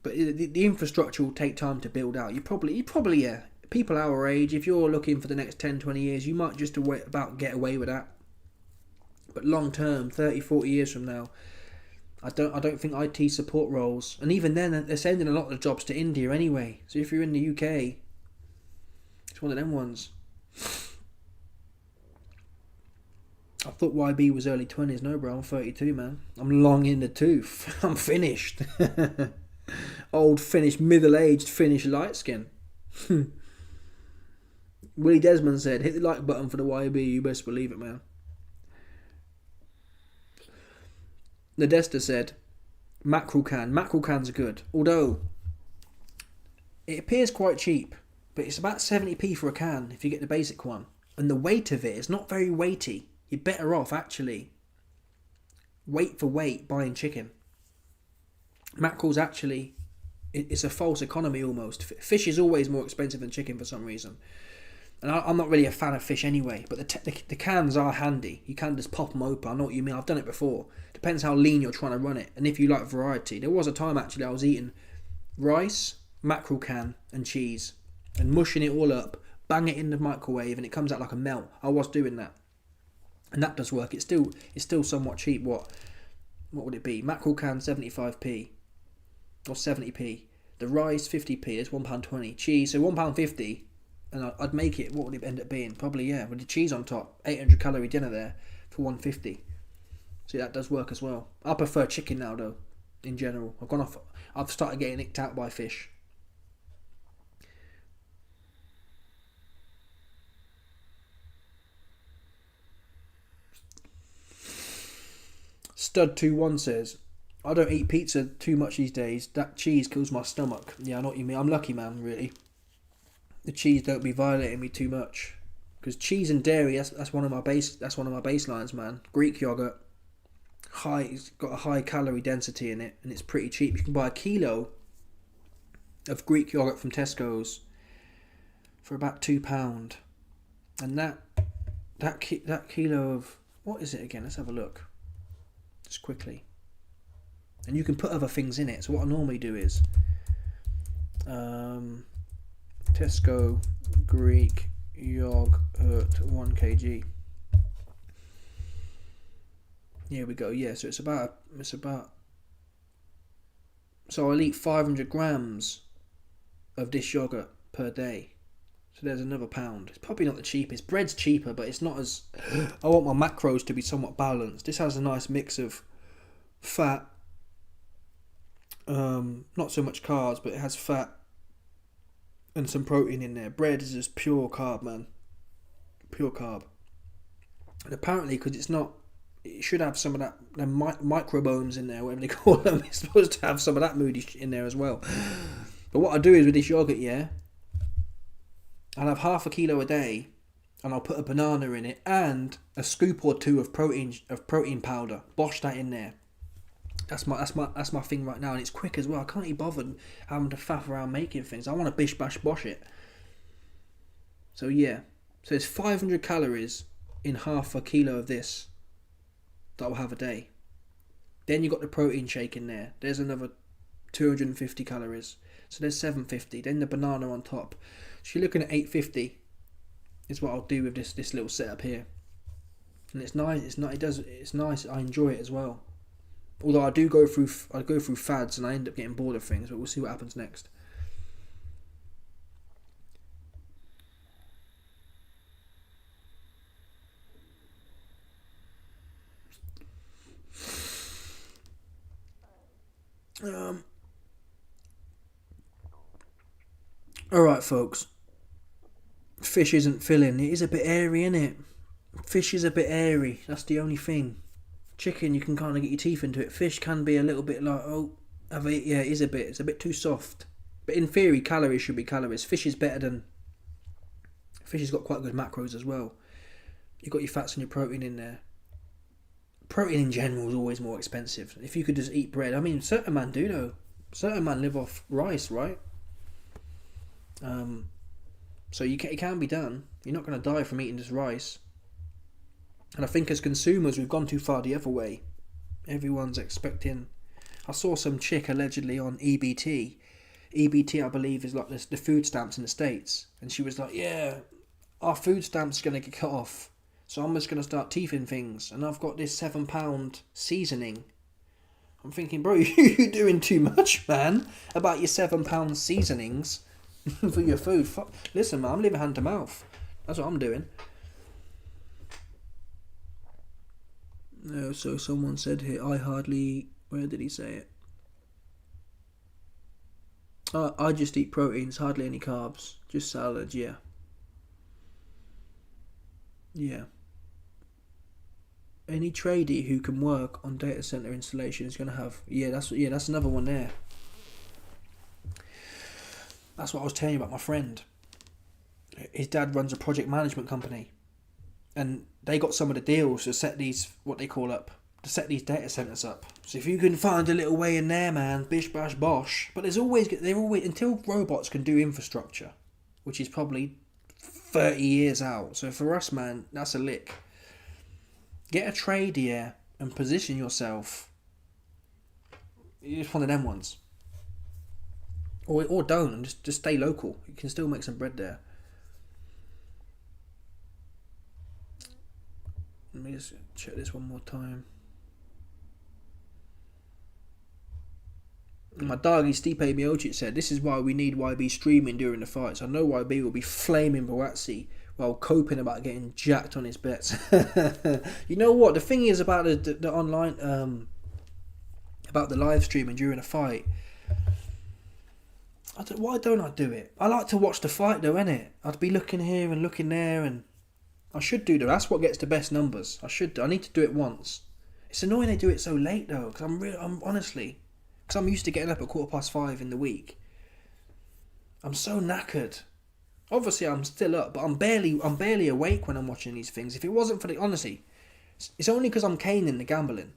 But the infrastructure will take time to build out. You probably, yeah. People our age, if you're looking for the next 10, 20 years, you might just about get away with that. But long term, 30, 40 years from now, I don't think IT support roles, and even then they're sending a lot of jobs to India anyway. So if you're in the UK, it's one of them ones. I thought YB was early 20s. No, bro, I'm 32, man. I'm long in the tooth. I'm finished. Old finished, middle-aged, finished light skin. Willie Desmond said, "Hit the like button for the YB. You best believe it, man." Nadesta said, mackerel can. Mackerel cans are good. Although, it appears quite cheap. But it's about 70p for a can if you get the basic one. And the weight of it is not very weighty. You're better off, actually, weight for weight buying chicken. Mackerel's actually, it's a false economy almost. Fish is always more expensive than chicken for some reason. And I'm not really a fan of fish anyway, but the cans are handy. You can just pop them open. I know what you mean. I've done it before. Depends how lean you're trying to run it. And if you like variety. There was a time actually I was eating rice, mackerel can and cheese and mushing it all up, bang it in the microwave and it comes out like a melt. I was doing that. And that does work. It's still somewhat cheap. What would it be? Mackerel can 75p or 70p. The rice 50p. It's £1.20. Cheese, so £1.50. And I'd make it, what would it end up being? Probably, yeah, with the cheese on top. 800 calorie dinner there for £1.50. See, that does work as well. I prefer chicken now, though, in general. I've started getting nicked out by fish. Stud21 says, I don't eat pizza too much these days. That cheese kills my stomach. Yeah, I know what you mean. I'm lucky, man, really. The cheese don't be violating me too much, because cheese and dairy, that's one of my baselines, man. Greek yogurt, it's got a high calorie density in it, and it's pretty cheap. You can buy a kilo of Greek yogurt from Tesco's for about £2, and that kilo of, what is it again? Let's have a look, just quickly. And you can put other things in it. So what I normally do is, Tesco Greek yogurt 1 kg. Here we go. Yeah, so it's about. So I'll eat 500 grams of this yogurt per day. So there's another £1. It's probably not the cheapest. Bread's cheaper, but it's not as. I want my macros to be somewhat balanced. This has a nice mix of fat. Not so much carbs, but it has fat and some protein in there. Bread is just pure carb, man. Pure carb. And apparently, because it should have some of that, the microbones in there, whatever they call them. It's supposed to have some of that moody in there as well. But what I do is with this yogurt, yeah, I'll have half a kilo a day, and I'll put a banana in it and a scoop or two of protein powder. Bosh that in there. That's my thing right now, and it's quick as well. I can't be bothered having to faff around making things. I want to bish bash bosh it. So yeah, so it's 500 calories in half a kilo of this that I'll have a day. Then you got the protein shake in there. There's another 250 calories. So there's 750. Then the banana on top. So you're looking at 850. Is what I'll do with this little setup here. And it's nice. It's nice. I enjoy it as well. Although I go through fads and I end up getting bored of things, but we'll see what happens next. Alright, folks. Fish isn't filling. It is a bit airy, innit? Fish is a bit airy. That's the only thing. Chicken, you can kind of get your teeth into it. Fish can be a little bit like, it's a bit too soft. But in theory, calories should be calories. Fish has got quite good macros as well. You've got your fats and your protein in there. Protein in general is always more expensive. If you could just eat bread, I mean, certain men do though. Certain men live off rice, right? So it can be done. You're not going to die from eating just rice. And I think as consumers, we've gone too far the other way. Everyone's expecting. I saw some chick allegedly on EBT. EBT, I believe, is like the food stamps in the States. And she was like, yeah, our food stamps are going to get cut off. So I'm just going to start teething things. And I've got this £7 seasoning. I'm thinking, bro, you're doing too much, man, about your £7 seasonings for your food. Listen, man, I'm living hand to mouth. That's what I'm doing. No, so someone said here, where did he say it? I just eat proteins, hardly any carbs, just salads, yeah. Yeah. Any tradie who can work on data center installation is going to have, that's another one there. That's what I was telling you about my friend. His dad runs a project management company. And they got some of the deals to set these, what they call up, to set these data centers up. So if you can find a little way in there, man, bish bash bosh. But they're always until robots can do infrastructure, which is probably 30 years out. So for us, man, that's a lick. Get a trade here and position yourself. It's one of them ones. Or don't, and just stay local. You can still make some bread there. Let me just check this one more time. My doggy Stipe Miocic said, "This is why we need YB streaming during the fights. I know YB will be flaming Buatsi while coping about getting jacked on his bets." You know what? The thing is about the online, about the live streaming during a fight. Why don't I do it? I like to watch the fight though, innit? I'd be looking here and looking there, and I should do that. That's what gets the best numbers. I need to do it once. It's annoying they do it so late though, because I'm honestly. Because I'm used to getting up at 5:15 in the week. I'm so knackered. Obviously, I'm still up, but I'm barely awake when I'm watching these things. If it wasn't for honestly, it's only because I'm caning the gambling.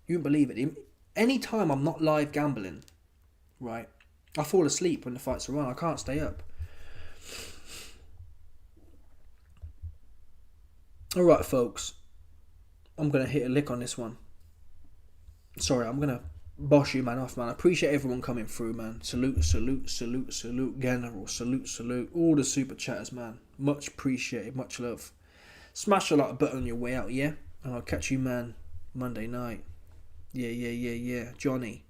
You wouldn't believe it. Any time I'm not live gambling, right, I fall asleep when the fights are on. I can't stay up. All right, folks. I'm gonna hit a lick on this one. Sorry, I'm gonna bosh you, man, off, man. I appreciate everyone coming through, man. Salute, General. Salute. All the super chatters, man. Much appreciated, much love. Smash a like button on your way out, yeah? And I'll catch you, man, Monday night. Yeah. Johnny.